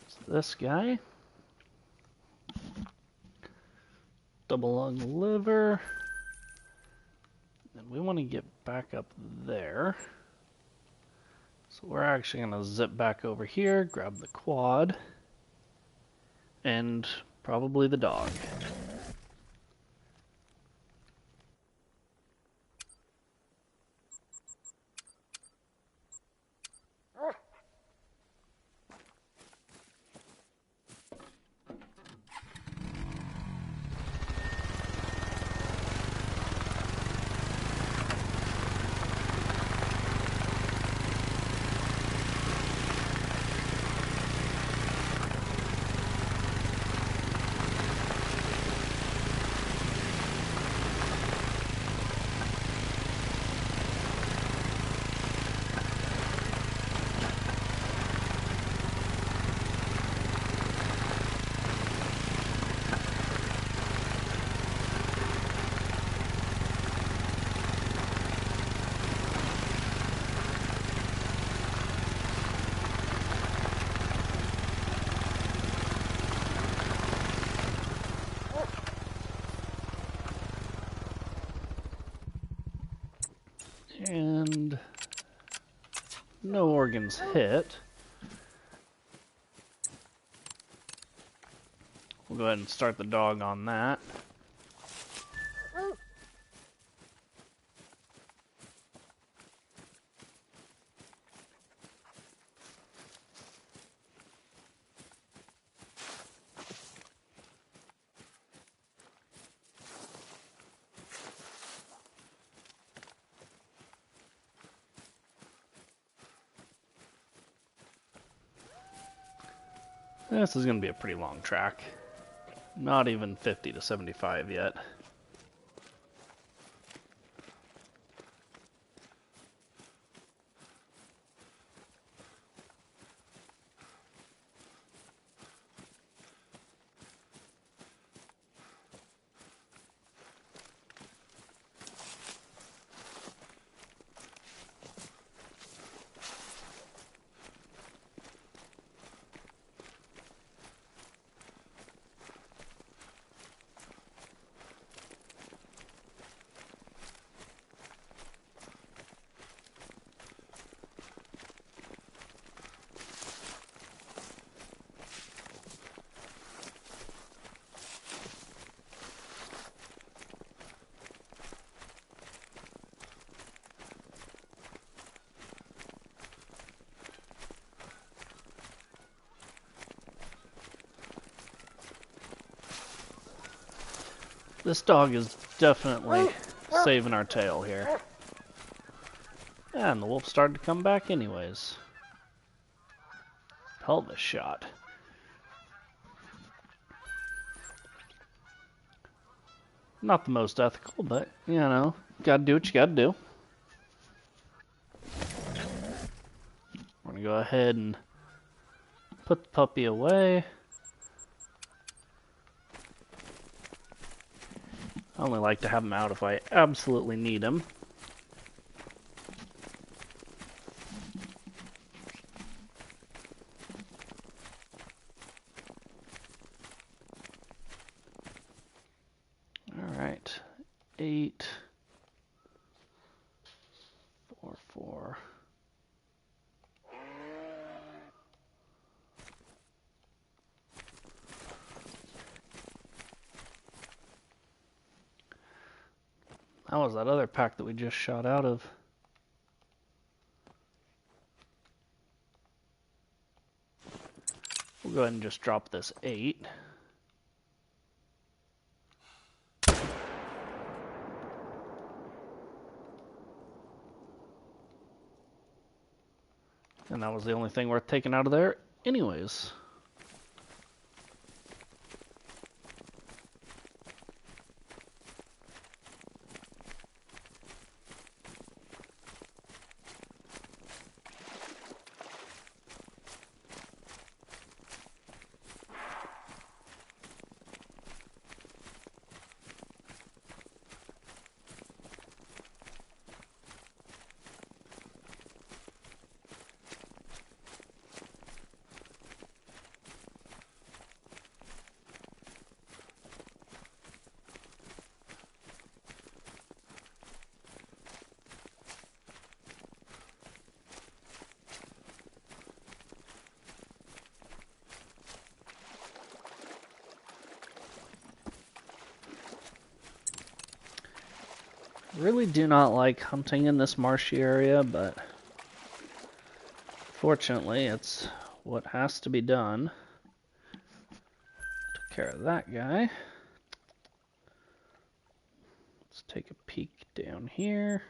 So this guy. Double lung liver. And we want to get back up there. So we're actually going to zip back over here, grab the quad, and probably the dog. And no organs hit. We'll go ahead and start the dog on that. This is going to be a pretty long track. Not even 50 to 75 yet. This dog is definitely saving our tail here. And the wolf started to come back anyways. Pelvis shot. Not the most ethical, but, you know, gotta do what you gotta do. We're gonna go ahead and put the puppy away. I only like to have him out if I absolutely need him. Alright, 8, 4, 4. That was that other pack that we just shot out of. We'll go ahead and just drop this 8. And that was the only thing worth taking out of there anyways. Really do not like hunting in this marshy area, but fortunately it's what has to be done. Took care of that guy. Let's take a peek down here.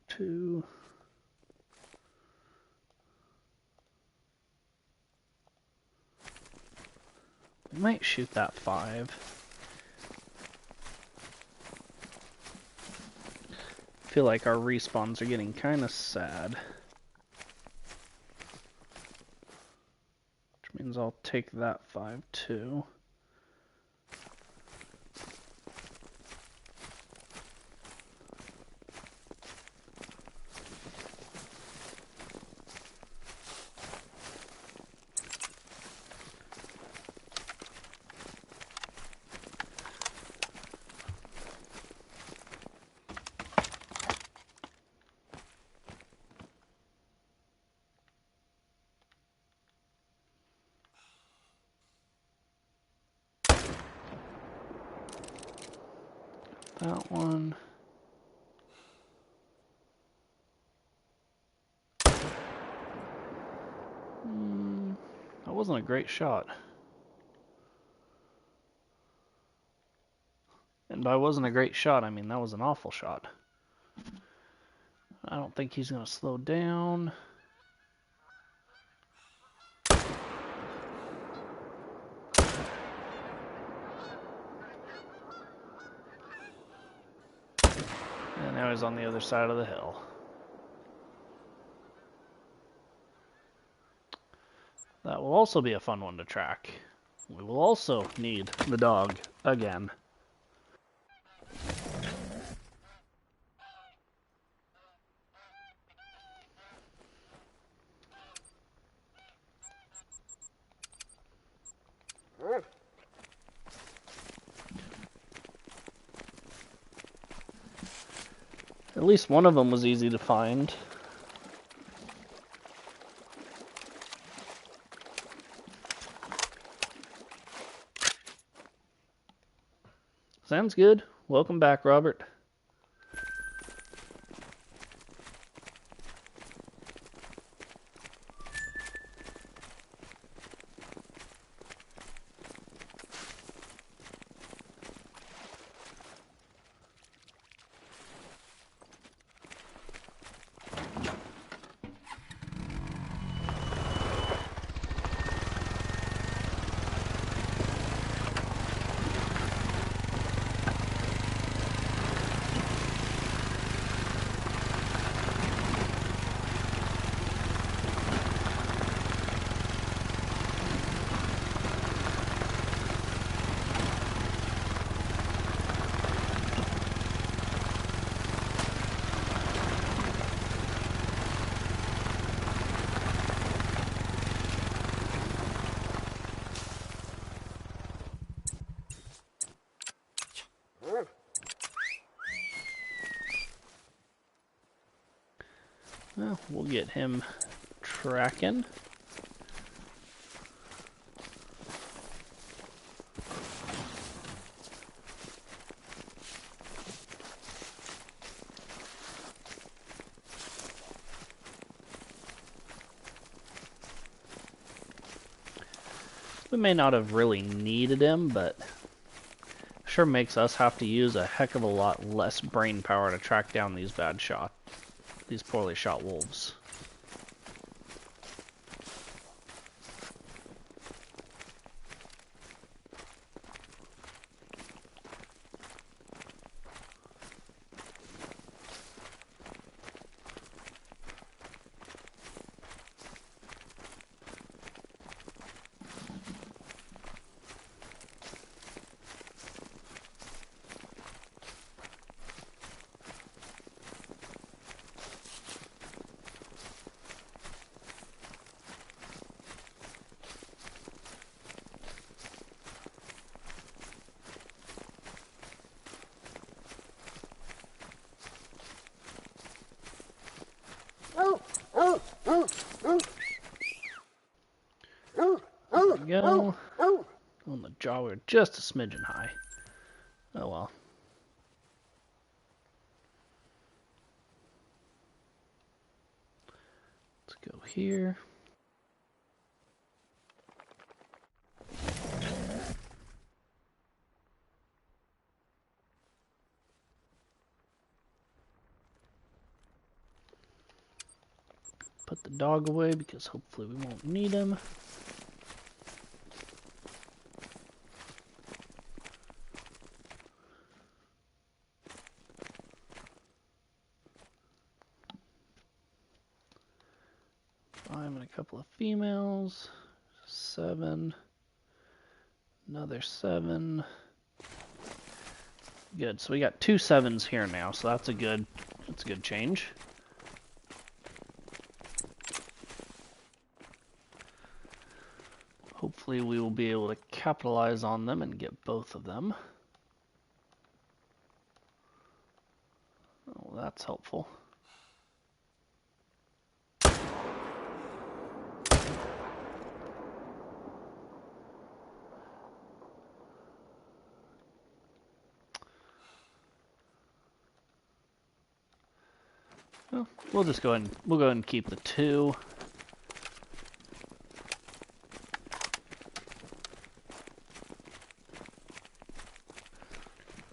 Two. We might shoot that 5. I feel like our respawns are getting kind of sad. Which means I'll take that 5 too. That one. That wasn't a great shot. And by wasn't a great shot, I mean that was an awful shot. I don't think he's going to slow down. And now he's on the other side of the hill. That will also be a fun one to track. We will also need the dog again. At least one of them was easy to find. Sounds good. Welcome back, Robert. Well, we'll get him tracking. We may not have really needed him, but sure makes us have to use a heck of a lot less brain power to track down these these poorly shot wolves. jaw. We were just a smidgen high. Oh well. Let's go here. Put the dog away because hopefully we won't need him. Five and a couple of females. 7. Another 7. Good. So we got 2 7s here now. So that's a good change. Hopefully we will be able to capitalize on them and get both of them. Oh, that's helpful. Well, we'll go ahead and keep the 2.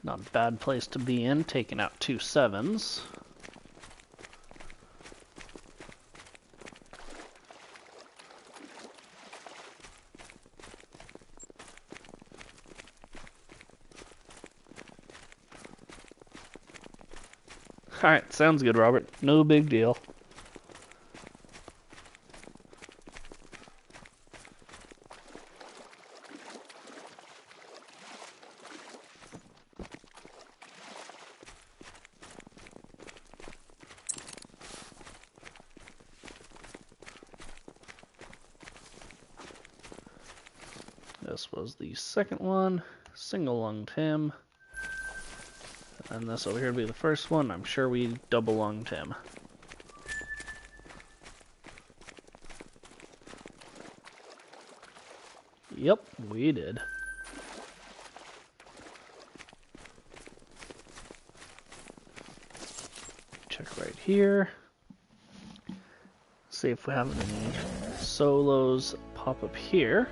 Not a bad place to be in, taking out 2 7s. Alright, sounds good, Robert. No big deal. This was the second one. Single lunged him. And this over here will be the first one. I'm sure we double lunged him. Yep, we did. Check right here. See if we have any solos pop up here.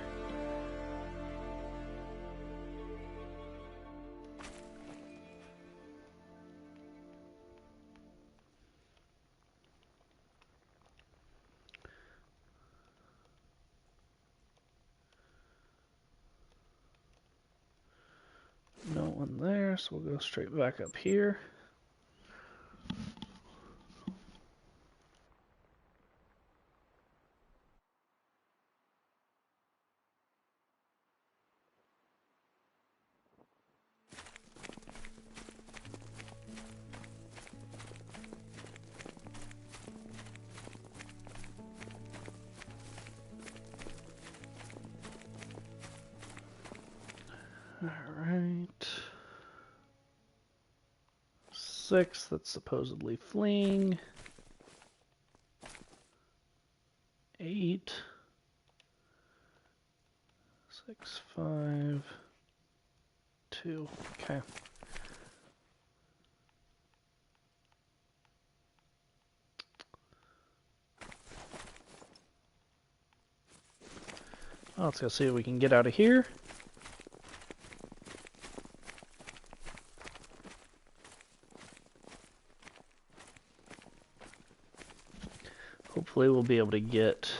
No one there, so we'll go straight back up here. Alright. 6, that's supposedly fleeing. 8. 6, 5, 2. Okay. Well, let's go see if we can get out of here. Hopefully we'll be able to get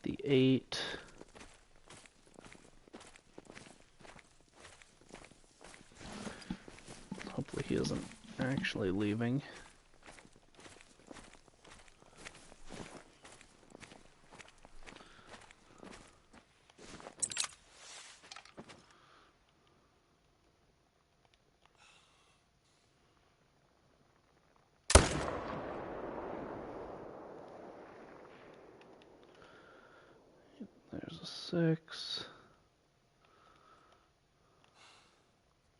the 8. Hopefully he isn't actually leaving. There's a 6.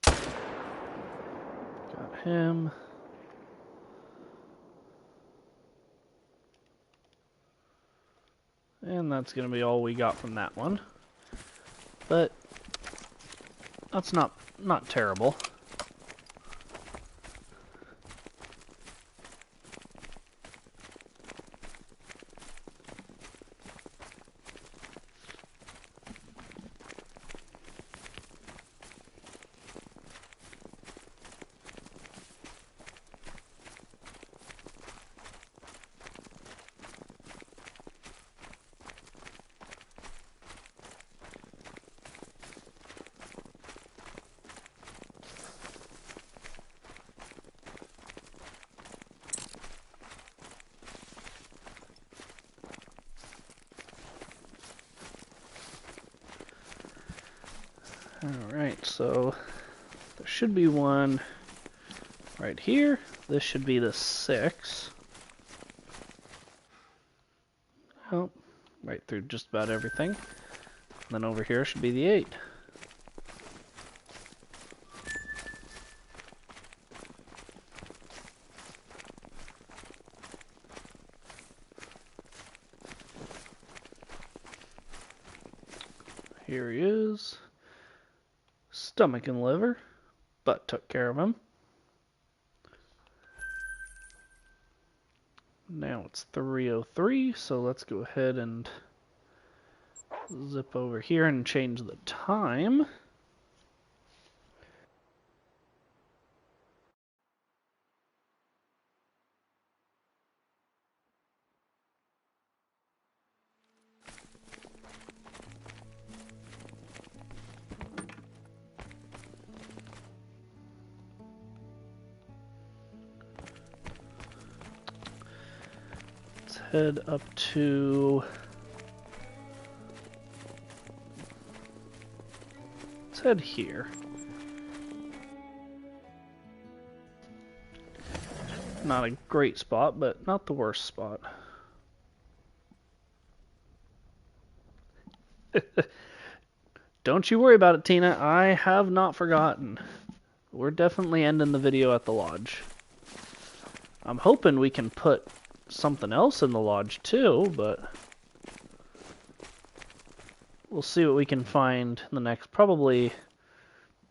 Got him. And that's going to be all we got from that one. but that's not terrible. Alright, so there should be one right here. This should be the 6. Oh, right through just about everything. And then over here should be the 8. Here he is. Stomach and liver, but took care of him. Now it's 3:03, so let's go ahead and zip over here and change the time. Let's head up to... Let's head here. Not a great spot, but not the worst spot. Don't you worry about it, Tina. I have not forgotten. We're definitely ending the video at the lodge. I'm hoping we can put something else in the lodge too, but we'll see what we can find in the next probably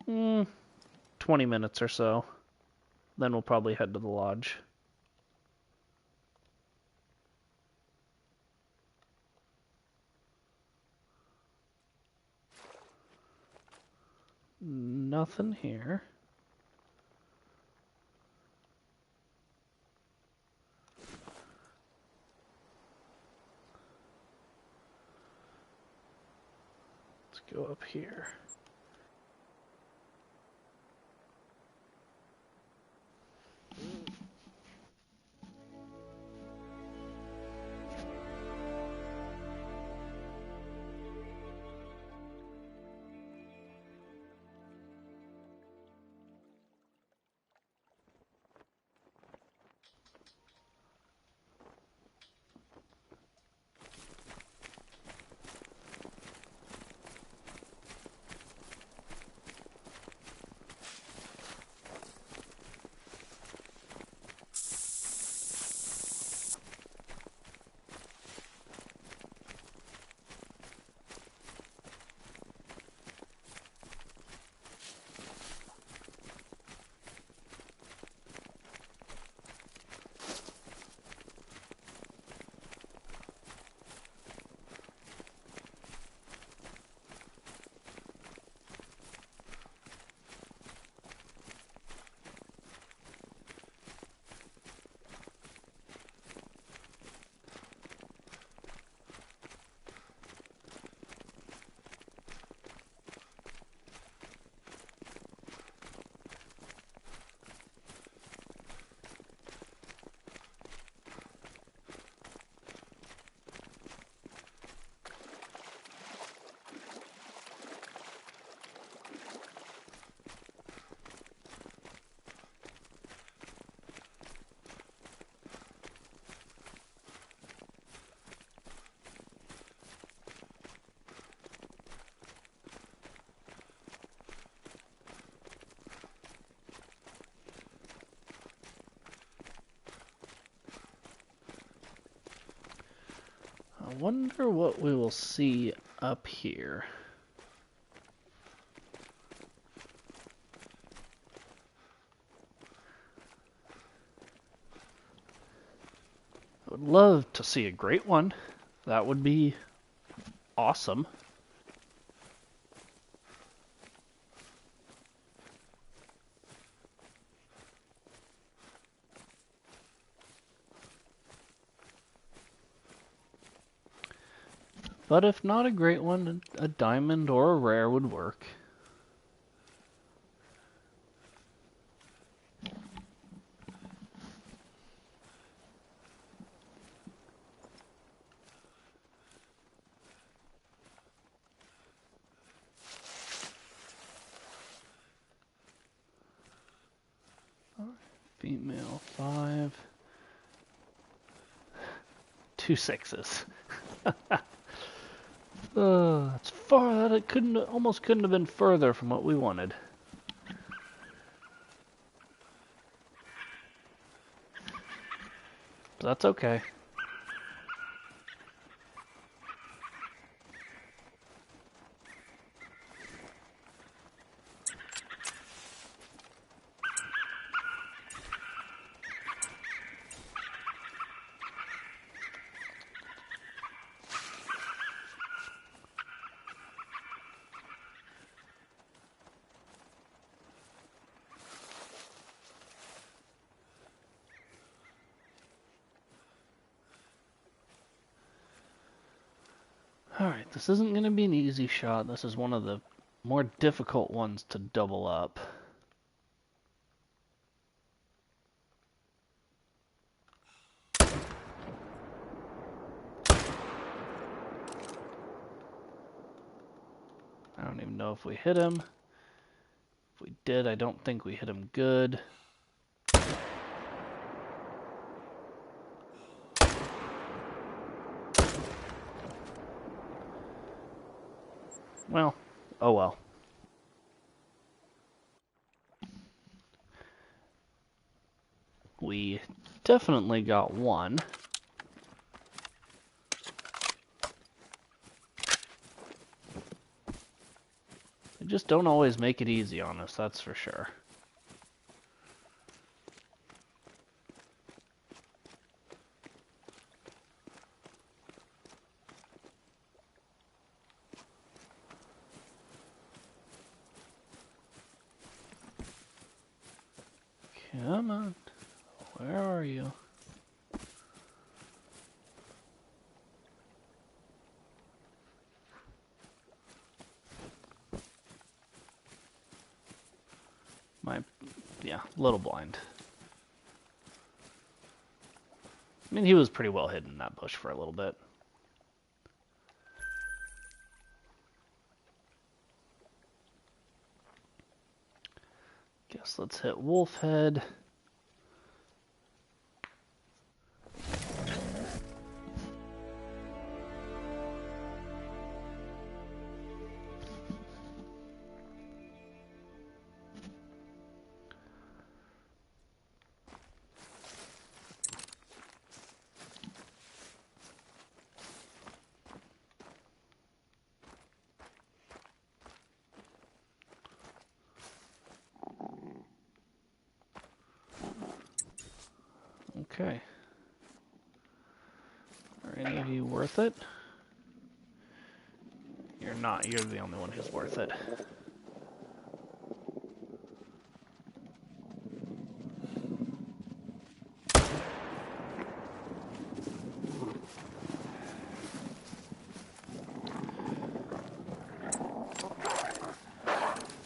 20 minutes or so. Then we'll probably head to the lodge. Nothing here. Let's go up here. I wonder what we will see up here. would love to see a great one. That would be awesome. But if not a great one, a diamond or a rare would work. Female 5. 2 6s. It's far that it almost couldn't have been further from what we wanted. But that's okay. Alright, this isn't going to be an easy shot. This is one of the more difficult ones to double up. I don't even know if we hit him. If we did, I don't think we hit him good. Well, oh well. We definitely got one. They just don't always make it easy on us, that's for sure. Come on. Where are you? Yeah, a little blind. I mean, he was pretty well hidden in that bush for a little bit. Guess let's hit wolf head. Okay. Are any of you worth it? You're not. You're the only one who's worth it.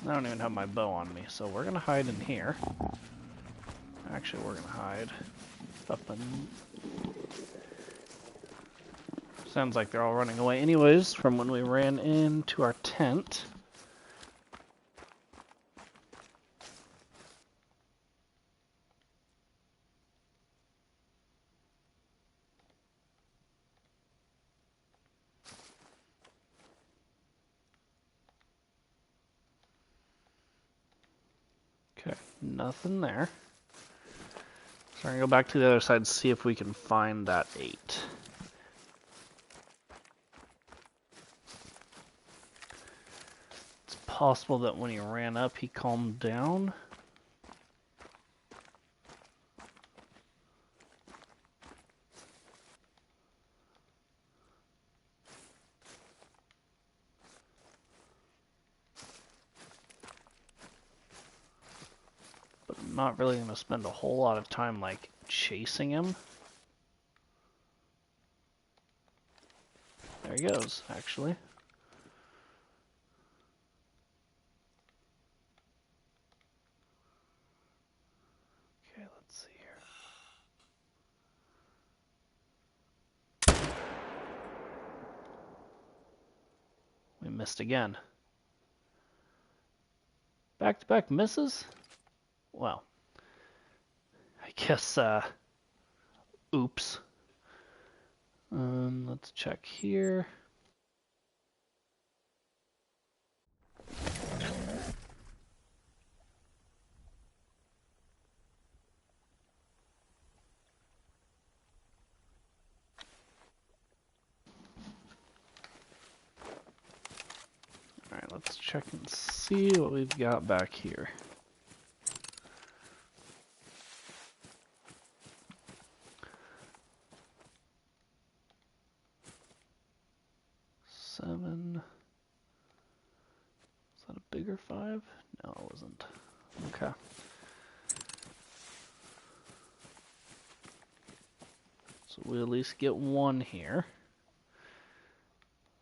I don't even have my bow on me, so we're gonna hide in here. Actually, we're gonna hide up in... Sounds like they're all running away anyways from when we ran into our tent. Okay, nothing there. So we're gonna go back to the other side and see if we can find that 8. It's possible that when he ran up, he calmed down. I'm not really going to spend a whole lot of time, like, chasing him. There he goes, actually. Okay, let's see here. We missed again. Back-to-back misses? Well, I guess, oops. Let's check here. Alright, let's check and see what we've got back here. Seven. Is that a bigger 5? No, it wasn't. Okay. So we at least get 1 here.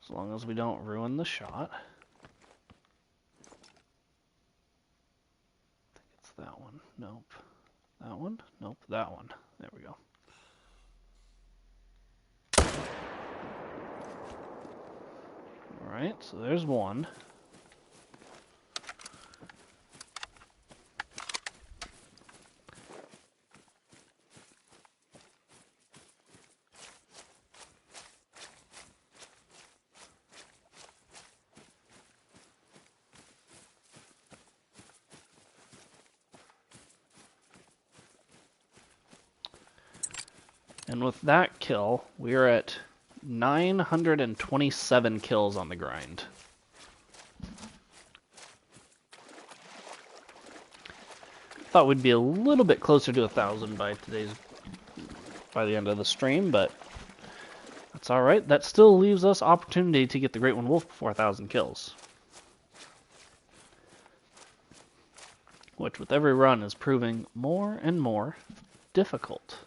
As long as we don't ruin the shot. I think it's that one. Nope. That one? Nope, that one. There we go. Alright, so there's 1. And with that kill, we're at 927 kills on the grind. Thought we'd be a little bit closer to 1,000 by the end of the stream, but that's all right. That still leaves us opportunity to get the Great One Wolf before 1,000 kills, which with every run is proving more and more difficult.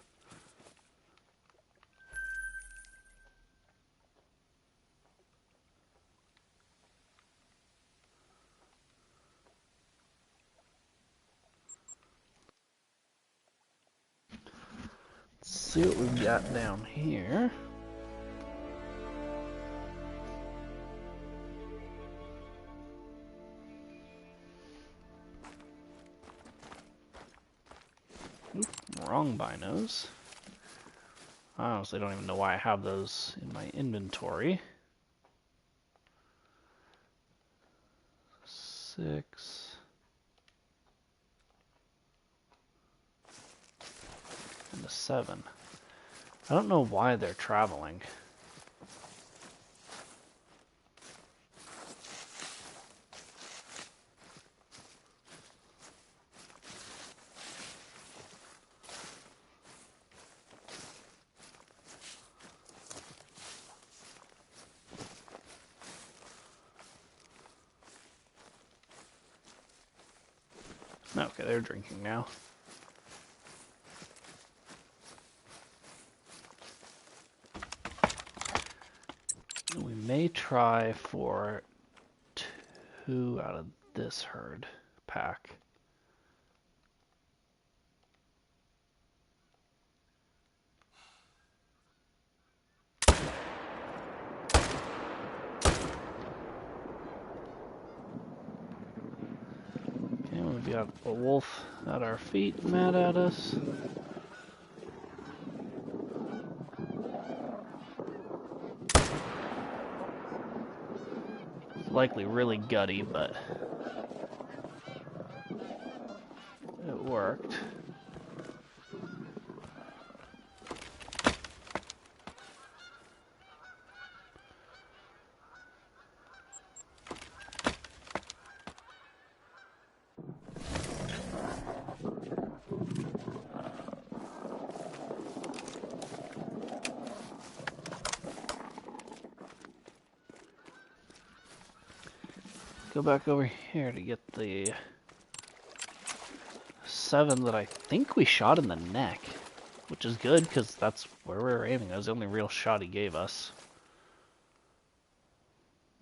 Let's see what we've got down here. Oop, wrong binos. I honestly don't even know why I have those in my inventory. 6. And a 7. I don't know why they're traveling. Okay, they're drinking now. We may try for 2 out of this herd pack. Okay, we've got a wolf at our feet, mad at us. Likely really gutty, but it worked. Go back over here to get the 7 that I think we shot in the neck, which is good because that's where we were aiming. That was the only real shot he gave us.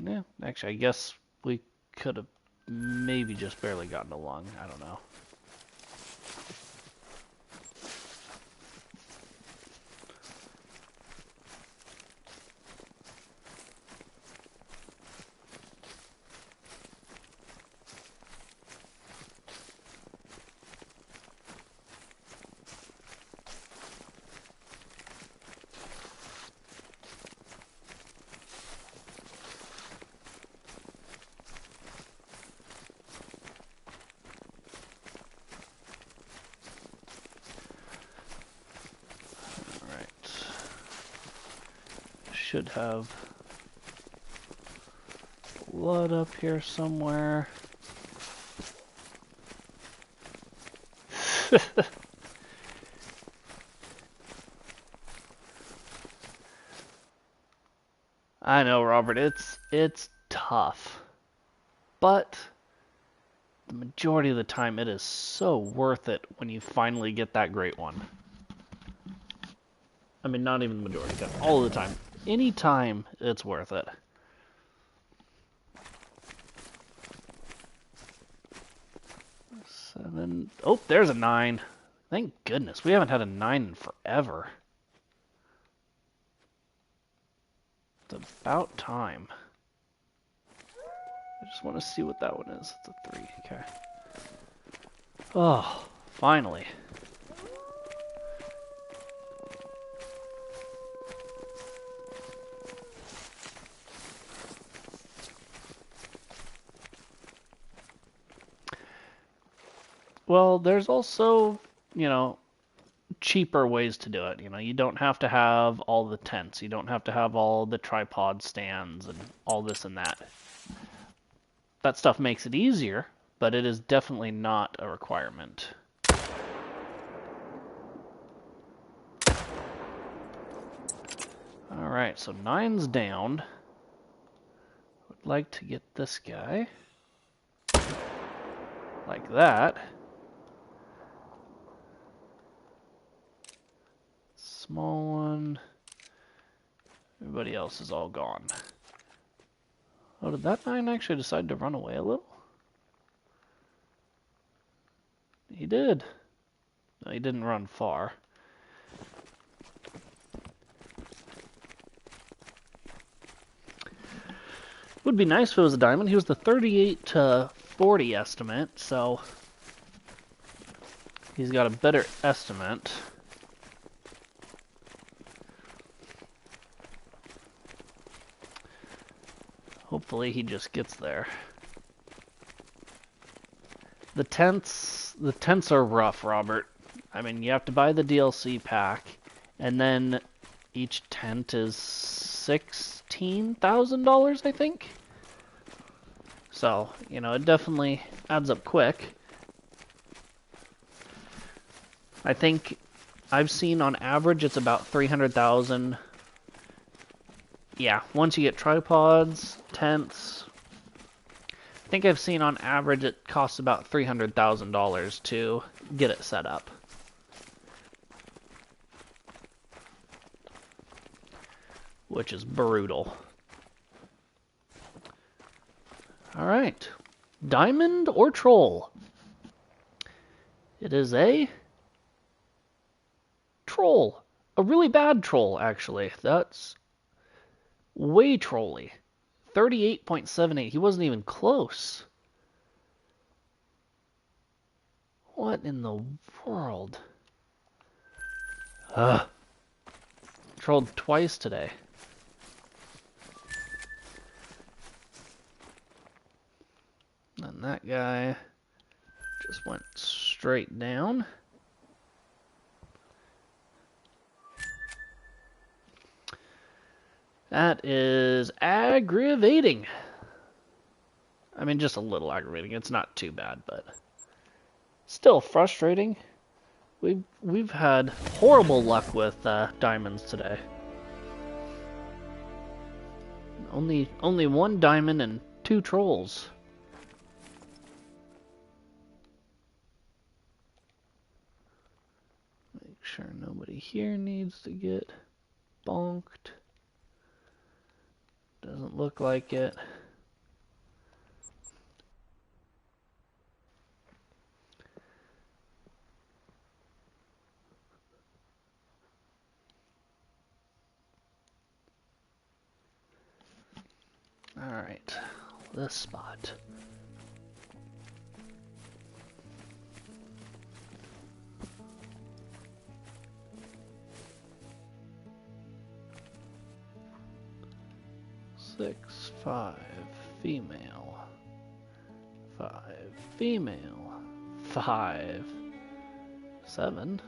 Yeah, actually, I guess we could have maybe just barely gotten along. I don't know. Should have blood up here somewhere. I know, Robert, it's tough. But the majority of the time it is so worth it when you finally get that great one. I mean, not even the majority of the time, all the time. Anytime it's worth it. Seven. Oh, there's a 9. Thank goodness. We haven't had a 9 in forever. It's about time. I just want to see what that one is. It's a 3. Okay. Oh, finally. Well, there's also, cheaper ways to do it. You don't have to have all the tents. You don't have to have all the tripod stands and all this and that. That stuff makes it easier, but it is definitely not a requirement. Alright, so 9's down. Would like to get this guy. Like that. Small one. Everybody else is all gone. Oh, did that 9 actually decide to run away a little? He did. No, he didn't run far. Would be nice if it was a diamond. He was the 38 to 40 estimate, so he's got a better estimate. Hopefully he just gets there. The tents are rough, Robert. I mean, you have to buy the DLC pack, and then each tent is $16,000, I think. So, it definitely adds up quick. I think I've seen on average it's about 300,000. Yeah, once you get tripods, tents, I think I've seen on average it costs about $300,000 to get it set up. Which is brutal. Alright. Diamond or troll? It is a troll. A really bad troll, actually. That's way trolly. 38.78. He wasn't even close. What in the world? Ugh. Trolled twice today. And that guy just went straight down. That is aggravating. I mean, just a little aggravating. It's not too bad, but still frustrating. We've had horrible luck with diamonds today. Only 1 diamond and 2 trolls. sure nobody here needs to get bonked. Doesn't look like it. Alright, this spot. Six, 5, female. 5, female. 5, 7,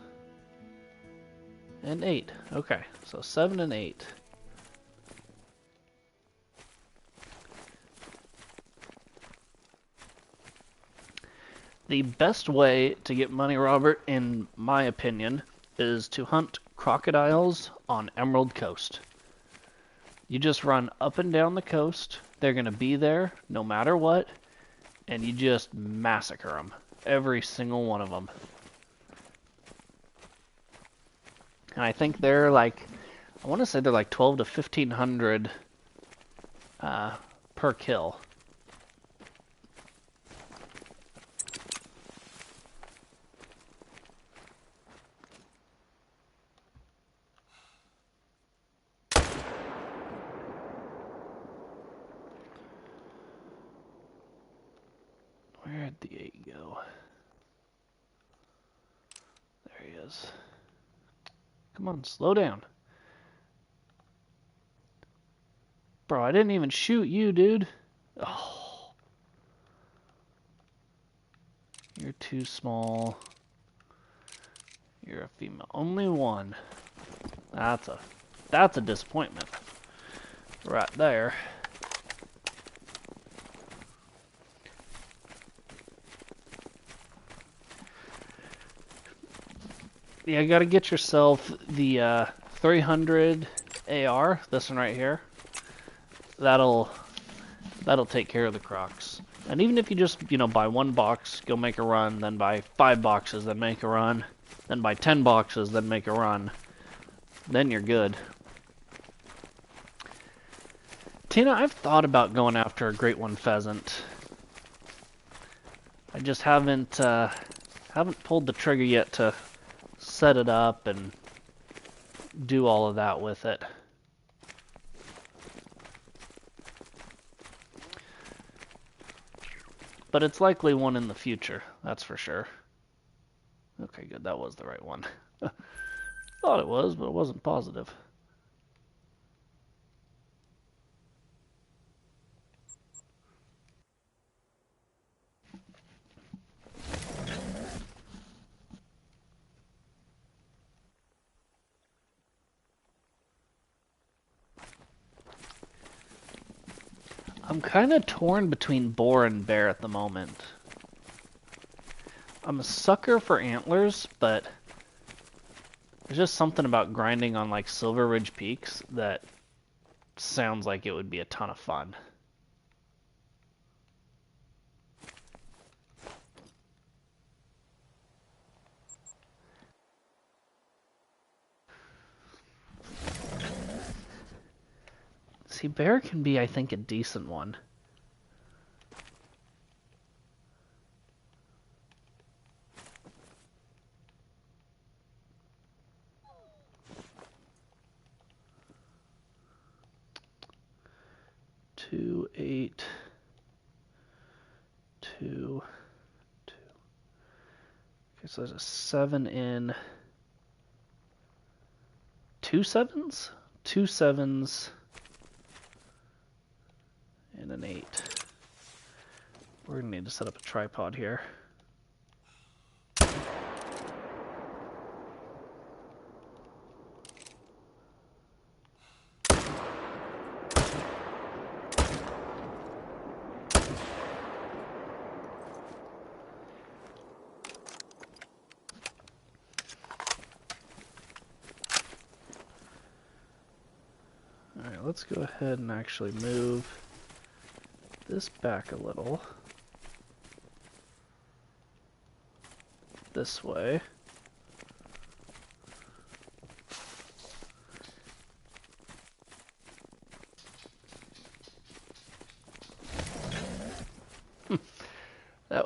and 8. Okay, so 7 and 8. The best way to get money, Robert, in my opinion, is to hunt crocodiles on Emerald Coast. You just run up and down the coast. They're going to be there no matter what, and you just massacre them. Every single one of them. And I think they're like, I want to say they're like 12 to 1500 per kill. Where'd the 8 go? There he is. Come on, slow down. Bro, I didn't even shoot you, dude. Oh. You're too small. You're a female. Only one. That's a disappointment. Right there. Yeah, you gotta get yourself the 300 AR, this one right here. That'll take care of the crocs. And even if you just, buy 1 box, go make a run, then buy 5 boxes, then make a run, then buy 10 boxes, then make a run, then you're good. Tina, I've thought about going after a great one pheasant. I just haven't pulled the trigger yet to set it up and do all of that with it. But it's likely one in the future, that's for sure. Okay, good, that was the right one. Thought it was, but it wasn't positive. I'm kind of torn between boar and bear at the moment. I'm a sucker for antlers, but there's just something about grinding on like Silver Ridge Peaks that sounds like it would be a ton of fun. See, bear can be, I think, a decent one. Two, 8, 2, 2. Okay, so there's a 7 in. 2 7s? 2 7s. And an 8. We're gonna need to set up a tripod here. Alright, let's go ahead and actually move this back a little. This way.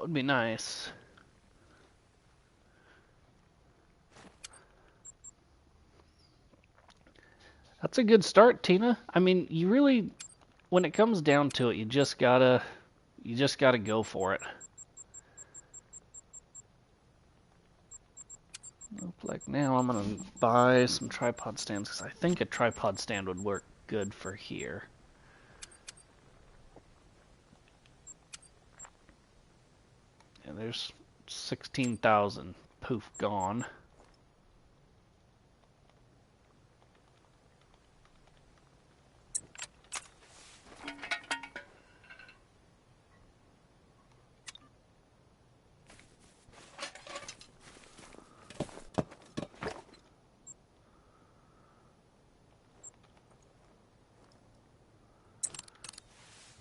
would be nice. That's a good start, Tina. I mean, you really, when it comes down to it, you just gotta go for it. Like now, I'm gonna buy some tripod stands because I think a tripod stand would work good for here. And there's 16,000. Poof, gone.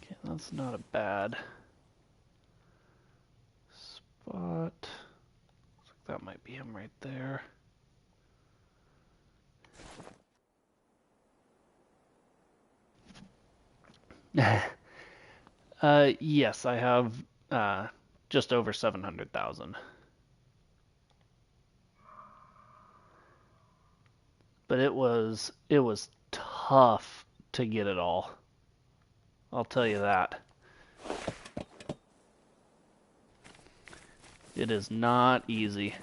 Okay, that's not a bad spot. Looks like that might be him right there. Yes, I have just over 700,000. But it was tough to get it all. I'll tell you that. It is not easy.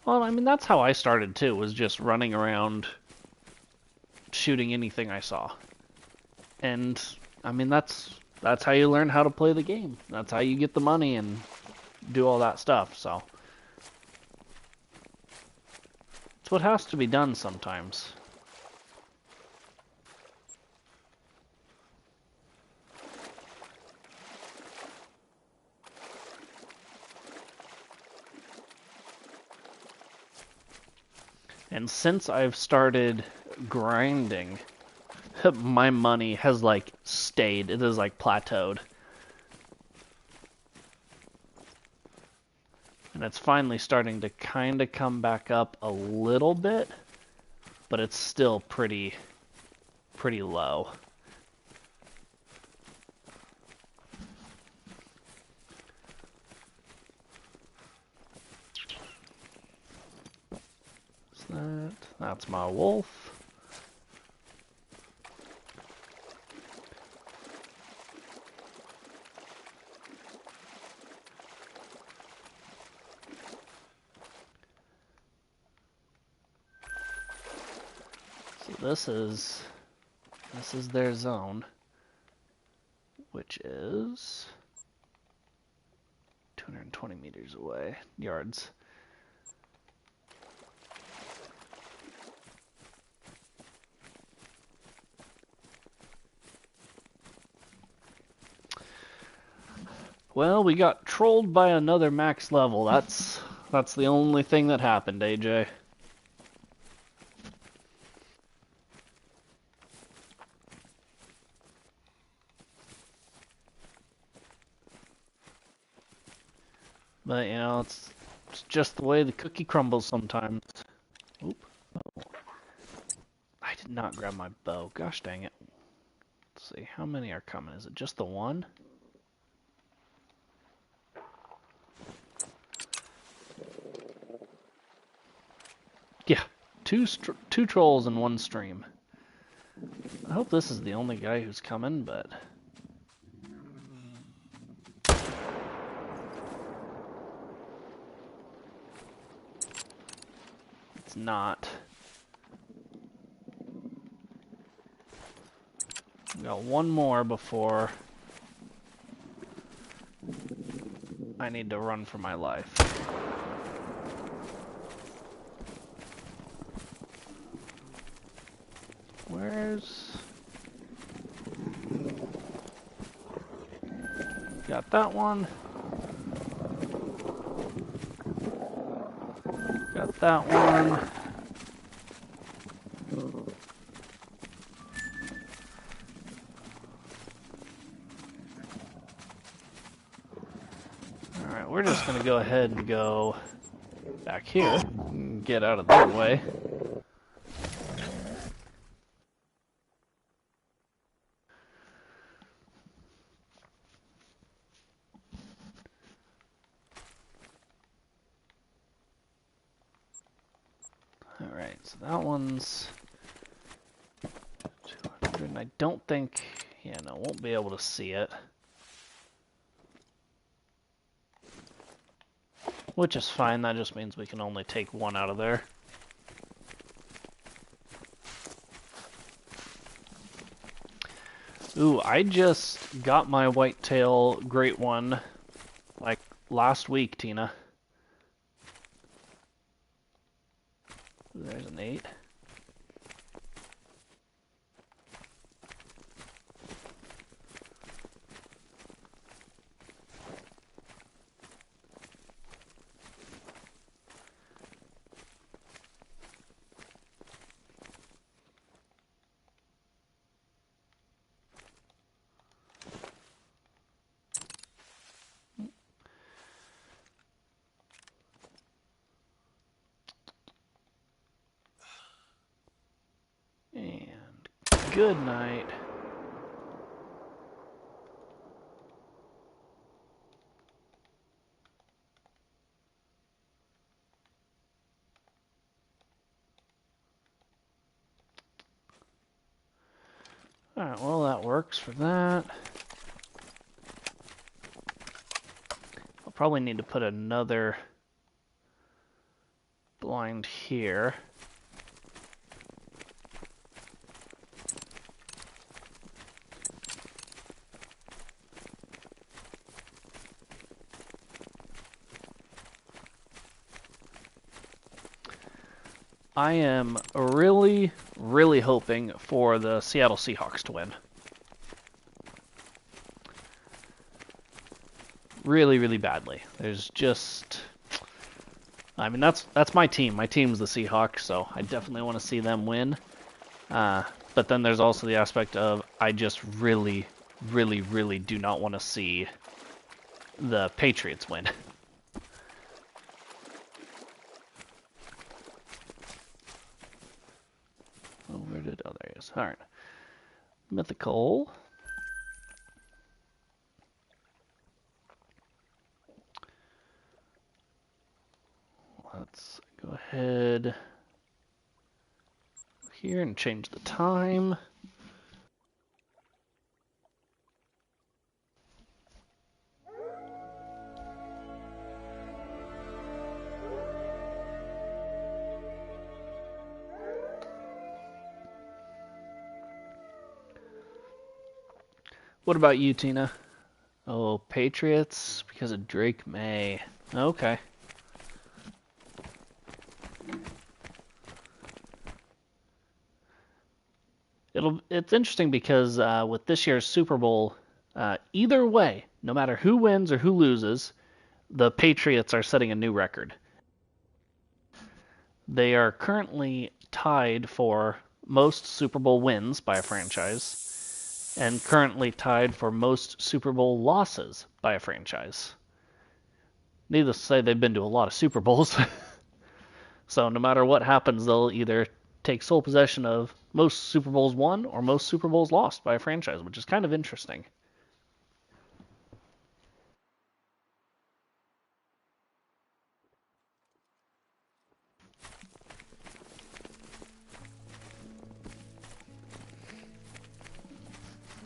Well, I mean, that's how I started too, was just running around shooting anything I saw. And I mean, that's how you learn how to play the game. That's how you get the money and do all that stuff. So it's what has to be done sometimes. And since I've started grinding, my money has like stayed. It has like plateaued. And it's finally starting to kind of come back up a little bit, but it's still pretty low. That's my wolf. So this is their zone, which is 220 meters away, yards. Well, we got trolled by another max level. That's the only thing that happened, AJ. But, you know, it's just the way the cookie crumbles sometimes. Oop. Oh. I did not grab my bow. Gosh dang it. Let's see, how many are coming? Is it just the one? Yeah, two trolls in one stream. I hope this is the only guy who's coming, but... it's not. We got one more before I need to run for my life. Where's... got that one. Got that one. Alright, we're just gonna go ahead and go back here and get out of their way. Alright, so that one's 200, and I don't think, yeah, no, won't be able to see it. Which is fine, that just means we can only take one out of there. Ooh, I just got my whitetail great one, like, last week, Tina. There's an 8. And good night. Alright, well that works for that. I'll probably need to put another blind here. I am really, really hoping for the Seattle Seahawks to win. Really, really badly. There's just... I mean, that's my team. My team's the Seahawks, so I definitely want to see them win. But then there's also the aspect of I just really, really, really do not want to see the Patriots win. Oh, where did... Oh, there he is. Alright. Mythical. Let's go ahead here and change the time. What about you, Tina? Oh, Patriots because of Drake May. Okay. It's interesting because with this year's Super Bowl, either way, no matter who wins or who loses, the Patriots are setting a new record. They are currently tied for most Super Bowl wins by a franchise, and currently tied for most Super Bowl losses by a franchise. Needless to say, they've been to a lot of Super Bowls. So no matter what happens, they'll either take sole possession of most Super Bowls won or most Super Bowls lost by a franchise, which is kind of interesting.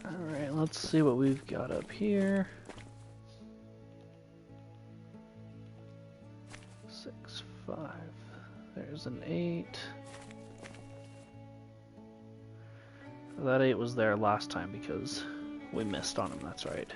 Alright, let's see what we've got up here. 6, 5. There's an 8. That 8 was there last time because we missed on him, that's right.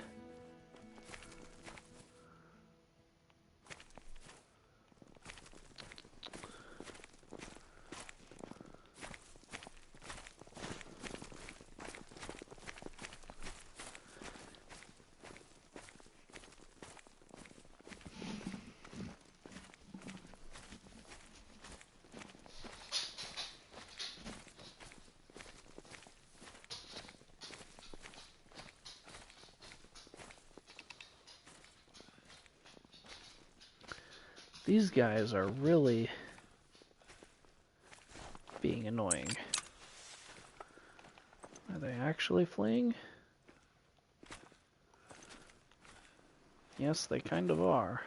These guys are really being annoying. Are they actually fleeing? Yes, they kind of are.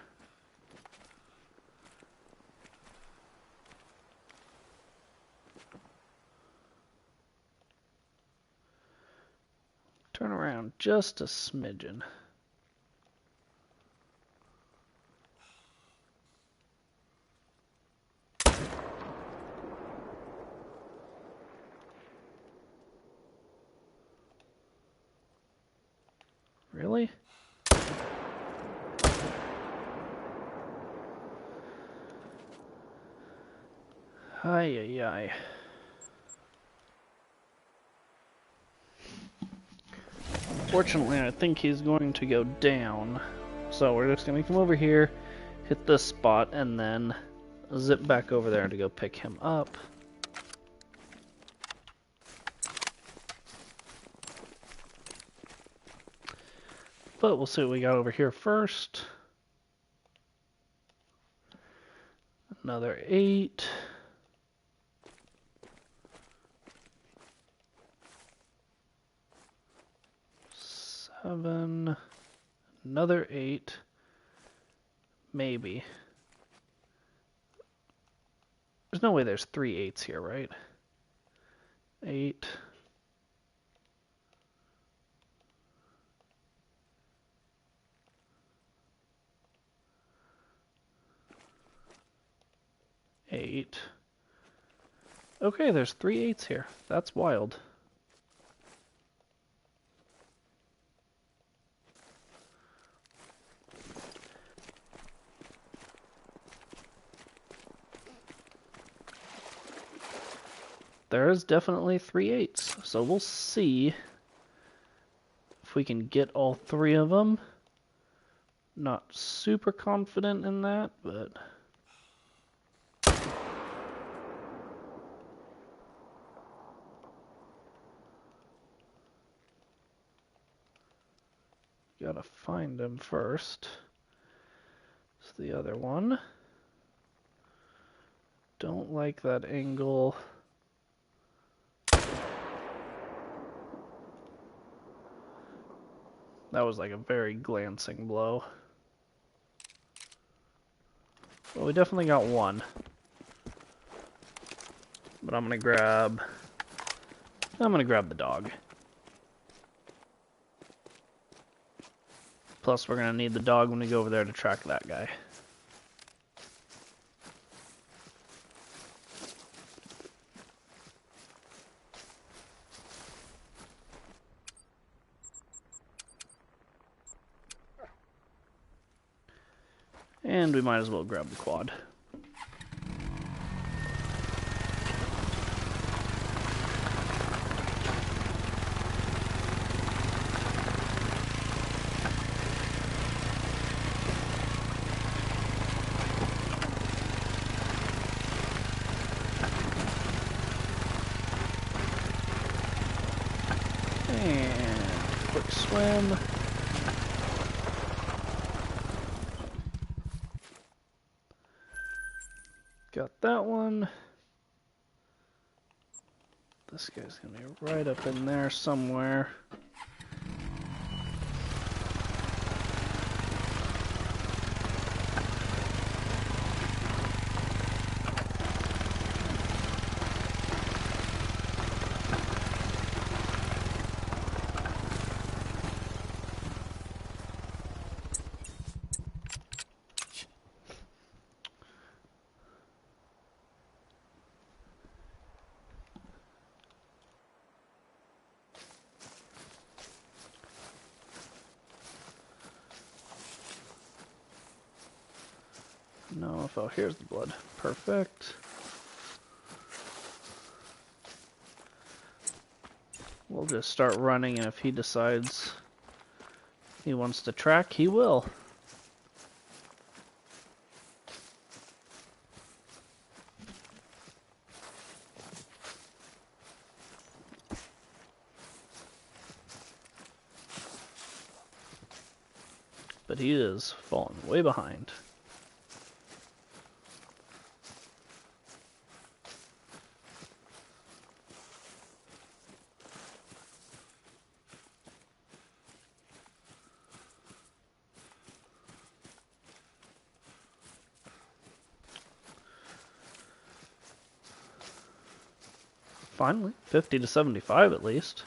just a smidgen. Really? Ay, ay, ay. Fortunately, I think he's going to go down. So we're just going to come over here, hit this spot, and then zip back over there to go pick him up. But we'll see what we got over here first. Another 8. Seven. Another 8. Maybe. There's no way there's 3 8s here, right? 8. Eight. Okay, there's 3 8s here. That's wild. There's definitely 3 8s. So we'll see if we can get all 3 of them. Not super confident in that, but... Gotta find him first. It's the other one. Don't like that angle. That was like a very glancing blow. Well, we definitely got one. But I'm gonna grab the dog. Plus, we're gonna need the dog when we go over there to track that guy. And we might as well grab the quad. And quick swim. Got that one. This guy's gonna be right up in there somewhere. No, oh, here's the blood. Perfect. We'll just start running, and if he decides he wants to track, he will. But he is falling way behind. Finally, 50 to 75 at least.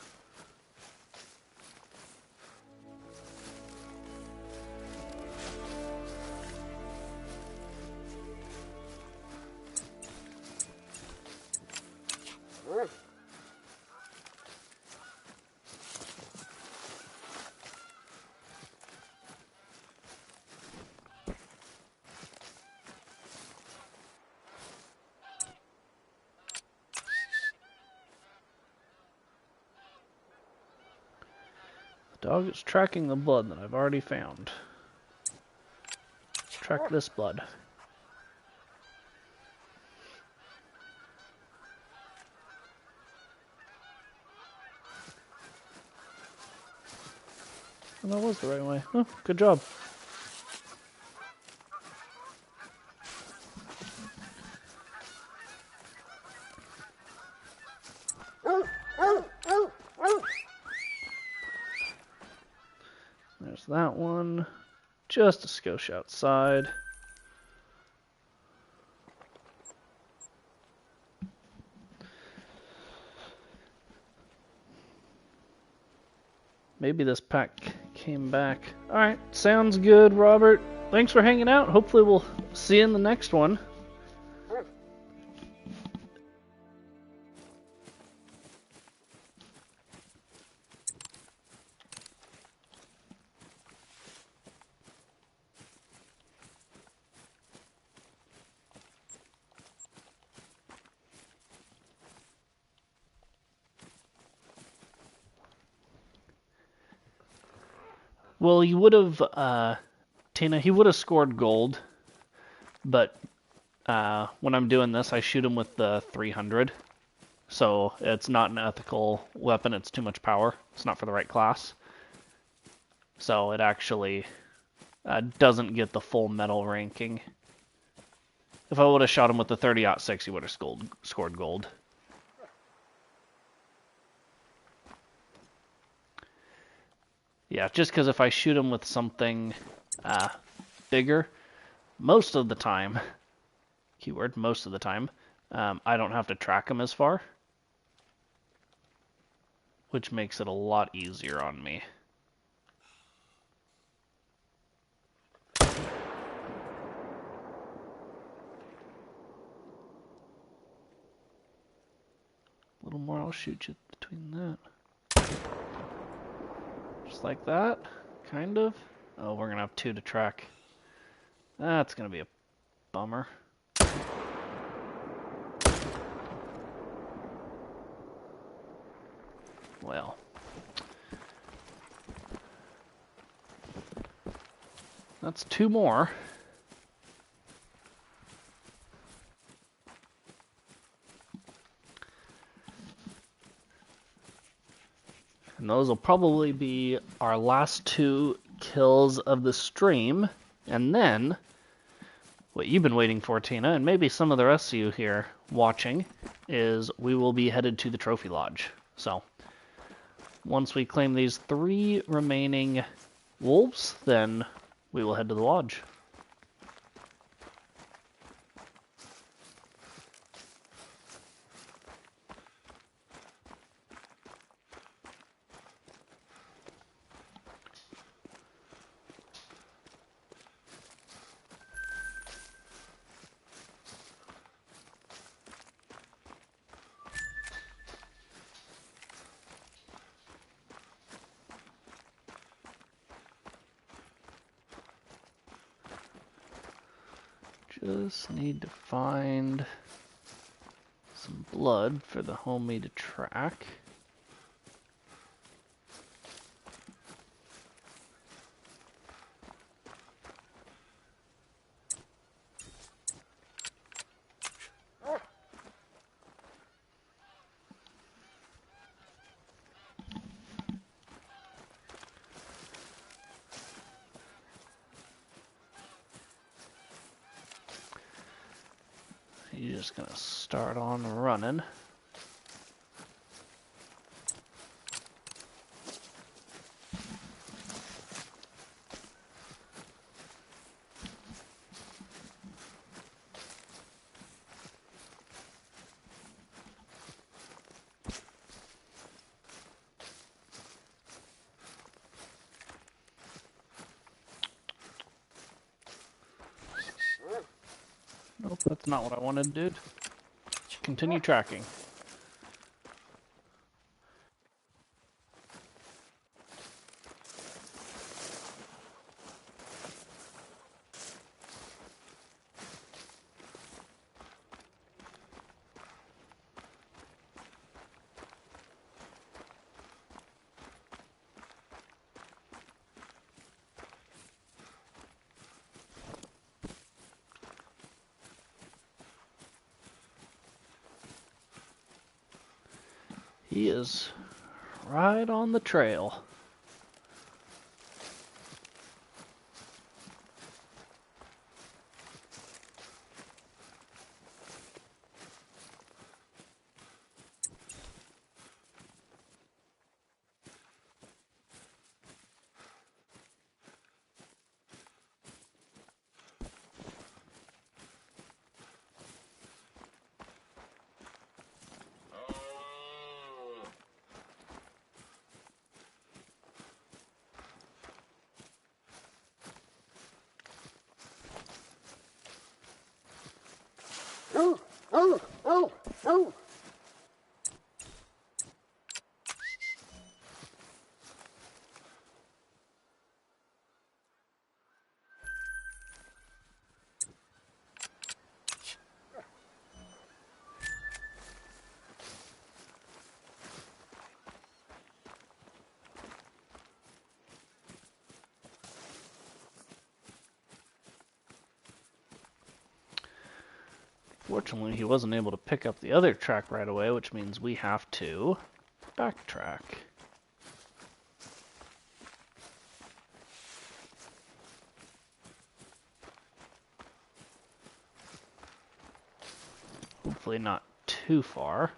Dog is tracking the blood that I've already found. Let's track this blood. And that was the right way. Oh, good job. There's that one. Just a skosh outside. Maybe this pack came back. Alright, sounds good, Robert. Thanks for hanging out. Hopefully we'll see you in the next one. Well, he would have, Tina, he would have scored gold, but when I'm doing this, I shoot him with the 300, so it's not an ethical weapon, it's too much power, it's not for the right class, so it actually doesn't get the full medal ranking. If I would have shot him with the 30-06, he would have scored gold. Yeah, just because if I shoot him with something bigger, most of the time, keyword, most of the time, I don't have to track him as far, which makes it a lot easier on me. A little more, I'll shoot you between that. Just like that, kind of. Oh, we're gonna have two to track. That's gonna be a bummer. Well. That's two more. And those will probably be our last two kills of the stream. And then, what you've been waiting for, Tina, and maybe some of the rest of you here watching, is we will be headed to the Trophy Lodge. So, once we claim these 3 remaining wolves, then we will head to the lodge. Just need to find some blood for the homie to track. He's just gonna start on running. Nope, that's not what I wanted, dude. Continue tracking. He is right on the trail. Fortunately, he wasn't able to pick up the other track right away, which means we have to backtrack. Hopefully not too far.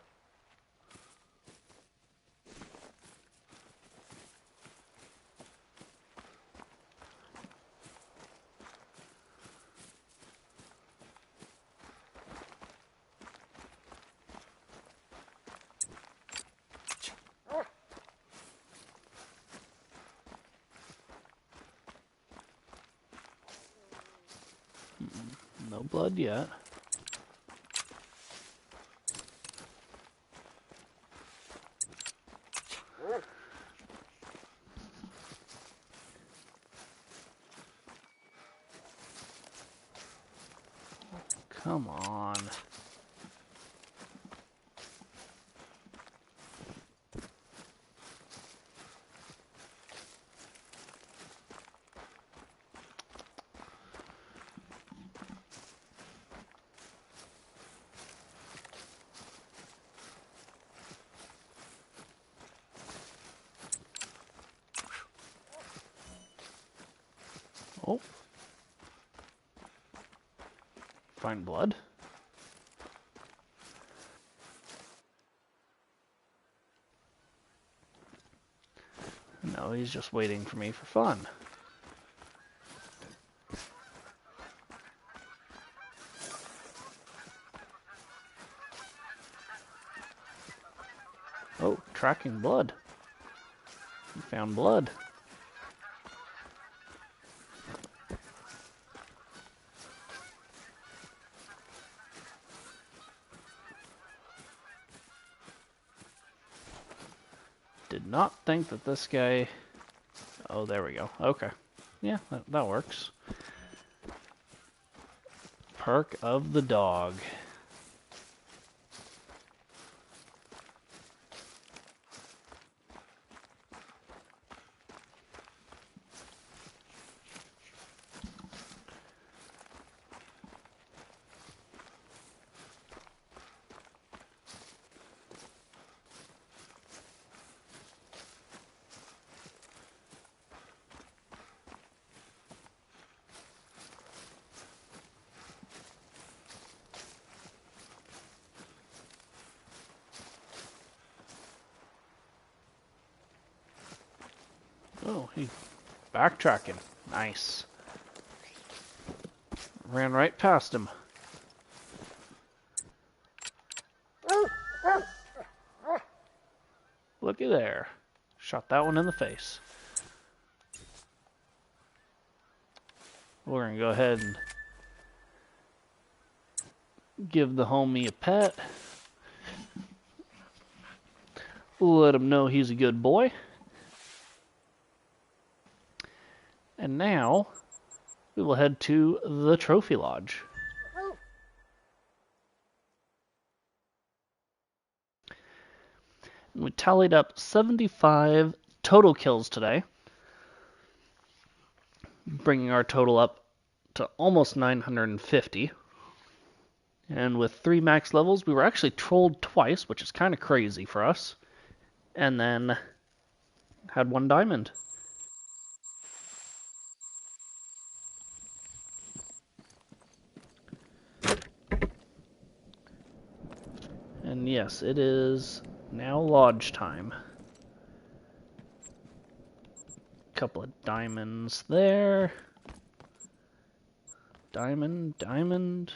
No blood yet. Come on. Oh. Find blood. No, he's just waiting for me for fun. Oh, tracking blood. He found blood. Did not think that this guy... Oh, there we go. Okay. Yeah, that works. Perk of the dog. Oh, he's backtracking. Nice. Ran right past him. Looky there. Shot that one in the face. We're gonna go ahead and give the homie a pet. Let him know he's a good boy. And now, we will head to the Trophy Lodge. We tallied up 75 total kills today, bringing our total up to almost 950. And with 3 max levels, we were actually trolled twice, which is kind of crazy for us. and then had 1 diamond. And yes, it is now lodge time. Couple of diamonds there. Diamond, diamond,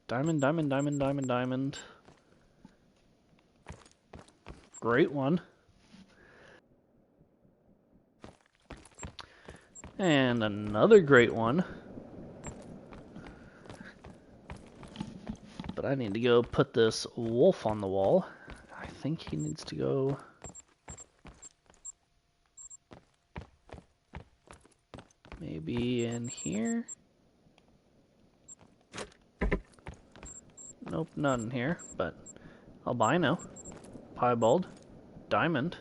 diamond, diamond, diamond, diamond, diamond. Great one. And another great one. But I need to go put this wolf on the wall. I think he needs to go... maybe in here? Nope, not in here, but albino, piebald, diamond.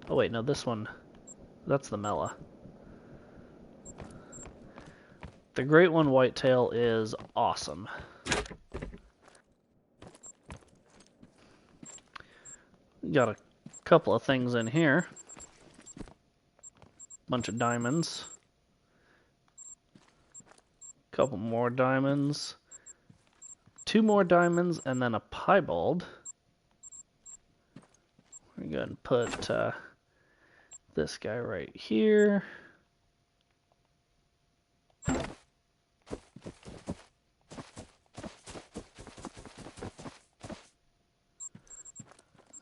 Oh wait, no, this one, that's the Mela. The great one whitetail is awesome. Got a couple of things in here. Bunch of diamonds. Couple more diamonds. 2 more diamonds, and then a piebald. We're going to put this guy right here.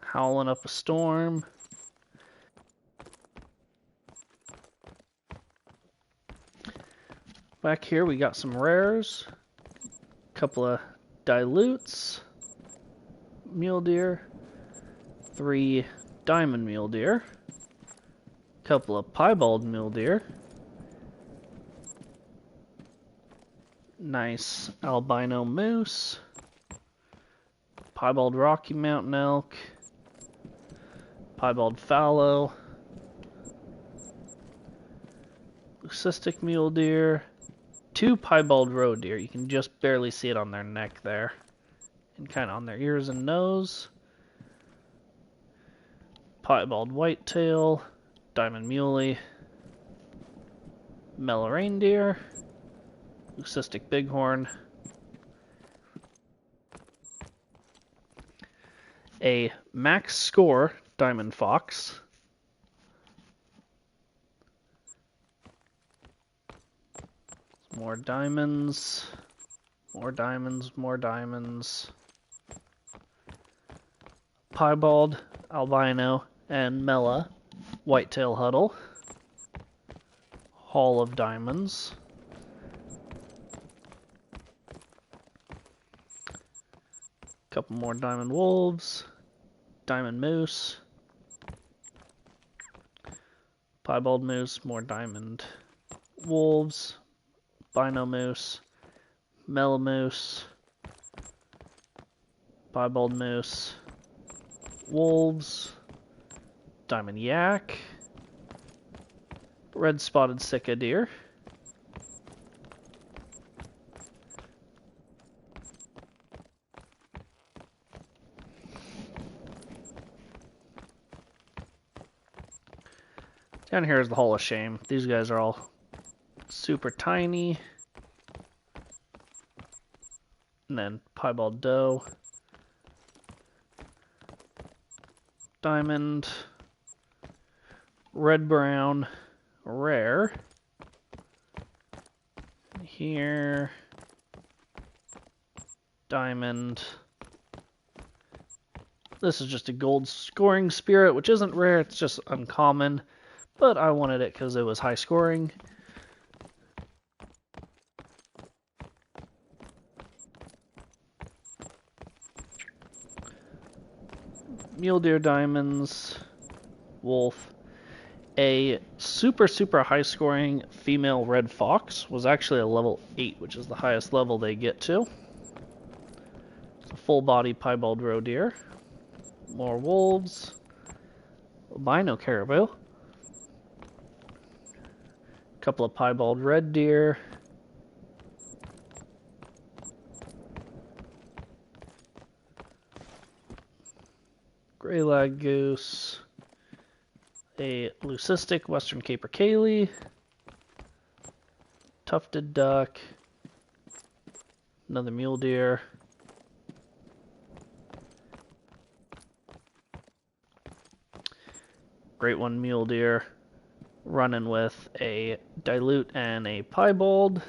Howling up a storm. Back here we got some rares. Couple of dilutes. Mule deer. 3 diamond mule deer. Couple of piebald mule deer. Nice albino moose. Piebald Rocky Mountain elk. Piebald fallow. Leucistic mule deer. 2 piebald roe deer. You can just barely see it on their neck there. And kind of on their ears and nose. Piebald whitetail. Diamond muley. Mela reindeer. Leucistic bighorn. A max score diamond fox. More diamonds. More diamonds, more diamonds. Piebald, albino, and Mela whitetail huddle. Hall of diamonds. Couple more diamond wolves. Diamond moose. Piebald moose, more diamond wolves. Albino moose. Mela moose. Piebald moose. Wolves. Diamond yak. Red spotted sika deer. Down here is the Hall of Shame. These guys are all super tiny. And then piebald doe. Diamond. Red brown. Rare. Here. Diamond. This is just a gold scoring spirit, which isn't rare, it's just uncommon. But I wanted it because it was high scoring. Mule deer diamonds. Wolf. A super high scoring female red fox was actually a level 8, which is the highest level they get to. It's a full body piebald roe deer. More wolves. Albino caribou. Couple of piebald red deer. Gray lag goose. a leucistic western capercaillie, tufted duck, another mule deer, great one mule deer, running with a dilute and a piebald,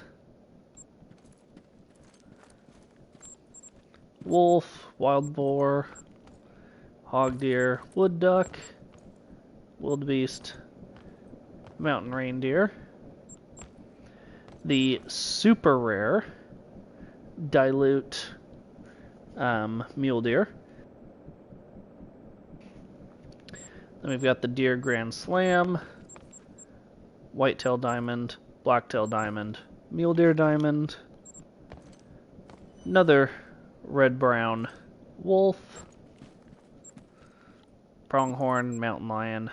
wolf, wild boar, hog deer, wood duck, wildebeest, mountain reindeer, the super rare dilute mule deer. Then we've got the deer grand slam, whitetail diamond, blacktail diamond, mule deer diamond, another red brown wolf, pronghorn, mountain lion,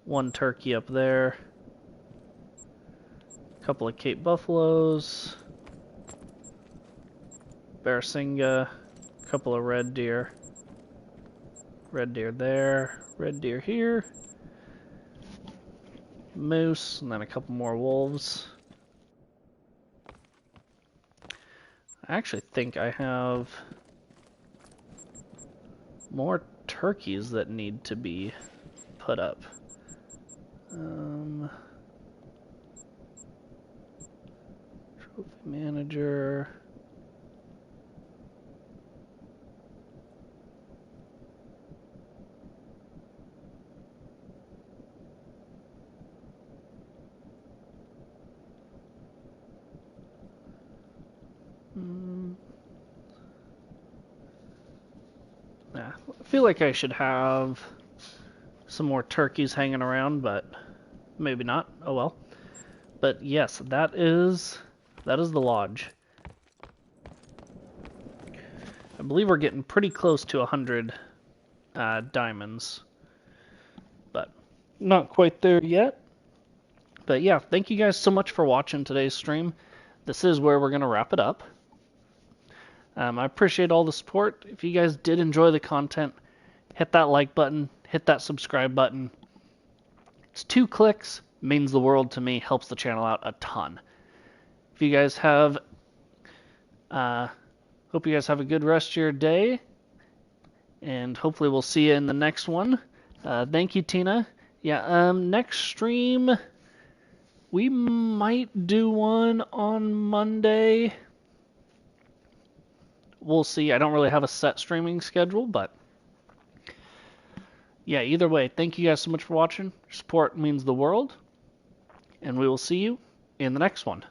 one turkey up there, a couple of Cape buffaloes, Barasinga, a couple of red deer there, red deer here, moose, and then a couple more wolves. I actually think I have more turkeys that need to be put up. Trophy manager. I feel like I should have some more turkeys hanging around, but maybe not. Oh well. But yes, that is the lodge. I believe we're getting pretty close to 100 diamonds, but not quite there yet. But yeah, thank you guys so much for watching today's stream. This is where we're going to wrap it up. I appreciate all the support. If you guys did enjoy the content, hit that like button, hit that subscribe button. It's 2 clicks, means the world to me, helps the channel out a ton. If you guys have, hope you guys have a good rest of your day, and hopefully we'll see you in the next one. Thank you, Tina. Yeah, next stream, we might do one on Monday. We'll see. I don't really have a set streaming schedule, but yeah, either way, thank you guys so much for watching. Your support means the world, and we will see you in the next one.